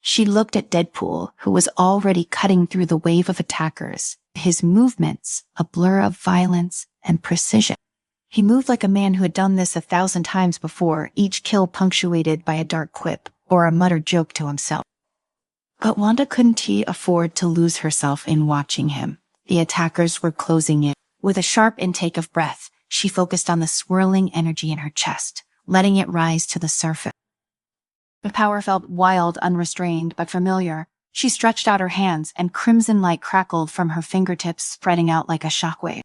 She looked at Deadpool, who was already cutting through the wave of attackers, his movements a blur of violence and precision. He moved like a man who had done this 1,000 times before, each kill punctuated by a dark quip or a muttered joke to himself. But Wanda couldn't afford to lose herself in watching him. The attackers were closing in. With a sharp intake of breath, she focused on the swirling energy in her chest, letting it rise to the surface. The power felt wild, unrestrained, but familiar. She stretched out her hands, and crimson light crackled from her fingertips, spreading out like a shockwave.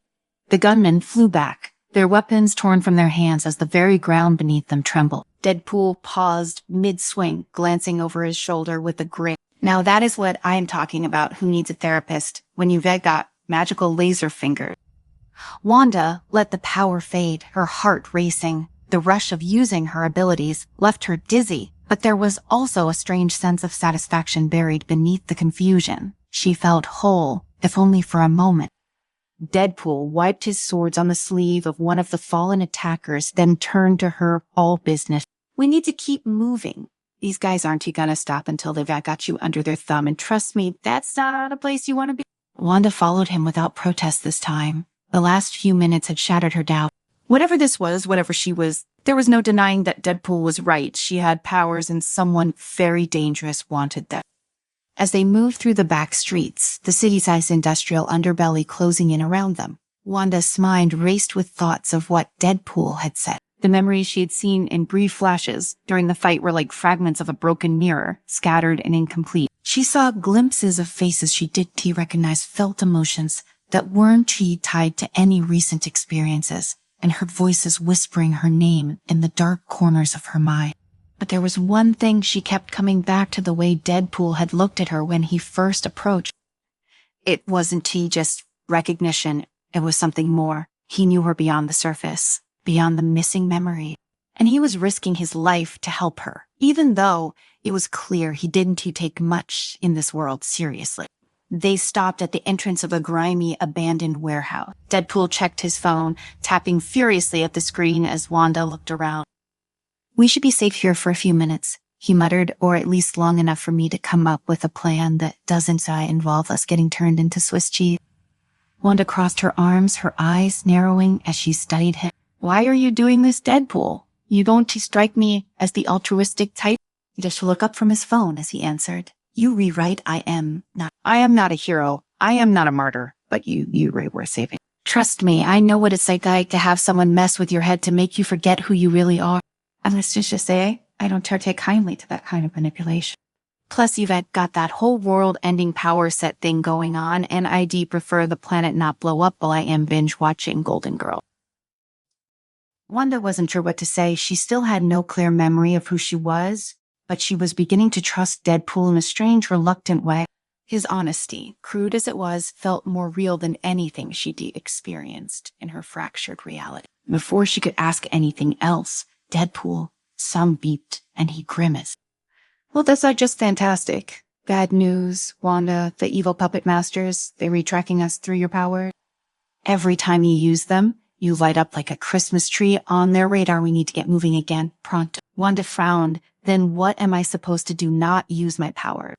The gunmen flew back, their weapons torn from their hands as the very ground beneath them trembled. Deadpool paused mid-swing, glancing over his shoulder with a grin. "Now that is what I am talking about, who needs a therapist when you've got magical laser fingers." Wanda let the power fade, her heart racing. The rush of using her abilities left her dizzy, but there was also a strange sense of satisfaction buried beneath the confusion. She felt whole, if only for a moment. Deadpool wiped his swords on the sleeve of one of the fallen attackers, then turned to her, all business. "We need to keep moving. These guys aren't gonna stop until they've got you under their thumb, and trust me, that's not a place you want to be." Wanda followed him without protest this time. The last few minutes had shattered her doubt. Whatever this was, whatever she was, there was no denying that Deadpool was right. She had powers, and someone very dangerous wanted them. As they moved through the back streets, the city-sized industrial underbelly closing in around them, Wanda's mind raced with thoughts of what Deadpool had said. The memories she had seen in brief flashes during the fight were like fragments of a broken mirror, scattered and incomplete. She saw glimpses of faces she didn't recognize, felt emotions that weren't tied to any recent experiences, and heard voices whispering her name in the dark corners of her mind. But there was one thing she kept coming back to: the way Deadpool had looked at her when he first approached. It wasn't just recognition, it was something more. He knew her beyond the surface, beyond the missing memory. And he was risking his life to help her, even though it was clear he didn't take much in this world seriously. They stopped at the entrance of a grimy, abandoned warehouse. Deadpool checked his phone, tapping furiously at the screen as Wanda looked around. "We should be safe here for a few minutes," he muttered, "or at least long enough for me to come up with a plan that doesn't involve us getting turned into Swiss cheese." Wanda crossed her arms, her eyes narrowing as she studied him. "Why are you doing this, Deadpool? You don't strike me as the altruistic type." He just looked up from his phone as he answered. "You rewrite, I am not a hero. I am not a martyr, but you right worth saving. Trust me, I know what it's like to have someone mess with your head to make you forget who you really are. And let's just say, I don't take kindly to that kind of manipulation. Plus, you've got that whole world-ending power set thing going on, and I'd prefer the planet not blow up while I am binge-watching Golden Girl." Wanda wasn't sure what to say. She still had no clear memory of who she was, but she was beginning to trust Deadpool in a strange, reluctant way. His honesty, crude as it was, felt more real than anything she'd experienced in her fractured reality. Before she could ask anything else, Deadpool, some beeped, and he grimaced. "Well, that's not just fantastic. Bad news, Wanda, the evil puppet masters, they're retracking us through your power. Every time you use them, you light up like a Christmas tree on their radar. We need to get moving again, pronto." Wanda frowned. "Then what am I supposed to do? Not use my power?"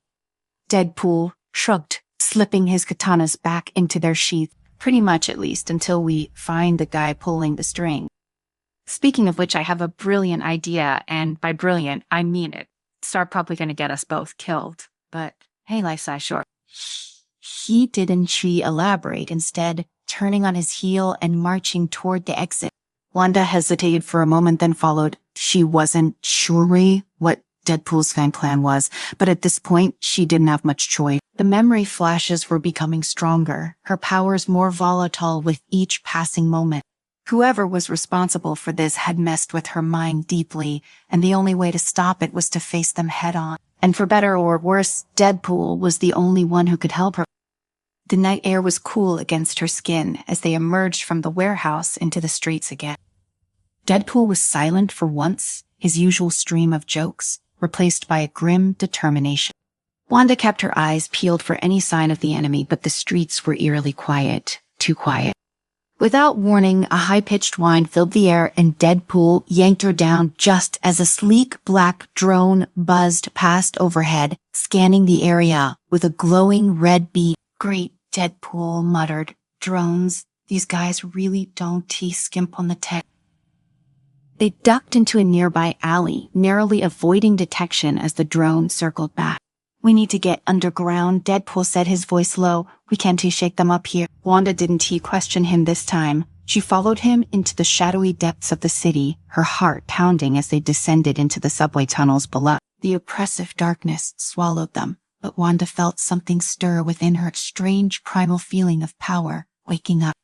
Deadpool shrugged, slipping his katanas back into their sheath. "Pretty much, at least, until we find the guy pulling the string. Speaking of which, I have a brilliant idea, and by brilliant, I mean it. It's probably going to get us both killed, but hey, life's short." He didn't elaborate, instead turning on his heel and marching toward the exit. Wanda hesitated for a moment, then followed. She wasn't sure what Deadpool's fan plan was, but at this point, she didn't have much choice. The memory flashes were becoming stronger, her powers more volatile with each passing moment. Whoever was responsible for this had messed with her mind deeply, and the only way to stop it was to face them head on. And for better or worse, Deadpool was the only one who could help her. The night air was cool against her skin as they emerged from the warehouse into the streets again. Deadpool was silent for once, his usual stream of jokes, replaced by a grim determination. Wanda kept her eyes peeled for any sign of the enemy, but the streets were eerily quiet, too quiet. Without warning, a high-pitched whine filled the air and Deadpool yanked her down just as a sleek black drone buzzed past overhead, scanning the area with a glowing red beam. "Great," Deadpool muttered. "Drones, these guys really don't skimp on the tech." They ducked into a nearby alley, narrowly avoiding detection as the drone circled back. "We need to get underground," Deadpool said, his voice low. "We can't shake them up here." Wanda didn't question him this time. She followed him into the shadowy depths of the city, her heart pounding as they descended into the subway tunnels below. The oppressive darkness swallowed them, but Wanda felt something stir within her, a strange primal feeling of power, waking up.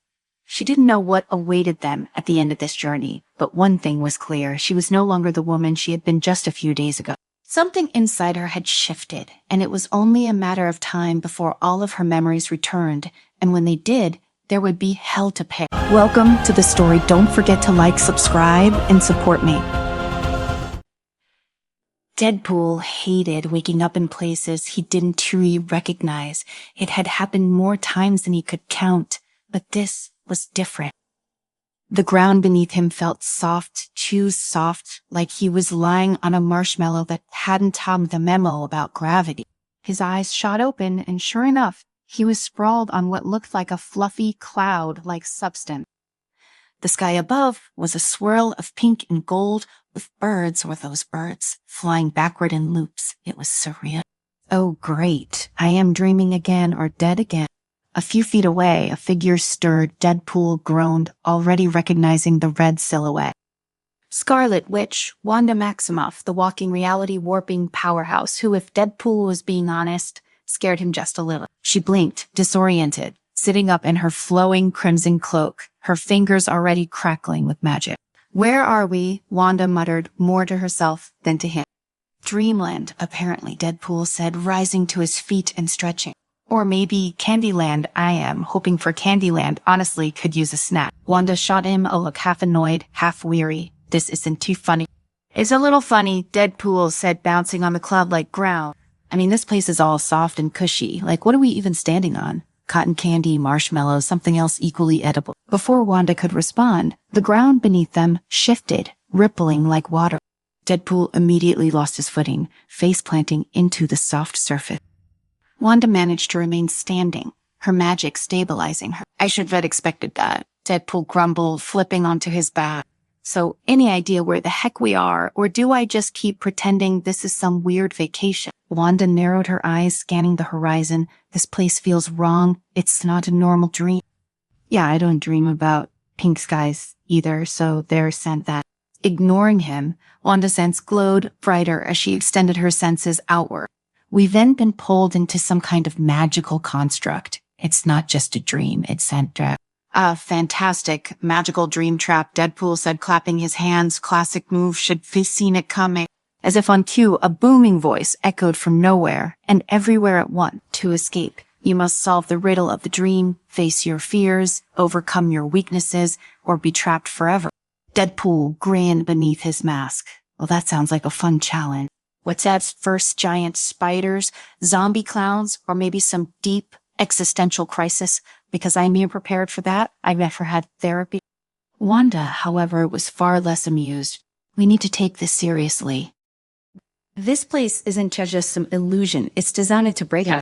She didn't know what awaited them at the end of this journey, but one thing was clear: she was no longer the woman she had been just a few days ago. Something inside her had shifted, and it was only a matter of time before all of her memories returned, and when they did, there would be hell to pay. Welcome to the story. Don't forget to like, subscribe, and support me. Deadpool hated waking up in places he didn't truly recognize. It had happened more times than he could count, but this was different. The ground beneath him felt soft, too soft, like he was lying on a marshmallow that hadn't had the memo about gravity. His eyes shot open, and sure enough, he was sprawled on what looked like a fluffy cloud-like substance. The sky above was a swirl of pink and gold, with birds, or those birds, flying backward in loops. It was surreal. Oh, great. I am dreaming again, or dead again. A few feet away, a figure stirred. Deadpool groaned, already recognizing the red silhouette. Scarlet Witch, Wanda Maximoff, the walking reality warping powerhouse, who, if Deadpool was being honest, scared him just a little. She blinked, disoriented, sitting up in her flowing crimson cloak, her fingers already crackling with magic. "Where are we?" Wanda muttered, more to herself than to him. "Dreamland, apparently," Deadpool said, rising to his feet and stretching. "Or maybe Candyland. I am hoping for Candyland. Honestly, could use a snack." Wanda shot him a look, half annoyed, half weary. "This isn't too funny." "It's a little funny," Deadpool said, bouncing on the cloud-like ground. "I mean, this place is all soft and cushy. Like, what are we even standing on? Cotton candy, marshmallows, something else equally edible." Before Wanda could respond, the ground beneath them shifted, rippling like water. Deadpool immediately lost his footing, face planting into the soft surface. Wanda managed to remain standing, her magic stabilizing her. "I should have expected that," Deadpool grumbled, flipping onto his back. "So, any idea where the heck we are, or do I just keep pretending this is some weird vacation?" Wanda narrowed her eyes, scanning the horizon. "This place feels wrong. It's not a normal dream." "Yeah, I don't dream about pink skies either, so there's that." Ignoring him, Wanda's sense glowed brighter as she extended her senses outward. "We've then been pulled into some kind of magical construct. It's not just a dream, it's a fantastic magical dream trap," Deadpool said, clapping his hands. "Classic move, should have seen it coming." As if on cue, a booming voice echoed from nowhere and everywhere at once. "To escape, you must solve the riddle of the dream, face your fears, overcome your weaknesses, or be trapped forever." Deadpool grinned beneath his mask. "Well, that sounds like a fun challenge. What's that first? Giant spiders, zombie clowns, or maybe some deep existential crisis? Because I'm here prepared for that. I've never had therapy." Wanda, however, was far less amused. "We need to take this seriously. This place isn't just some illusion. It's designed to break us."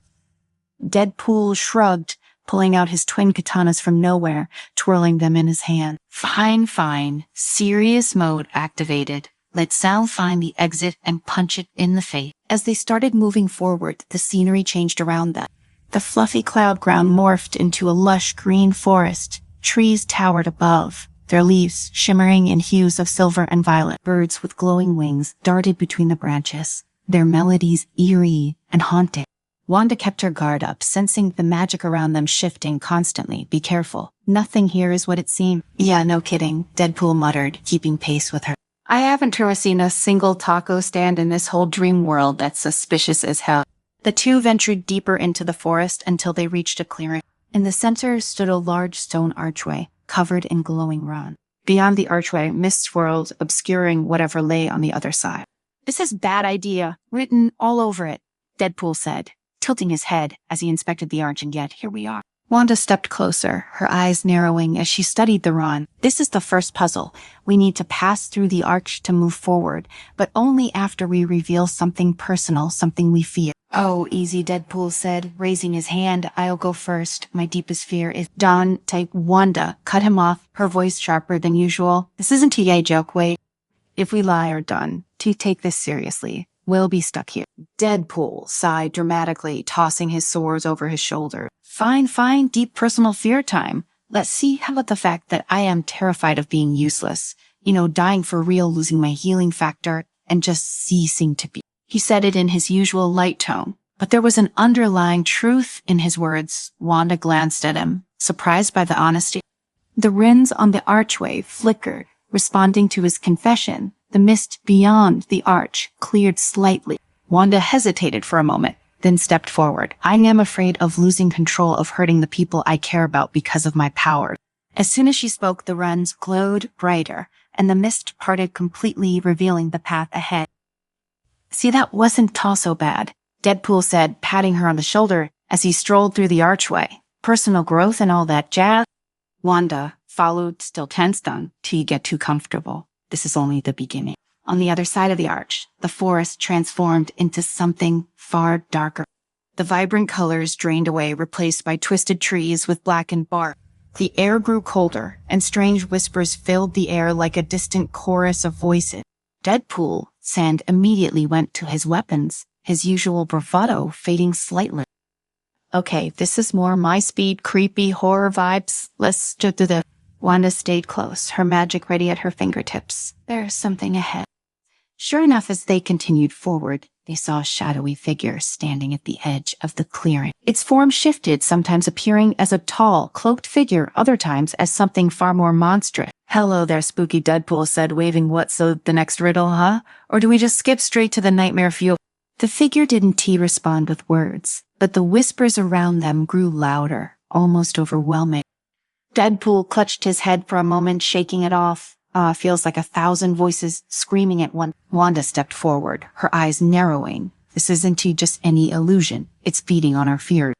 Deadpool shrugged, pulling out his twin katanas from nowhere, twirling them in his hand. Fine. Serious mode activated. Let's all find the exit and punch it in the face." As they started moving forward, the scenery changed around them. The fluffy cloud ground morphed into a lush green forest. Trees towered above, their leaves shimmering in hues of silver and violet. Birds with glowing wings darted between the branches, their melodies eerie and haunting. Wanda kept her guard up, sensing the magic around them shifting constantly. Be careful. Nothing here is what it seemed. Yeah, no kidding, Deadpool muttered, keeping pace with her. I haven't seen a single taco stand in this whole dream world that's suspicious as hell. The two ventured deeper into the forest until they reached a clearing. In the center stood a large stone archway, covered in glowing ruin. Beyond the archway, mist swirled, obscuring whatever lay on the other side. This is bad idea, written all over it, Deadpool said, tilting his head as he inspected the arch, and yet here we are. Wanda stepped closer, her eyes narrowing as she studied the ruin. This is the first puzzle. We need to pass through the arch to move forward, but only after we reveal something personal, something we fear. Oh, easy, Deadpool said, raising his hand. I'll go first. My deepest fear is Dawn type. Wanda cut him off, her voice sharper than usual. This isn't a joke, wait. If we lie or done, to take this seriously, we'll be stuck here. Deadpool sighed dramatically, tossing his swords over his shoulder. Fine, deep personal fear time. Let's see. How about the fact that I am terrified of being useless? Dying for real, losing my healing factor, and just ceasing to be. He said it in his usual light tone, but there was an underlying truth in his words. Wanda glanced at him, surprised by the honesty. The rings on the archway flickered, responding to his confession. The mist beyond the arch cleared slightly. Wanda hesitated for a moment, then stepped forward. I am afraid of losing control, of hurting the people I care about because of my power. As soon as she spoke, the runs glowed brighter, and the mist parted completely, revealing the path ahead. See, that wasn't all so bad, Deadpool said, patting her on the shoulder as he strolled through the archway. Personal growth and all that jazz. Wanda followed, still tensed on, till you get too comfortable. This is only the beginning. On the other side of the arch, the forest transformed into something far darker. The vibrant colors drained away, replaced by twisted trees with blackened bark. The air grew colder, and strange whispers filled the air like a distant chorus of voices. Deadpool Sand immediately went to his weapons, his usual bravado fading slightly. Okay, this is more my speed, creepy horror vibes. Let's do the... Wanda stayed close, her magic ready at her fingertips. There's something ahead. Sure enough, as they continued forward, they saw a shadowy figure standing at the edge of the clearing. Its form shifted, sometimes appearing as a tall, cloaked figure, other times as something far more monstrous. Hello there, spooky, Deadpool said, waving. What's the next riddle, huh? Or do we just skip straight to the nightmare fuel? The figure didn't respond with words, but the whispers around them grew louder, almost overwhelming. Deadpool clutched his head for a moment, shaking it off. Feels like 1,000 voices screaming at once. Wanda stepped forward, her eyes narrowing. This isn't just any illusion. It's feeding on our fears.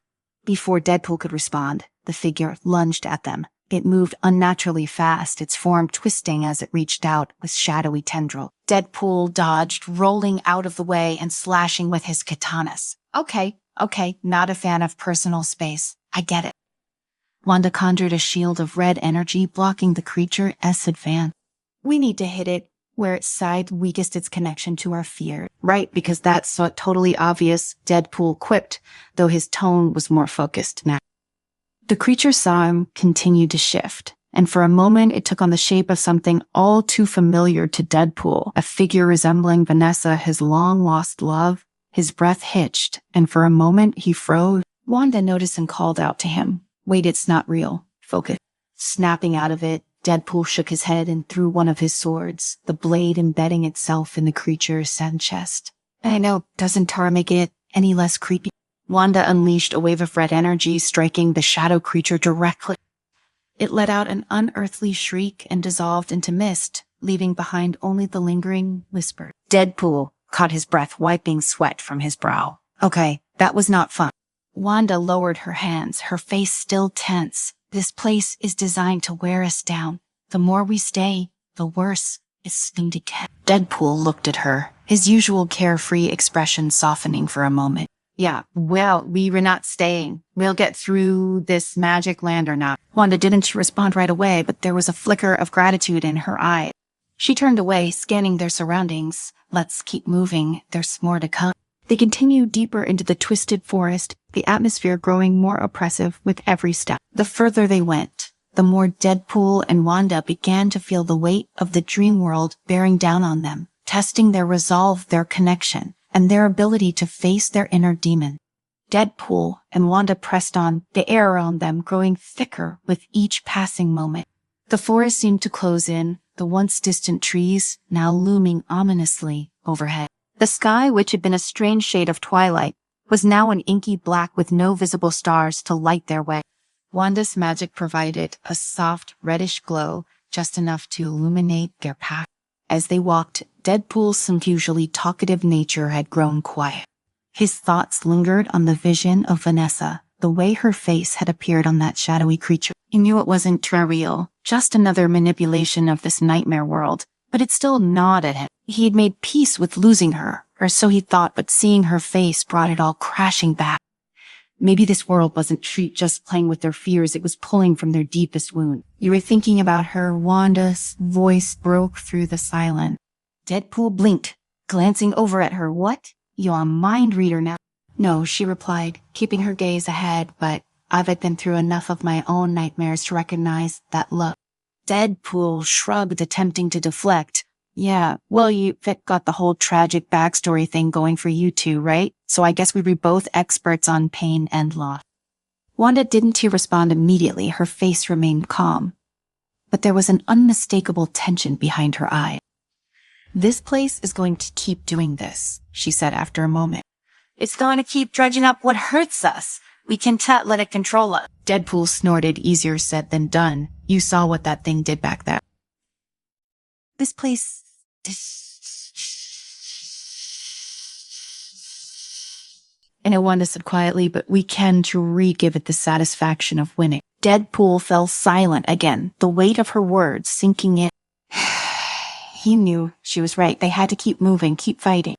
Before Deadpool could respond, the figure lunged at them. It moved unnaturally fast, its form twisting as it reached out with shadowy tendril. Deadpool dodged, rolling out of the way and slashing with his katanas. Okay, not a fan of personal space. I get it. Wanda conjured a shield of red energy, blocking the creature's advance. We need to hit it where its side weakest, its connection to our fear. Right, because that's so totally obvious, Deadpool quipped, though his tone was more focused now. The creature saw him, continued to shift, and for a moment it took on the shape of something all too familiar to Deadpool, a figure resembling Vanessa, his long-lost love. His breath hitched, and for a moment he froze. Wanda noticed and called out to him. Wait, it's not real. Focus. Snapping out of it, Deadpool shook his head and threw one of his swords, the blade embedding itself in the creature's sand chest. I know, doesn't Tara make it any less creepy? Wanda unleashed a wave of red energy, striking the shadow creature directly. It let out an unearthly shriek and dissolved into mist, leaving behind only the lingering whisper. Deadpool caught his breath, wiping sweat from his brow. Okay, that was not fun. Wanda lowered her hands, her face still tense. This place is designed to wear us down. The more we stay, the worse it's going to get. Deadpool looked at her, his usual carefree expression softening for a moment. Yeah, well, we were not staying. We'll get through this magic land or not. Wanda didn't respond right away, but there was a flicker of gratitude in her eye. She turned away, scanning their surroundings. Let's keep moving. There's more to come. They continued deeper into the twisted forest, the atmosphere growing more oppressive with every step. The further they went, the more Deadpool and Wanda began to feel the weight of the dream world bearing down on them, testing their resolve, their connection, and their ability to face their inner demon. Deadpool and Wanda pressed on, the air around them growing thicker with each passing moment. The forest seemed to close in, the once distant trees now looming ominously overhead. The sky, which had been a strange shade of twilight, was now an inky black with no visible stars to light their way. Wanda's magic provided a soft reddish glow, just enough to illuminate their path. As they walked, Deadpool's usually talkative nature had grown quiet. His thoughts lingered on the vision of Vanessa, the way her face had appeared on that shadowy creature. He knew it wasn't real, just another manipulation of this nightmare world, but it still gnawed at him. He had made peace with losing her, or so he thought, but seeing her face brought it all crashing back. Maybe this world wasn't just playing with their fears, it was pulling from their deepest wound. "You were thinking about her," Wanda's voice broke through the silence. Deadpool blinked, glancing over at her. "What? You're a mind reader now." "No," she replied, keeping her gaze ahead, "but I've been through enough of my own nightmares to recognize that look." Deadpool shrugged, attempting to deflect. "Yeah, well, you've got the whole tragic backstory thing going for you two, right? So I guess we were both experts on pain and loss." Wanda didn't respond immediately. Her face remained calm, but there was an unmistakable tension behind her eye. "This place is going to keep doing this," she said after a moment. "It's going to keep dredging up what hurts us. We can't let it control us." Deadpool snorted, easier said than done. "You saw what that thing did back there. This place..." And Wanda said quietly, "But we can give it the satisfaction of winning." Deadpool fell silent again, the weight of her words sinking in. He knew she was right. They had to keep moving, keep fighting.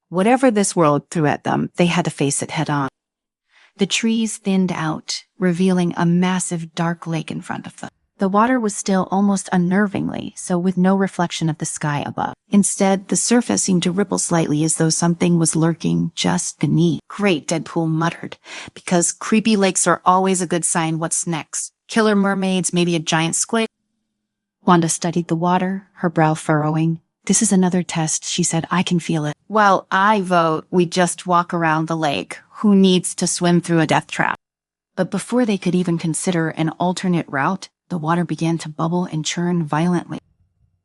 Whatever this world threw at them, they had to face it head on. The trees thinned out, revealing a massive dark lake in front of them. The water was still almost unnervingly, so with no reflection of the sky above. Instead, the surface seemed to ripple slightly as though something was lurking just beneath. "Great," Deadpool muttered, "because creepy lakes are always a good sign. What's next? Killer mermaids, maybe a giant squid?" Wanda studied the water, her brow furrowing. "This is another test," she said. "I can feel it." "Well, I vote we just walk around the lake. Who needs to swim through a death trap?" But before they could even consider an alternate route, the water began to bubble and churn violently.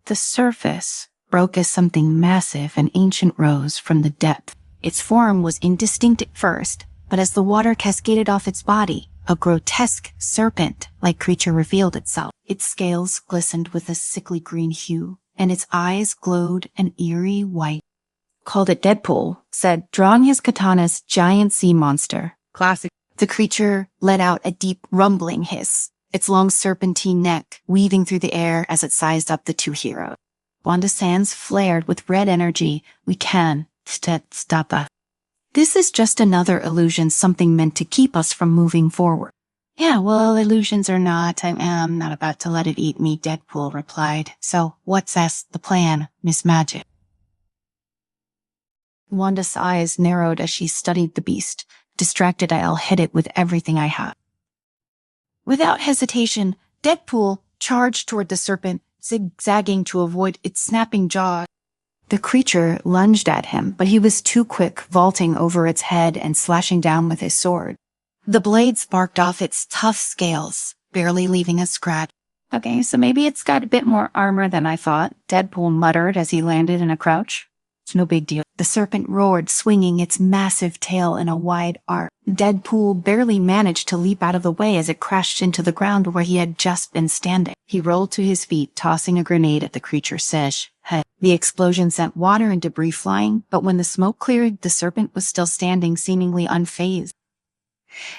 The surface broke as something massive and ancient rose from the depth. Its form was indistinct at first, but as the water cascaded off its body, a grotesque serpent-like creature revealed itself. Its scales glistened with a sickly green hue, and its eyes glowed an eerie white. "Called it Deadpool," said, drawing his katana's giant sea monster. "Classic." The creature let out a deep rumbling hiss, its long serpentine neck weaving through the air as it sized up the two heroes. Wanda's hands flared with red energy. "We can stop us. This is just another illusion, something meant to keep us from moving forward." "Yeah, well, illusions or not, I'm not about to let it eat me," Deadpool replied. "So what's the plan, Miss Magic?" Wanda's eyes narrowed as she studied the beast. Distracted, "I'll hit it with everything I have." Without hesitation, Deadpool charged toward the serpent, zigzagging to avoid its snapping jaws. The creature lunged at him, but he was too quick, vaulting over its head and slashing down with his sword. The blade sparked off its tough scales, barely leaving a scratch. "Okay, so maybe it's got a bit more armor than I thought," Deadpool muttered as he landed in a crouch. "It's no big deal." The serpent roared, swinging its massive tail in a wide arc. Deadpool barely managed to leap out of the way as it crashed into the ground where he had just been standing. He rolled to his feet, tossing a grenade at the creature's head. The explosion sent water and debris flying, but when the smoke cleared, the serpent was still standing, seemingly unfazed.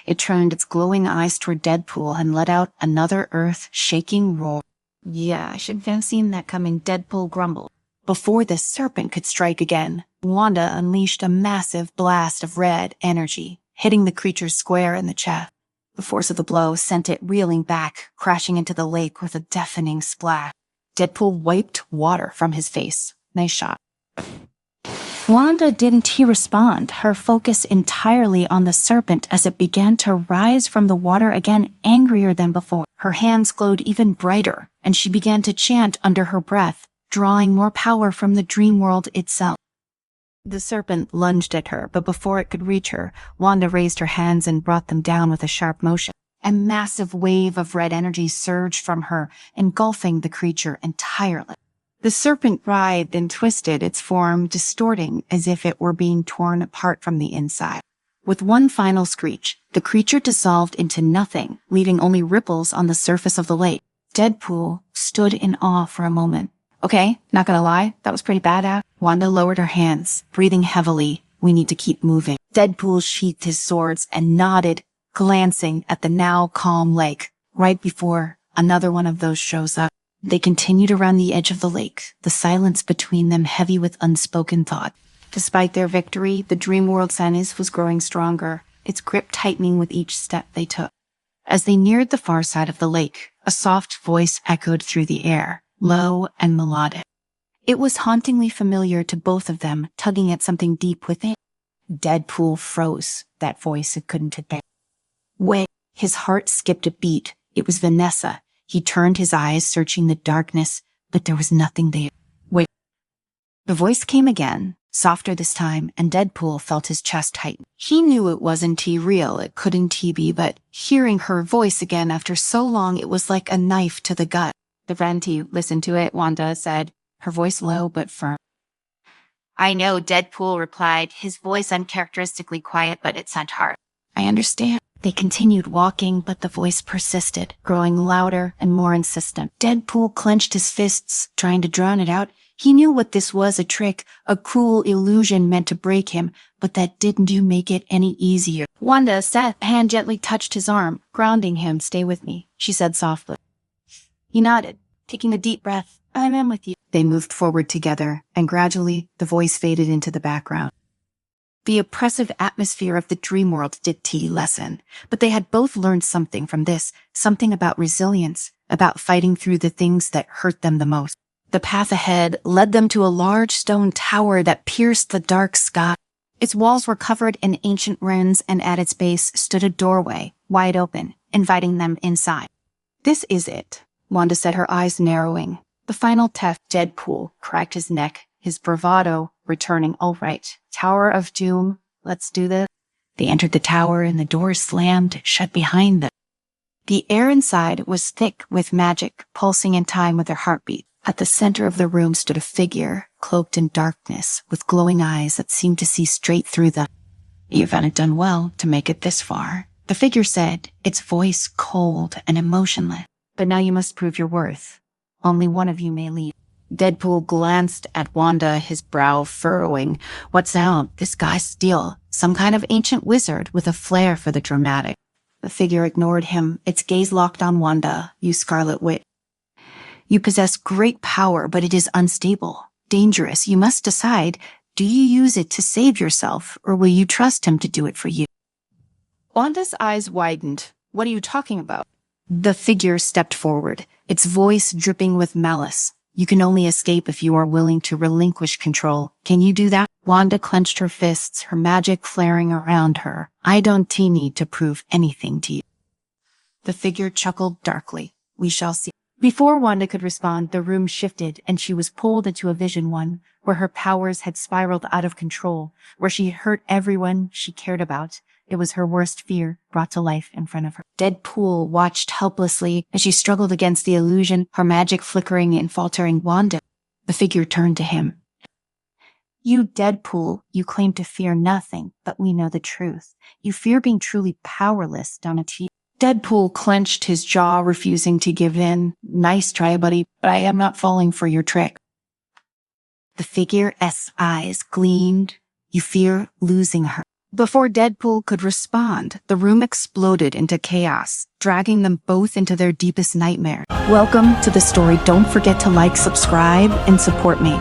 It turned its glowing eyes toward Deadpool and let out another earth-shaking roar. "Yeah, I should have seen that coming," Deadpool grumbled. Before the serpent could strike again, Wanda unleashed a massive blast of red energy, hitting the creature square in the chest. The force of the blow sent it reeling back, crashing into the lake with a deafening splash. Deadpool wiped water from his face. "Nice shot." Wanda didn't respond, her focus entirely on the serpent as it began to rise from the water again, angrier than before. Her hands glowed even brighter, and she began to chant under her breath, drawing more power from the dream world itself. The serpent lunged at her, but before it could reach her, Wanda raised her hands and brought them down with a sharp motion. A massive wave of red energy surged from her, engulfing the creature entirely. The serpent writhed and twisted, its form distorting as if it were being torn apart from the inside. With one final screech, the creature dissolved into nothing, leaving only ripples on the surface of the lake. Deadpool stood in awe for a moment. Okay, not gonna lie, that was pretty badass. Wanda lowered her hands, breathing heavily. We need to keep moving. Deadpool sheathed his swords and nodded, glancing at the now calm lake. Right before another one of those shows up, they continued around the edge of the lake, the silence between them heavy with unspoken thought. Despite their victory, the dream world Sanis was growing stronger, its grip tightening with each step they took. As they neared the far side of the lake, a soft voice echoed through the air, low and melodic. It was hauntingly familiar to both of them, tugging at something deep within. Deadpool froze. That voice it couldn't admit. Wait, his heart skipped a beat. It was Vanessa. He turned his eyes, searching the darkness, but there was nothing there. Wait. The voice came again, softer this time, and Deadpool felt his chest tighten. He knew it wasn't real, it couldn't be, but hearing her voice again after so long, it was like a knife to the gut. The Venti listened to it, Wanda said, her voice low but firm. I know, Deadpool replied, his voice uncharacteristically quiet, but it sent hard. I understand. They continued walking, but the voice persisted, growing louder and more insistent. Deadpool clenched his fists, trying to drown it out. He knew what this was, a trick, a cruel illusion meant to break him, but that didn't make it any easier. Wanda, Seth's hand gently touched his arm, grounding him. Stay with me, she said softly. He nodded, taking a deep breath. I'm with you. They moved forward together, and gradually the voice faded into the background. The oppressive atmosphere of the dream world did lessen, but they had both learned something from this, something about resilience, about fighting through the things that hurt them the most. The path ahead led them to a large stone tower that pierced the dark sky. Its walls were covered in ancient runes, and at its base stood a doorway, wide open, inviting them inside. This is it, Wanda said, her eyes narrowing. The final test. Deadpool cracked his neck, his bravado returning. All right, Tower of Doom, let's do this. They entered the tower and the door slammed shut behind them. The air inside was thick with magic, pulsing in time with their heartbeat. At the center of the room stood a figure, cloaked in darkness, with glowing eyes that seemed to see straight through them. You haven't done well to make it this far, the figure said, its voice cold and emotionless. But now you must prove your worth. Only one of you may leave. Deadpool glanced at Wanda, his brow furrowing. What's now? This guy's still some kind of ancient wizard with a flair for the dramatic. The figure ignored him, its gaze locked on Wanda. You Scarlet Witch. You possess great power, but it is unstable, dangerous. You must decide, do you use it to save yourself, or will you trust him to do it for you? Wanda's eyes widened. What are you talking about? The figure stepped forward, its voice dripping with malice. You can only escape if you are willing to relinquish control. Can you do that? Wanda clenched her fists, her magic flaring around her. I don't need to prove anything to you. The figure chuckled darkly. We shall see. Before Wanda could respond, the room shifted and she was pulled into a vision one where her powers had spiraled out of control, where she hurt everyone she cared about. It was her worst fear brought to life in front of her. Deadpool watched helplessly as she struggled against the illusion, her magic flickering and faltering. Wanda. The figure turned to him. You, Deadpool, you claim to fear nothing, but we know the truth. You fear being truly powerless, don't you? Deadpool clenched his jaw, refusing to give in. Nice try, buddy, but I am not falling for your trick. The figure's eyes gleamed. You fear losing her. Before Deadpool could respond, the room exploded into chaos, dragging them both into their deepest nightmare. Welcome to the story. Don't forget to like, subscribe, and support me.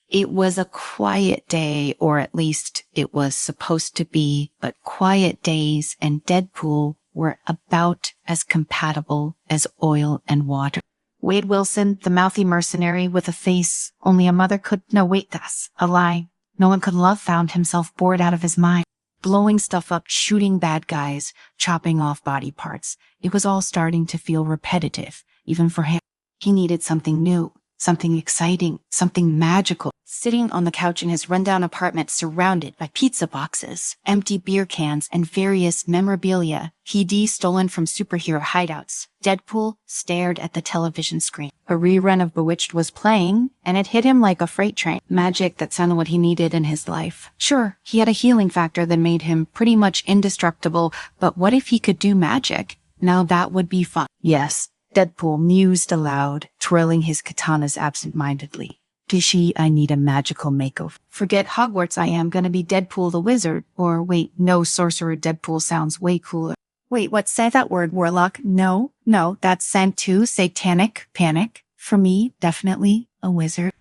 It was a quiet day, or at least it was supposed to be, but quiet days and Deadpool were about as compatible as oil and water. Wade Wilson, the mouthy mercenary with a face only a mother could. No, wait, that's a lie. No one could love, found himself bored out of his mind, blowing stuff up, shooting bad guys, chopping off body parts. It was all starting to feel repetitive, even for him. He needed something new, something exciting, something magical. sitting on the couch in his rundown apartment surrounded by pizza boxes, empty beer cans, and various memorabilia he'd stolen from superhero hideouts. Deadpool stared at the television screen. A rerun of Bewitched was playing, and it hit him like a freight train. Magic that sounded what he needed in his life. Sure, he had a healing factor that made him pretty much indestructible, but what if he could do magic? Now that would be fun. Yes, Deadpool mused aloud, twirling his katanas absent-mindedly. Fishy, I need a magical makeover. Forget Hogwarts, I am gonna be Deadpool the Wizard. Or wait, no, Sorcerer Deadpool sounds way cooler. Wait, what, say that word, Warlock? No, that's Santu, Satanic, Panic. For me, definitely a wizard.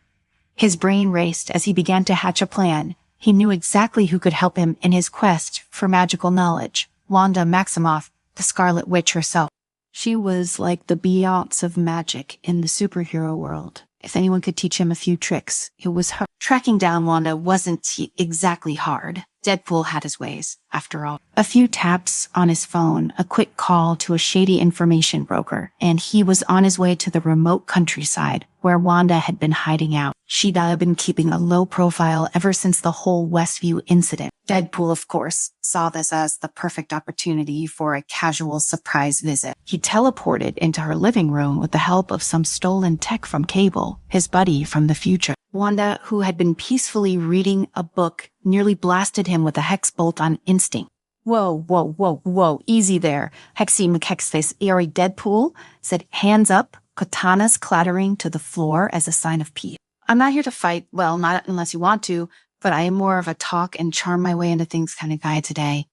His brain raced as he began to hatch a plan. He knew exactly who could help him in his quest for magical knowledge. Wanda Maximoff, the Scarlet Witch herself. She was like the Beyonce of magic in the superhero world. If anyone could teach him a few tricks, it was her. Tracking down Wanda wasn't exactly hard. Deadpool had his ways, after all. A few taps on his phone, a quick call to a shady information broker, and he was on his way to the remote countryside where Wanda had been hiding out. She'd been keeping a low profile ever since the whole Westview incident. Deadpool, of course, saw this as the perfect opportunity for a casual surprise visit. He teleported into her living room with the help of some stolen tech from Cable, his buddy from the future. Wanda, who had been peacefully reading a book, nearly blasted him with a hex bolt on instinct. Whoa, easy there. Hexy McHexface Eerie Deadpool said, hands up, katanas clattering to the floor as a sign of peace. I'm not here to fight, well, not unless you want to, but I am more of a talk and charm my way into things kind of guy today.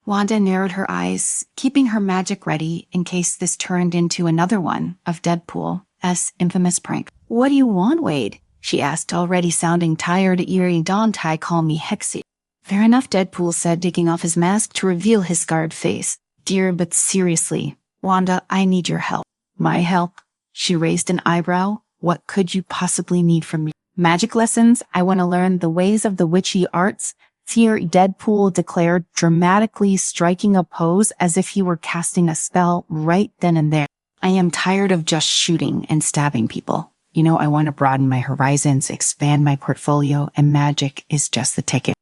Wanda narrowed her eyes, keeping her magic ready in case this turned into another one of Deadpool's infamous prank. What do you want, Wade? She asked, already sounding tired. Eerie, don't I call me Hexy? Fair enough, Deadpool said, taking off his mask to reveal his scarred face. Dear, but seriously, Wanda, I need your help. My help? She raised an eyebrow. What could you possibly need from me? Magic lessons? I want to learn the ways of the witchy arts. Here, Deadpool declared, dramatically striking a pose as if he were casting a spell right then and there. I am tired of just shooting and stabbing people. You know, I want to broaden my horizons, expand my portfolio, and magic is just the ticket.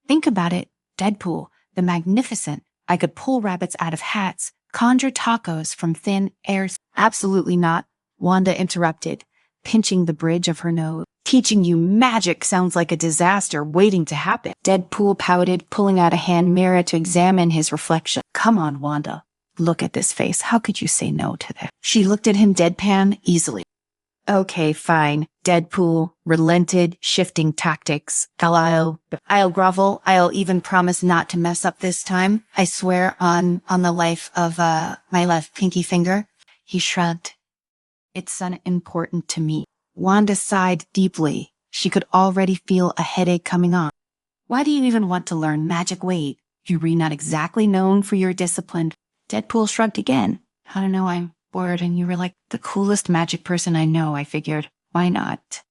Think about it, Deadpool, the magnificent. I could pull rabbits out of hats, conjure tacos from thin air. Absolutely not, Wanda interrupted, pinching the bridge of her nose. Teaching you magic sounds like a disaster waiting to happen. Deadpool pouted, pulling out a hand mirror to examine his reflection. Come on, Wanda. Look at this face. How could you say no to that? She looked at him deadpan easily. Okay, fine. Deadpool relented, shifting tactics. I'll grovel. I'll even promise not to mess up this time. I swear on the life of my left pinky finger. He shrugged. It's unimportant to me. Wanda sighed deeply. She could already feel a headache coming on. Why do you even want to learn magic, Wade? You're not exactly known for your discipline. Deadpool shrugged again. I don't know, I'm bored, and you were like the coolest magic person I know, I figured. Why not?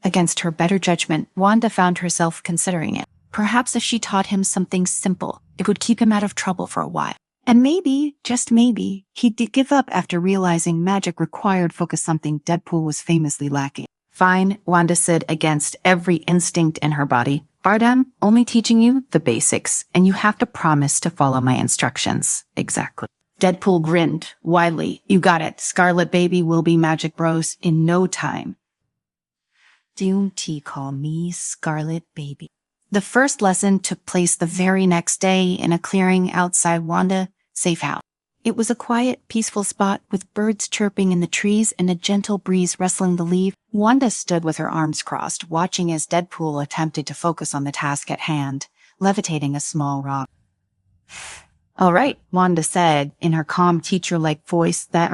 Against her better judgment, Wanda found herself considering it. Perhaps if she taught him something simple, it would keep him out of trouble for a while. And maybe, just maybe, he'd give up after realizing magic required focus, something Deadpool was famously lacking. Fine, Wanda said against every instinct in her body. Bardem, only teaching you the basics, and you have to promise to follow my instructions. Exactly. Deadpool grinned widely. You got it. Scarlet Baby will be Magic Bros in no time. Don't call me Scarlet Baby. The first lesson took place the very next day in a clearing outside Wanda safe house. It was a quiet, peaceful spot with birds chirping in the trees and a gentle breeze rustling the leaves. Wanda stood with her arms crossed, watching as Deadpool attempted to focus on the task at hand, levitating a small rock. All right, Wanda said in her calm teacher-like voice that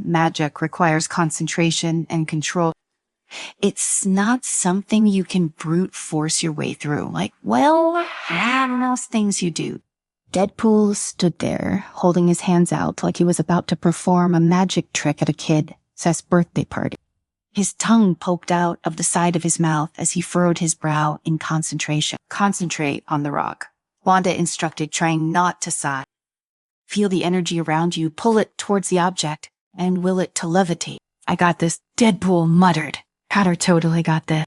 magic requires concentration and control. It's not something you can brute force your way through. Like, well, I don't know, those things you do. Deadpool stood there, holding his hands out like he was about to perform a magic trick at a kid's birthday party. His tongue poked out of the side of his mouth as he furrowed his brow in concentration. Concentrate on the rock, Wanda instructed, trying not to sigh. Feel the energy around you, pull it towards the object, and will it to levitate. I got this, Deadpool muttered. Potter totally got this.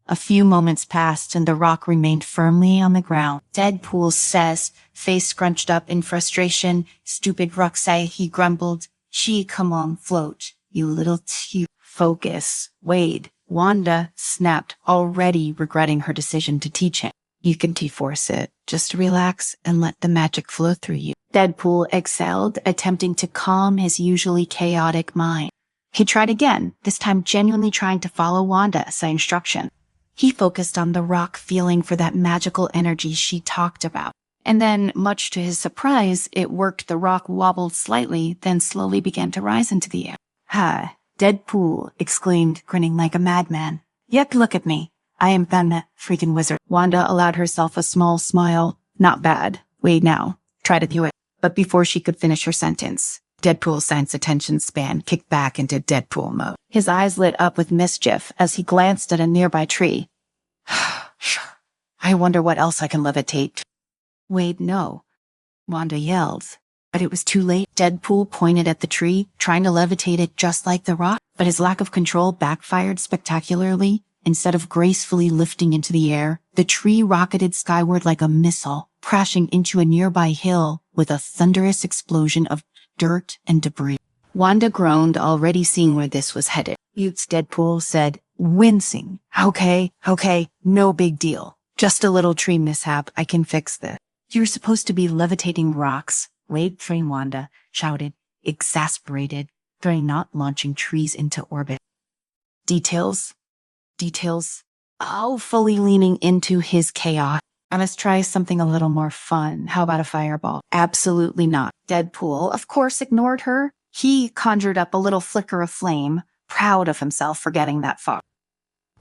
A few moments passed and the rock remained firmly on the ground. Deadpool says, face scrunched up in frustration. Stupid rock say, he grumbled. Gee, come on, float, you little Focus. Wade. Wanda snapped, already regretting her decision to teach him. You can T-force it. Just relax and let the magic flow through you. Deadpool excelled, attempting to calm his usually chaotic mind. He tried again, this time genuinely trying to follow Wanda's instruction. He focused on the rock, feeling for that magical energy she talked about. And then, much to his surprise, it worked. The rock wobbled slightly, then slowly began to rise into the air. Ha! Deadpool exclaimed, grinning like a madman. Yep, look at me. I am the freaking wizard. Wanda allowed herself a small smile. Not bad. Wait now. Try to do it. But before she could finish her sentence, Deadpool's sense attention span kicked back into Deadpool mode. His eyes lit up with mischief as he glanced at a nearby tree. I wonder what else I can levitate. Wait, no. Wanda yelled. But it was too late. Deadpool pointed at the tree, trying to levitate it just like the rock. But his lack of control backfired spectacularly. Instead of gracefully lifting into the air, the tree rocketed skyward like a missile, crashing into a nearby hill with a thunderous explosion of dirt and debris. Wanda groaned, already seeing where this was headed. Utes, Deadpool said, wincing. Okay, no big deal. Just a little tree mishap. I can fix this. You're supposed to be levitating rocks. Wade Frame Wanda shouted, exasperated, threatening not launching trees into orbit. Details. Oh, fully leaning into his chaos. I must try something a little more fun. How about a fireball? Absolutely not. Deadpool, of course, ignored her. He conjured up a little flicker of flame, proud of himself for getting that far.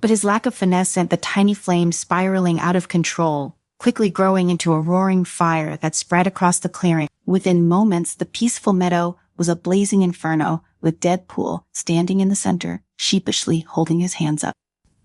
But his lack of finesse sent the tiny flame spiraling out of control, quickly growing into a roaring fire that spread across the clearing. Within moments, the peaceful meadow was a blazing inferno, with Deadpool standing in the center, sheepishly holding his hands up.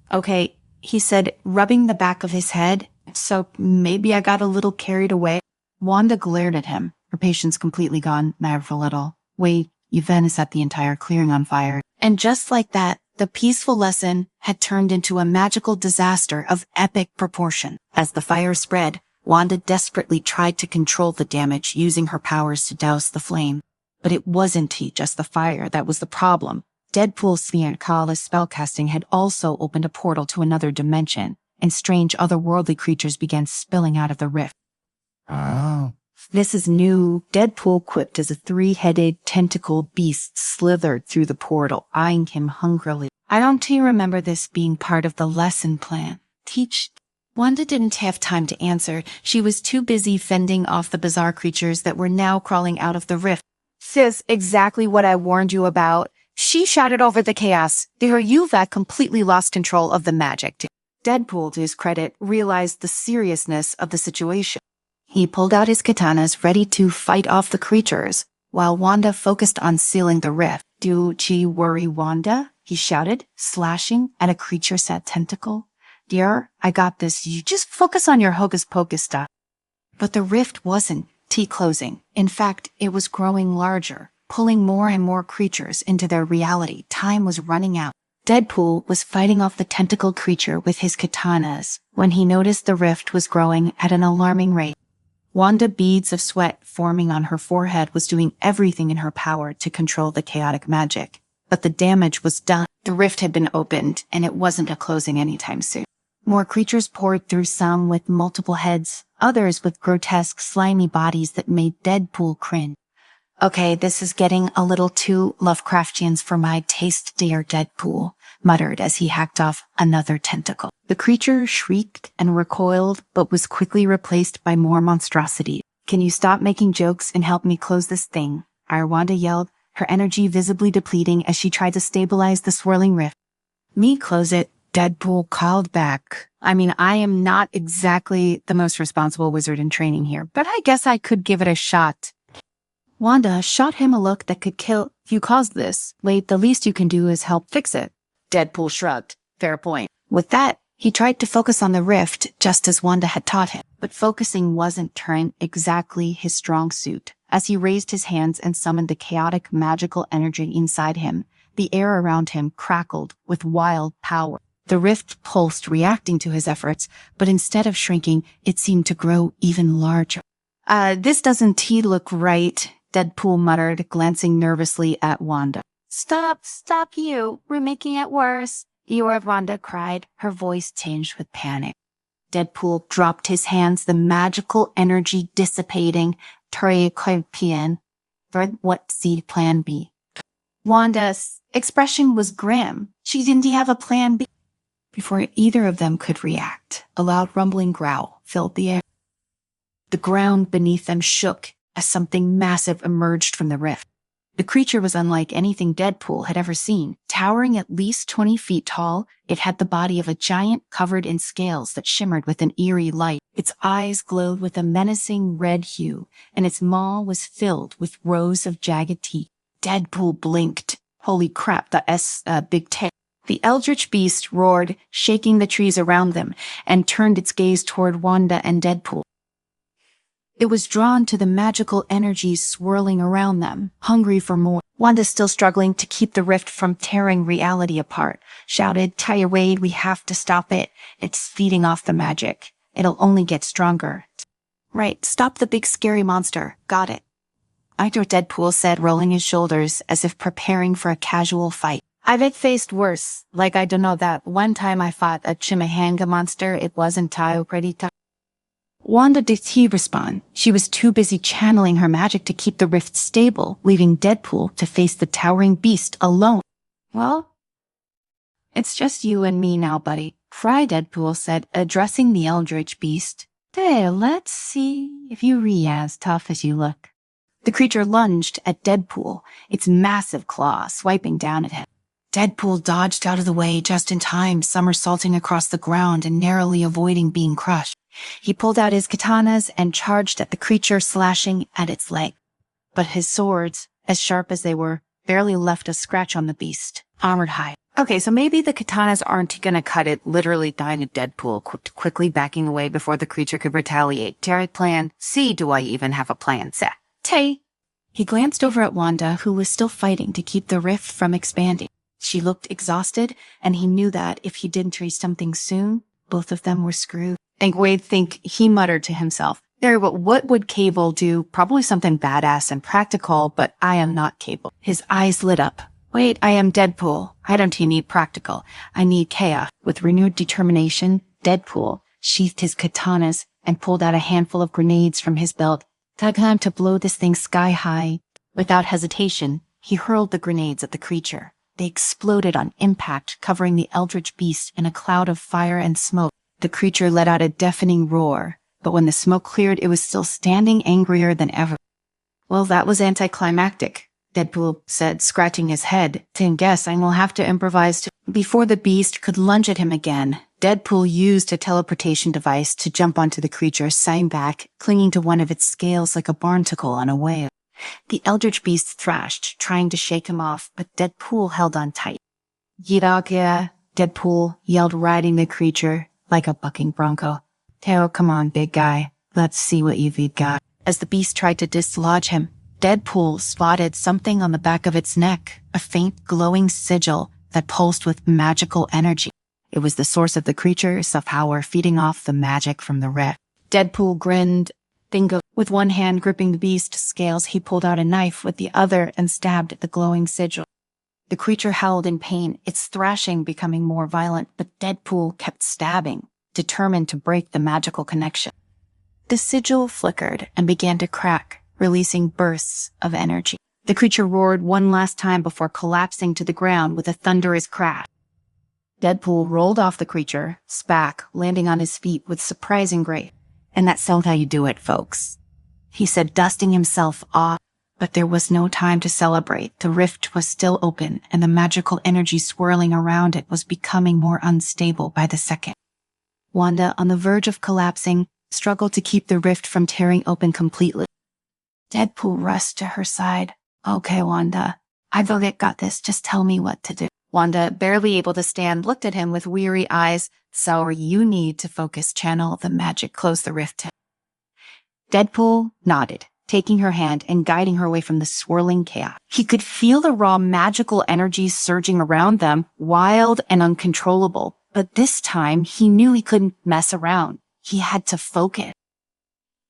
Okay, he said, rubbing the back of his head. So maybe I got a little carried away. Wanda glared at him, her patience completely gone, never for little. Wait, you then set the entire clearing on fire. And just like that, the peaceful lesson had turned into a magical disaster of epic proportion. As the fire spread, Wanda desperately tried to control the damage, using her powers to douse the flame. But it wasn't just the fire that was the problem. Deadpool's Sciencefiction spellcasting had also opened a portal to another dimension, and strange otherworldly creatures began spilling out of the rift. Oh. This is new. Deadpool quipped as a three-headed tentacle beast slithered through the portal, eyeing him hungrily. I don't remember this being part of the lesson plan. Wanda didn't have time to answer. She was too busy fending off the bizarre creatures that were now crawling out of the rift. Sis, exactly what I warned you about. She shouted over the chaos. You that completely lost control of the magic. Deadpool, to his credit, realized the seriousness of the situation. He pulled out his katanas, ready to fight off the creatures, while Wanda focused on sealing the rift. Do you worry, Wanda? He shouted, slashing at a creature-set tentacle. Dear, I got this. You just focus on your hocus-pocus stuff. But the rift wasn't closing. In fact, it was growing larger, pulling more and more creatures into their reality. Time was running out. Deadpool was fighting off the tentacled creature with his katanas when he noticed the rift was growing at an alarming rate. Wanda, beads of sweat forming on her forehead, was doing everything in her power to control the chaotic magic. But the damage was done. The rift had been opened, and it wasn't closing anytime soon. More creatures poured through, some with multiple heads, others with grotesque, slimy bodies that made Deadpool cringe. Okay, this is getting a little too Lovecraftian for my taste, dear Deadpool, muttered as he hacked off another tentacle. The creature shrieked and recoiled, but was quickly replaced by more monstrosity. Can you stop making jokes and help me close this thing? Wanda yelled, her energy visibly depleting as she tried to stabilize the swirling rift. Me close it, Deadpool called back. I mean, I am not exactly the most responsible wizard in training here, but I guess I could give it a shot. Wanda shot him a look that could kill. You caused this. Wait, the least you can do is help fix it. Deadpool shrugged. Fair point. With that, he tried to focus on the rift just as Wanda had taught him. But focusing wasn't exactly his strong suit. As he raised his hands and summoned the chaotic magical energy inside him, the air around him crackled with wild power. The rift pulsed, reacting to his efforts, but instead of shrinking, it seemed to grow even larger. This doesn't look right, Deadpool muttered, glancing nervously at Wanda. Stop you. We're making it worse. Wanda cried, her voice tinged with panic. Deadpool dropped his hands, the magical energy dissipating. What seed plan B? Wanda's expression was grim. She didn't have a plan B. Before either of them could react, a loud rumbling growl filled the air. The ground beneath them shook as something massive emerged from the rift. The creature was unlike anything Deadpool had ever seen. Towering at least 20 feet tall, it had the body of a giant covered in scales that shimmered with an eerie light. Its eyes glowed with a menacing red hue, and its maw was filled with rows of jagged teeth. Deadpool blinked. Holy crap, big tail. The eldritch beast roared, shaking the trees around them, and turned its gaze toward Wanda and Deadpool. It was drawn to the magical energies swirling around them, hungry for more. Wanda, still struggling to keep the rift from tearing reality apart, shouted, "Tire Wade, we have to stop it. It's feeding off the magic. It'll only get stronger." Right, stop the big scary monster. Got it. Deadpool said, rolling his shoulders as if preparing for a casual fight. I've faced worse. Like, I don't know, that one time I fought a Chimahanga monster, it wasn't pretty tough. Wanda did he respond. She was too busy channeling her magic to keep the rift stable, leaving Deadpool to face the towering beast alone. Well, it's just you and me now, buddy. Fry, Deadpool said, addressing the eldritch beast. Hey, let's see if you're as tough as you look. The creature lunged at Deadpool, its massive claw swiping down at him. Deadpool dodged out of the way just in time, somersaulting across the ground and narrowly avoiding being crushed. He pulled out his katanas and charged at the creature, slashing at its leg. But his swords, as sharp as they were, barely left a scratch on the beast, armored high. Okay, so maybe the katanas aren't gonna cut it, literally dying at Deadpool, quickly backing away before the creature could retaliate. Terry plan C, do I even have a plan set? Tay. He glanced over at Wanda, who was still fighting to keep the rift from expanding. She looked exhausted, and he knew that if he didn't reach something soon, both of them were screwed. He muttered to himself. There, what would Cable do? Probably something badass and practical, but I am not Cable. His eyes lit up. Wait, I am Deadpool. I don't need practical. I need chaos. With renewed determination, Deadpool sheathed his katanas and pulled out a handful of grenades from his belt. Time to blow this thing sky high. Without hesitation, he hurled the grenades at the creature. They exploded on impact, covering the eldritch beast in a cloud of fire and smoke. The creature let out a deafening roar, but when the smoke cleared, it was still standing, angrier than ever. Well, that was anticlimactic, Deadpool said, scratching his head. Guess I will have to improvise. Before the beast could lunge at him again, Deadpool used a teleportation device to jump onto the creature, sighing back, clinging to one of its scales like a barnacle on a whale. The eldritch beast thrashed, trying to shake him off, but Deadpool held on tight. Yiragia, Deadpool yelled, riding the creature like a bucking bronco. Teo, come on, big guy. Let's see what you've got. As the beast tried to dislodge him, Deadpool spotted something on the back of its neck, a faint glowing sigil that pulsed with magical energy. It was the source of the creature's power, feeding off the magic from the rift. Deadpool grinned. With one hand gripping the beast's scales, he pulled out a knife with the other and stabbed at the glowing sigil. The creature howled in pain, its thrashing becoming more violent, but Deadpool kept stabbing, determined to break the magical connection. The sigil flickered and began to crack, releasing bursts of energy. The creature roared one last time before collapsing to the ground with a thunderous crash. Deadpool rolled off the creature, spack, landing on his feet with surprising grace. And that's how you do it, folks, he said, dusting himself off. But there was no time to celebrate. The rift was still open, and the magical energy swirling around it was becoming more unstable by the second. Wanda, on the verge of collapsing, struggled to keep the rift from tearing open completely. Deadpool rushed to her side. Okay, Wanda, I've got this. Just tell me what to do. Wanda, barely able to stand, looked at him with weary eyes. So you need to focus, channel the magic, close the rift. Deadpool nodded, taking her hand and guiding her away from the swirling chaos. He could feel the raw magical energy surging around them, wild and uncontrollable, But this time, he knew he couldn't mess around. He had to focus.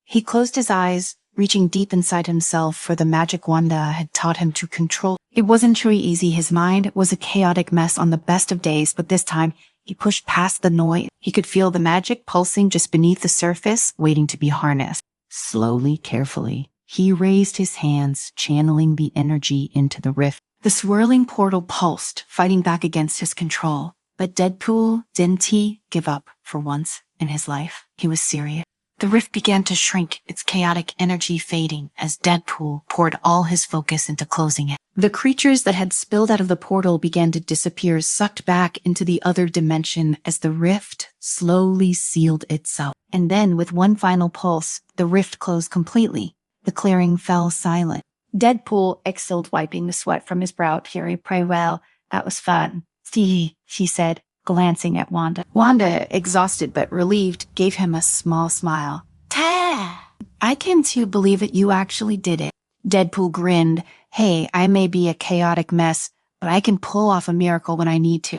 He closed his eyes, reaching deep inside himself for the magic Wanda had taught him to control. It wasn't truly easy. His mind was a chaotic mess on the best of days, but this time, he pushed past the noise. He could feel the magic pulsing just beneath the surface, waiting to be harnessed. Slowly, carefully, he raised his hands, channeling the energy into the rift. The swirling portal pulsed, fighting back against his control. But Deadpool didn't give up for once in his life. He was serious. The rift began to shrink, its chaotic energy fading as Deadpool poured all his focus into closing it. The creatures that had spilled out of the portal began to disappear, sucked back into the other dimension as the rift slowly sealed itself. And then, with one final pulse, the rift closed completely. The clearing fell silent. Deadpool exhaled, wiping the sweat from his brow. "Very pretty well. That was fun." "See," she said, glancing at Wanda. Wanda, exhausted but relieved, gave him a small smile. "Ta! I can too believe it. You actually did it." Deadpool grinned. "Hey, I may be a chaotic mess, but I can pull off a miracle when I need to."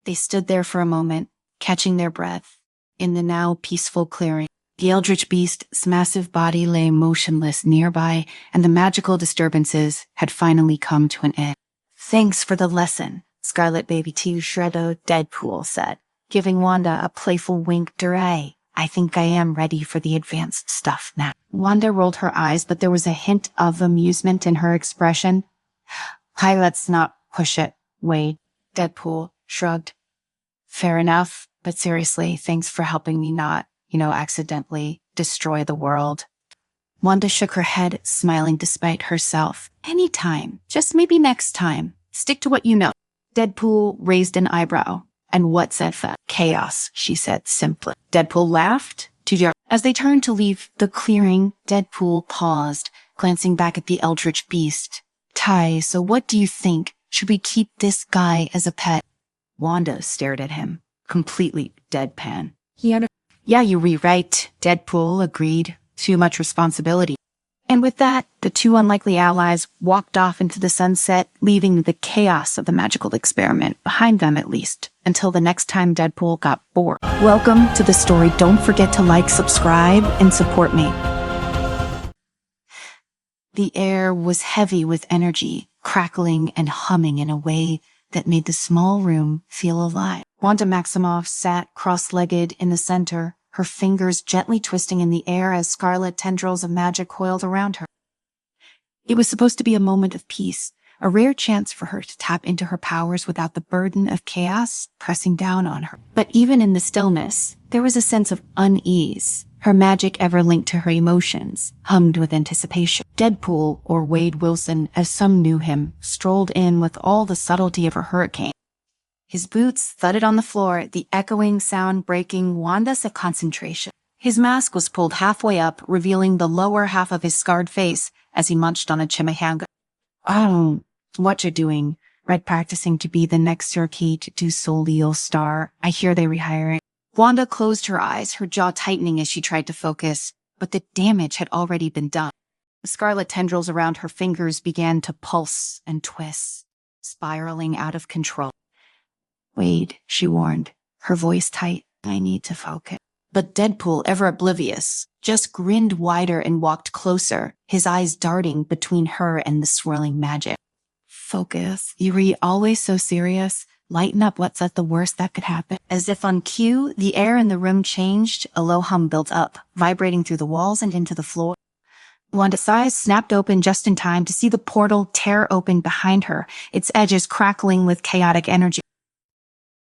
They stood there for a moment, catching their breath, in the now peaceful clearing. The eldritch beast's massive body lay motionless nearby, and the magical disturbances had finally come to an end. "Thanks for the lesson, Scarlet Baby T. Shreddo," Deadpool said, giving Wanda a playful wink. I think I am ready for the advanced stuff now." Wanda rolled her eyes, but there was a hint of amusement in her expression. "Hi, let's not push it, Wade." Deadpool shrugged. "Fair enough, but seriously, thanks for helping me not, accidentally destroy the world." Wanda shook her head, smiling despite herself. "Anytime. Just maybe next time. Stick to what you know." Deadpool raised an eyebrow. "And what's that? Chaos," she said simply. Deadpool laughed. As they turned to leave the clearing, Deadpool paused, glancing back at the eldritch beast. So what do you think? Should we keep this guy as a pet?" Wanda stared at him, completely deadpan. "Yeah, you're right," Deadpool agreed. "Too much responsibility." And with that, the two unlikely allies walked off into the sunset, leaving the chaos of the magical experiment behind them, at least, until the next time Deadpool got bored. Welcome to the story. Don't forget to like, subscribe, and support me. The air was heavy with energy, crackling and humming in a way that made the small room feel alive. Wanda Maximoff sat cross-legged in the center, her fingers gently twisting in the air as scarlet tendrils of magic coiled around her. It was supposed to be a moment of peace, a rare chance for her to tap into her powers without the burden of chaos pressing down on her. But even in the stillness, there was a sense of unease. Her magic, ever linked to her emotions, hummed with anticipation. Deadpool, or Wade Wilson as some knew him, strolled in with all the subtlety of a hurricane. His boots thudded on the floor, the echoing sound breaking Wanda's concentration. His mask was pulled halfway up, revealing the lower half of his scarred face as he munched on a chimichanga. "Oh, what you doing? Right, practicing to be the next Circuit du Soleil star. I hear they rehiring." Wanda closed her eyes, her jaw tightening as she tried to focus, but the damage had already been done. The scarlet tendrils around her fingers began to pulse and twist, spiraling out of control. "Wade," she warned, her voice tight, "I need to focus." But Deadpool, ever oblivious, just grinned wider and walked closer, his eyes darting between her and the swirling magic. "Focus. You were always so serious. Lighten up. What's at the worst that could happen?" As if on cue, the air in the room changed, a low hum built up, vibrating through the walls and into the floor. Wanda's eyes snapped open just in time to see the portal tear open behind her, its edges crackling with chaotic energy.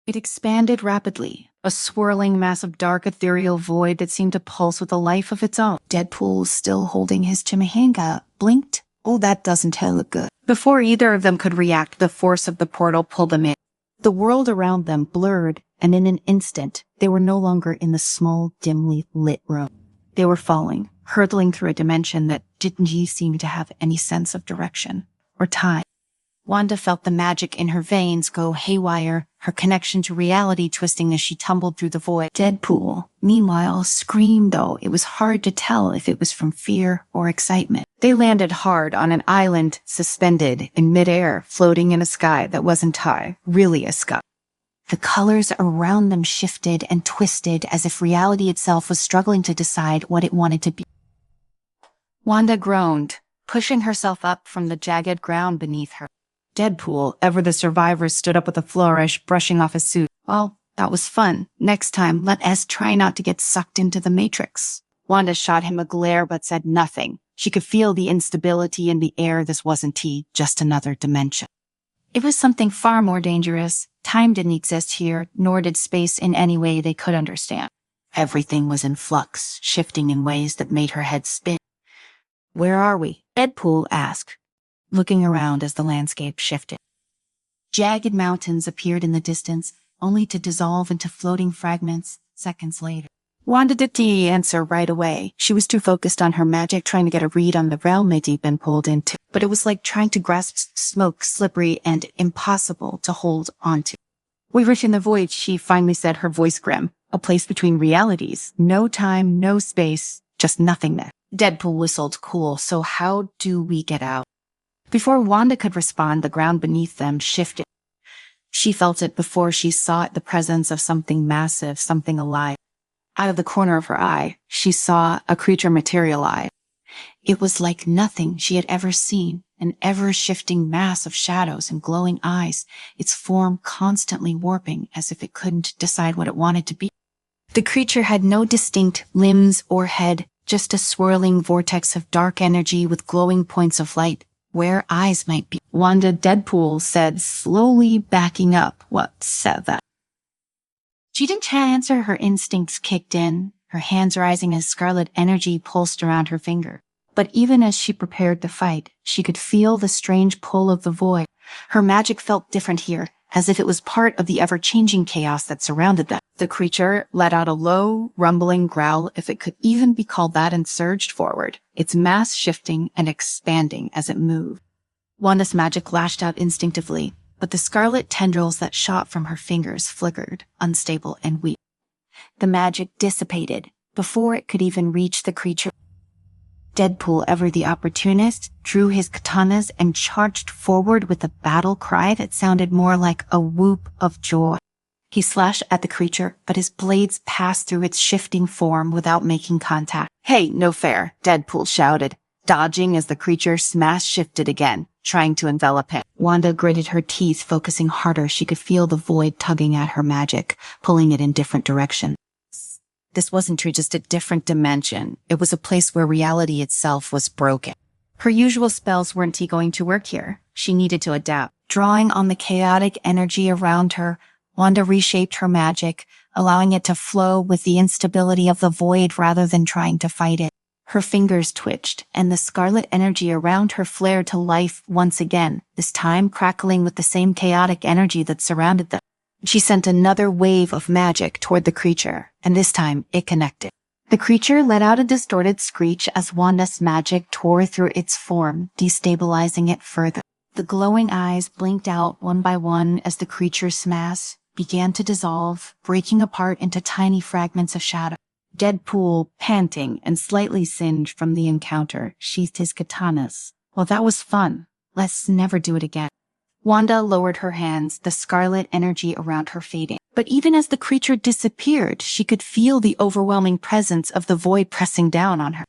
It expanded rapidly, a swirling mass of dark ethereal void that seemed to pulse with a life of its own. Deadpool, still holding his chimichanga, blinked. "Oh, that doesn't look good." Before either of them could react, the force of the portal pulled them in. The world around them blurred, and in an instant, they were no longer in the small, dimly lit room. They were falling, hurtling through a dimension that didn't seem to have any sense of direction or time. Wanda felt the magic in her veins go haywire, her connection to reality twisting as she tumbled through the void. Deadpool, meanwhile, screamed, though it was hard to tell if it was from fear or excitement. They landed hard on an island, suspended in midair, floating in a sky that wasn't high, really a sky. The colors around them shifted and twisted as if reality itself was struggling to decide what it wanted to be. Wanda groaned, pushing herself up from the jagged ground beneath her. Deadpool, ever the survivor, stood up with a flourish, brushing off his suit. Well, that was fun. Next time, let S try not to get sucked into the Matrix. Wanda shot him a glare but said nothing. She could feel the instability in the air. This wasn't T, just another dimension. It was something far more dangerous. Time didn't exist here, nor did space in any way they could understand. Everything was in flux, shifting in ways that made her head spin. Where are we? Deadpool asked, looking around as the landscape shifted. Jagged mountains appeared in the distance, only to dissolve into floating fragments seconds later. Wanda didn't answer right away. She was too focused on her magic, trying to get a read on the realm they'd been pulled into. But it was like trying to grasp smoke, slippery and impossible to hold onto. We reached in the void, she finally said, her voice grim. A place between realities. No time, no space, just nothingness. Deadpool whistled. Cool, so how do we get out? Before Wanda could respond, the ground beneath them shifted. She felt it before she saw it, the presence of something massive, something alive. Out of the corner of her eye, she saw a creature materialize. It was like nothing she had ever seen, an ever-shifting mass of shadows and glowing eyes, its form constantly warping as if it couldn't decide what it wanted to be. The creature had no distinct limbs or head, just a swirling vortex of dark energy with glowing points of light, where eyes might be. Wanda, Deadpool said, slowly backing up. What said that? She didn't answer. Her instincts kicked in, her hands rising as scarlet energy pulsed around her finger. But even as she prepared to fight, she could feel the strange pull of the void. Her magic felt different here, as if it was part of the ever-changing chaos that surrounded them. The creature let out a low, rumbling growl, if it could even be called that, and surged forward, its mass shifting and expanding as it moved. Wanda's magic lashed out instinctively, but the scarlet tendrils that shot from her fingers flickered, unstable and weak. The magic dissipated before it could even reach the creature. Deadpool, ever the opportunist, drew his katanas and charged forward with a battle cry that sounded more like a whoop of joy. He slashed at the creature, but his blades passed through its shifting form without making contact. Hey, no fair, Deadpool shouted, dodging as the creature smash-shifted again, trying to envelop him. Wanda gritted her teeth, focusing harder. She could feel the void tugging at her magic, pulling it in different directions. This wasn't just a different dimension. It was a place where reality itself was broken. Her usual spells weren't going to work here. She needed to adapt. Drawing on the chaotic energy around her, Wanda reshaped her magic, allowing it to flow with the instability of the void rather than trying to fight it. Her fingers twitched, and the scarlet energy around her flared to life once again, this time crackling with the same chaotic energy that surrounded them. She sent another wave of magic toward the creature, and this time it connected. The creature let out a distorted screech as Wanda's magic tore through its form, destabilizing it further. The glowing eyes blinked out one by one as the creature's mass began to dissolve, breaking apart into tiny fragments of shadow. Deadpool, panting and slightly singed from the encounter, sheathed his katanas. Well, that was fun. Let's never do it again. Wanda lowered her hands, the scarlet energy around her fading. But even as the creature disappeared, she could feel the overwhelming presence of the void pressing down on her.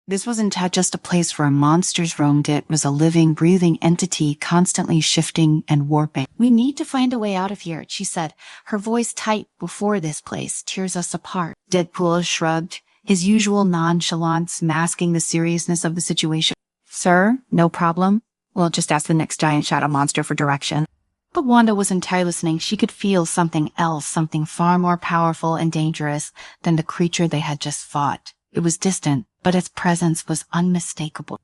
This wasn't just a place where monsters roamed. It was a living, breathing entity constantly shifting and warping. We need to find a way out of here, she said, her voice tight. Before this place tears us apart. Deadpool shrugged, his usual nonchalance masking the seriousness of the situation. Sir, no problem. We'll just ask the next giant shadow monster for direction. But Wanda wasn't entirely listening. She could feel something else, something far more powerful and dangerous than the creature they had just fought. It was distant, but its presence was unmistakable.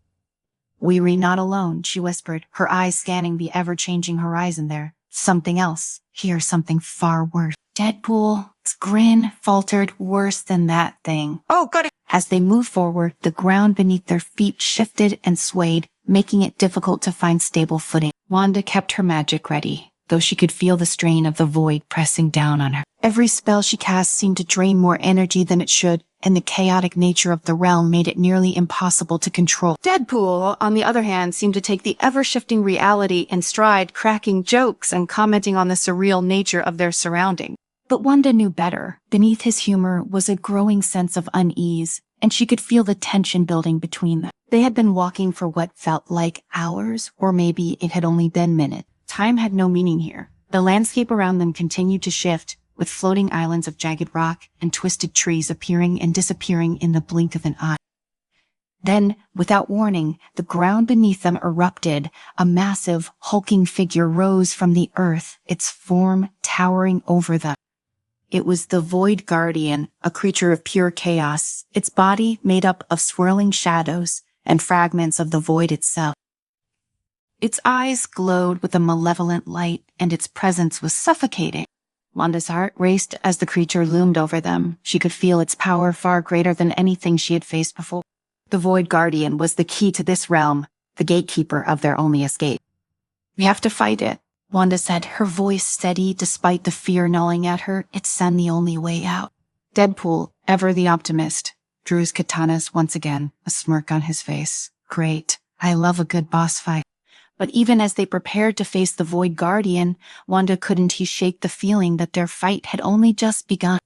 "We're not alone," she whispered, her eyes scanning the ever-changing horizon there. "Something else. Here, something far worse." Deadpool's grin faltered. "Worse than that thing." "Oh, got it." As they moved forward, the ground beneath their feet shifted and swayed, making it difficult to find stable footing. Wanda kept her magic ready, though she could feel the strain of the void pressing down on her. Every spell she cast seemed to drain more energy than it should, and the chaotic nature of the realm made it nearly impossible to control. Deadpool, on the other hand, seemed to take the ever-shifting reality in stride, cracking jokes and commenting on the surreal nature of their surroundings. But Wanda knew better. Beneath his humor was a growing sense of unease, and she could feel the tension building between them. They had been walking for what felt like hours, or maybe it had only been minutes. Time had no meaning here. The landscape around them continued to shift, with floating islands of jagged rock and twisted trees appearing and disappearing in the blink of an eye. Then, without warning, the ground beneath them erupted. A massive, hulking figure rose from the earth, its form towering over them. It was the Void Guardian, a creature of pure chaos, its body made up of swirling shadows and fragments of the void itself. Its eyes glowed with a malevolent light, and its presence was suffocating. Wanda's heart raced as the creature loomed over them. She could feel its power far greater than anything she had faced before. The Void Guardian was the key to this realm, the gatekeeper of their only escape. "We have to fight it," Wanda said, her voice steady despite the fear gnawing at her. It's then the only way out. Deadpool, ever the optimist, drew his katanas once again, a smirk on his face. "Great. I love a good boss fight." But even as they prepared to face the Void Guardian, Wanda couldn't shake the feeling that their fight had only just begun.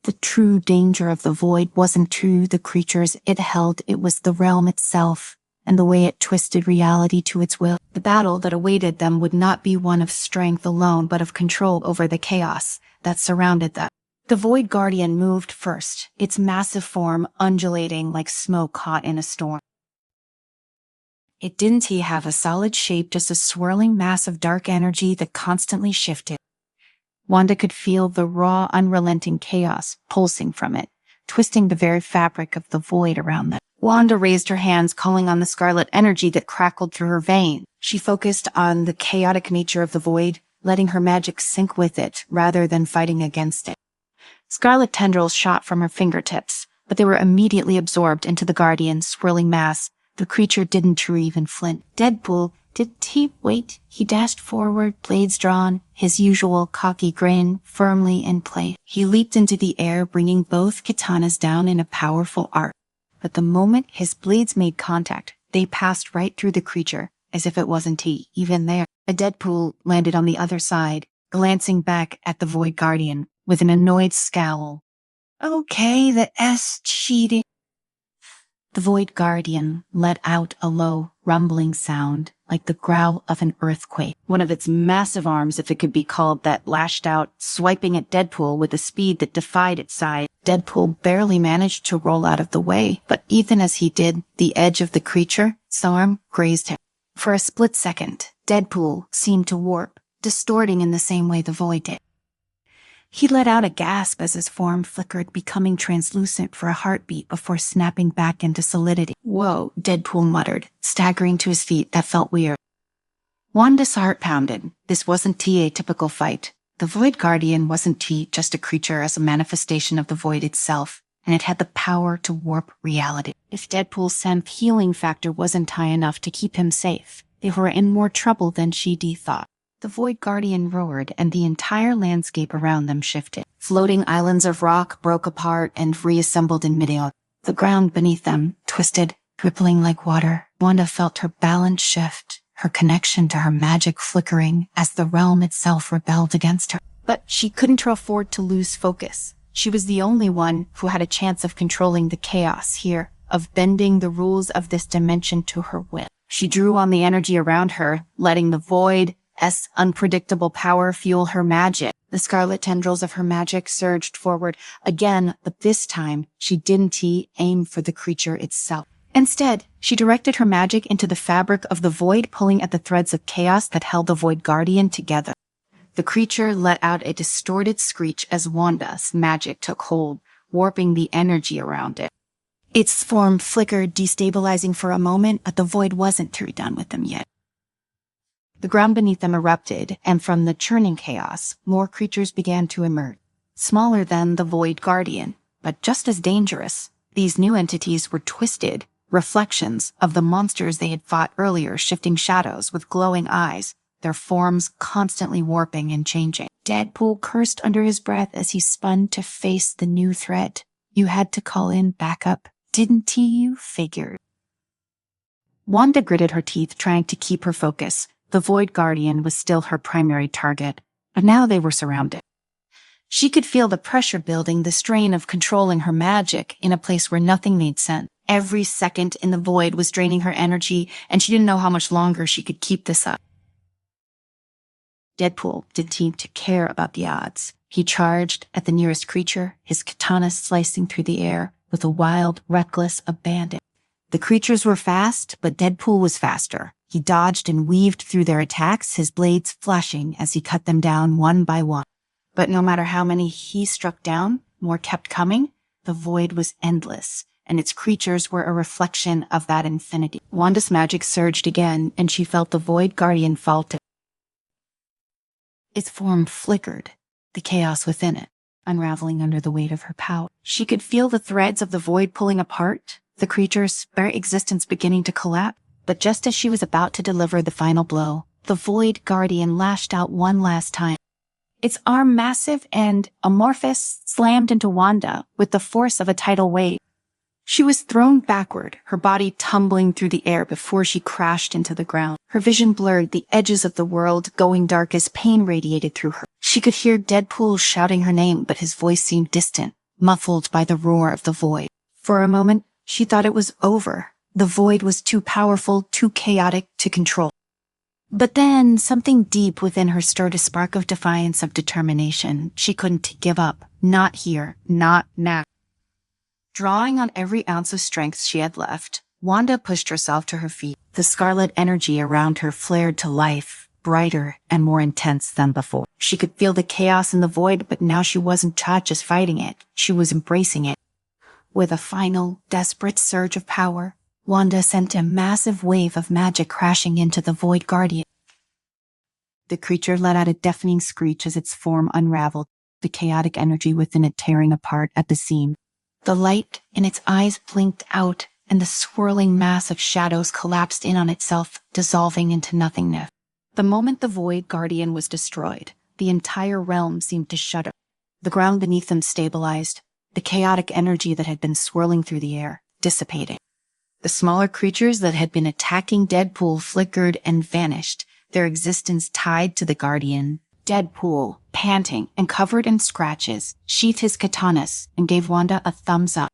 The true danger of the Void wasn't to the creatures it held, it was the realm itself, and the way it twisted reality to its will. The battle that awaited them would not be one of strength alone, but of control over the chaos that surrounded them. The Void Guardian moved first, its massive form undulating like smoke caught in a storm. It didn't have a solid shape, just a swirling mass of dark energy that constantly shifted. Wanda could feel the raw, unrelenting chaos pulsing from it, twisting the very fabric of the void around them. Wanda raised her hands, calling on the scarlet energy that crackled through her veins. She focused on the chaotic nature of the void, letting her magic sink with it rather than fighting against it. Scarlet tendrils shot from her fingertips, but they were immediately absorbed into the Guardian's swirling mass. The creature didn't even flint. Deadpool, did he wait? He dashed forward, blades drawn, his usual cocky grin firmly in place. He leaped into the air, bringing both katanas down in a powerful arc. But the moment his blades made contact, they passed right through the creature, as if it wasn't even there. A Deadpool landed on the other side, glancing back at the Void Guardian with an annoyed scowl. "Okay, the S cheating." The Void Guardian let out a low, rumbling sound, like the growl of an earthquake. One of its massive arms, if it could be called that, lashed out, swiping at Deadpool with a speed that defied its size. Deadpool barely managed to roll out of the way, but even as he did, the edge of the creature's arm grazed him. For a split second, Deadpool seemed to warp, distorting in the same way the Void did. He let out a gasp as his form flickered, becoming translucent for a heartbeat before snapping back into solidity. "Whoa," Deadpool muttered, staggering to his feet. That felt weird. Wanda's heart pounded. This wasn't a typical fight. The Void Guardian wasn't just a creature as a manifestation of the void itself, and it had the power to warp reality. If Deadpool's sense healing factor wasn't high enough to keep him safe, they were in more trouble than she'd thought. The Void Guardian roared, and the entire landscape around them shifted. Floating islands of rock broke apart and reassembled in midair. The ground beneath them twisted, rippling like water. Wanda felt her balance shift, her connection to her magic flickering as the realm itself rebelled against her. But she couldn't afford to lose focus. She was the only one who had a chance of controlling the chaos here, of bending the rules of this dimension to her will. She drew on the energy around her, letting the void's unpredictable power fuel her magic. The scarlet tendrils of her magic surged forward again, but this time she didn't aim for the creature itself. Instead, she directed her magic into the fabric of the void, pulling at the threads of chaos that held the Void Guardian together. The creature let out a distorted screech as Wanda's magic took hold, warping the energy around it. Its form flickered, destabilizing for a moment, but the void wasn't done with them yet. The ground beneath them erupted, and from the churning chaos, more creatures began to emerge. Smaller than the Void Guardian, but just as dangerous. These new entities were twisted reflections of the monsters they had fought earlier, shifting shadows with glowing eyes, their forms constantly warping and changing. Deadpool cursed under his breath as he spun to face the new threat. You had to call in backup, didn't you? Figured. Wanda gritted her teeth, trying to keep her focus. The Void Guardian was still her primary target, but now they were surrounded. She could feel the pressure building, the strain of controlling her magic in a place where nothing made sense. Every second in the void was draining her energy, and she didn't know how much longer she could keep this up. Deadpool didn't seem to care about the odds. He charged at the nearest creature, his katana slicing through the air with a wild, reckless abandon. The creatures were fast, but Deadpool was faster. He dodged and weaved through their attacks, his blades flashing as he cut them down one by one. But no matter how many he struck down, more kept coming. The void was endless, and its creatures were a reflection of that infinity. Wanda's magic surged again, and she felt the Void Guardian falter. Its form flickered, the chaos within it, unraveling under the weight of her power. She could feel the threads of the void pulling apart, the creature's very existence beginning to collapse. But just as she was about to deliver the final blow, the Void Guardian lashed out one last time. Its arm, massive and amorphous, slammed into Wanda with the force of a tidal wave. She was thrown backward, her body tumbling through the air before she crashed into the ground. Her vision blurred, the edges of the world going dark as pain radiated through her. She could hear Deadpool shouting her name, but his voice seemed distant, muffled by the roar of the void. For a moment, she thought it was over. The void was too powerful, too chaotic to control. But then something deep within her stirred a spark of defiance, of determination. She couldn't give up. Not here. Not now. Drawing on every ounce of strength she had left, Wanda pushed herself to her feet. The scarlet energy around her flared to life, brighter and more intense than before. She could feel the chaos in the void, but now she wasn't just fighting it. She was embracing it. With a final, desperate surge of power, Wanda sent a massive wave of magic crashing into the Void Guardian. The creature let out a deafening screech as its form unraveled, the chaotic energy within it tearing apart at the seam. The light in its eyes blinked out, and the swirling mass of shadows collapsed in on itself, dissolving into nothingness. The moment the Void Guardian was destroyed, the entire realm seemed to shudder. The ground beneath them stabilized, the chaotic energy that had been swirling through the air dissipated. The smaller creatures that had been attacking Deadpool flickered and vanished, their existence tied to the Guardian. Deadpool, panting and covered in scratches, sheathed his katanas and gave Wanda a thumbs up.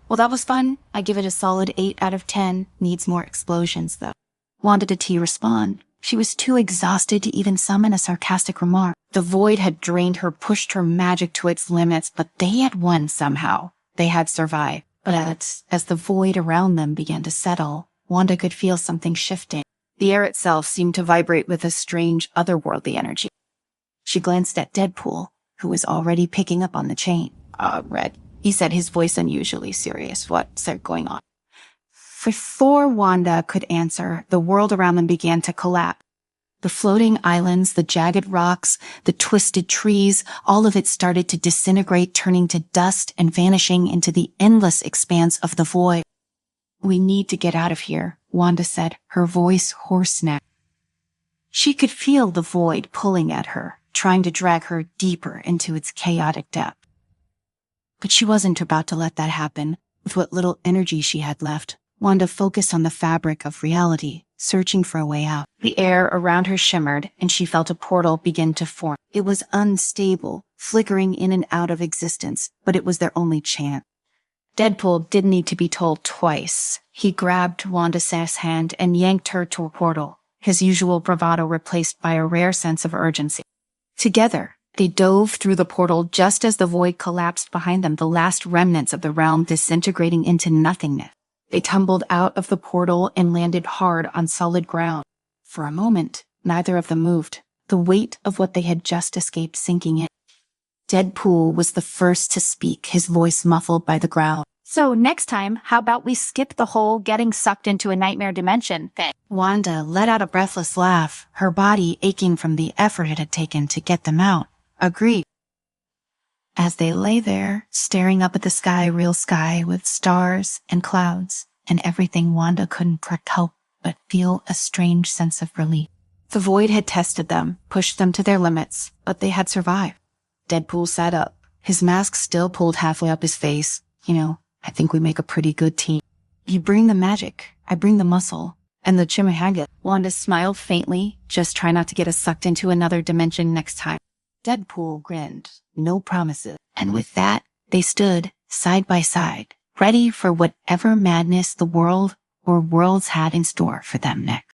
Well, that was fun. I give it a solid 8 out of 10. Needs more explosions, though. Wanda did he respond? She was too exhausted to even summon a sarcastic remark. The void had drained her, pushed her magic to its limits, but they had won somehow. They had survived. But as the void around them began to settle, Wanda could feel something shifting. The air itself seemed to vibrate with a strange, otherworldly energy. She glanced at Deadpool, who was already picking up on the chain. Red, he said, his voice unusually serious. What's going on? Before Wanda could answer, the world around them began to collapse. The floating islands, the jagged rocks, the twisted trees, all of it started to disintegrate, turning to dust and vanishing into the endless expanse of the void. We need to get out of here, Wanda said, her voice hoarse-necked. She could feel the void pulling at her, trying to drag her deeper into its chaotic depth. But she wasn't about to let that happen. With what little energy she had left, Wanda focused on the fabric of reality, searching for a way out. The air around her shimmered, and she felt a portal begin to form. It was unstable, flickering in and out of existence, but it was their only chance. Deadpool didn't need to be told twice. He grabbed Wanda's hand and yanked her to a portal, his usual bravado replaced by a rare sense of urgency. Together, they dove through the portal just as the void collapsed behind them, the last remnants of the realm disintegrating into nothingness. They tumbled out of the portal and landed hard on solid ground. For a moment, neither of them moved, the weight of what they had just escaped sinking in. Deadpool was the first to speak, his voice muffled by the ground. So next time, how about we skip the whole getting sucked into a nightmare dimension thing? Wanda let out a breathless laugh, her body aching from the effort it had taken to get them out. Agreed. As they lay there, staring up at the sky, real sky with stars and clouds and everything, Wanda couldn't help but feel a strange sense of relief. The void had tested them, pushed them to their limits, but they had survived. Deadpool sat up, his mask still pulled halfway up his face. I think we make a pretty good team. You bring the magic, I bring the muscle, and the chimichanga. Wanda smiled faintly, just try not to get us sucked into another dimension next time. Deadpool grinned, no promises. And with that, they stood, side by side, ready for whatever madness the world or worlds had in store for them next.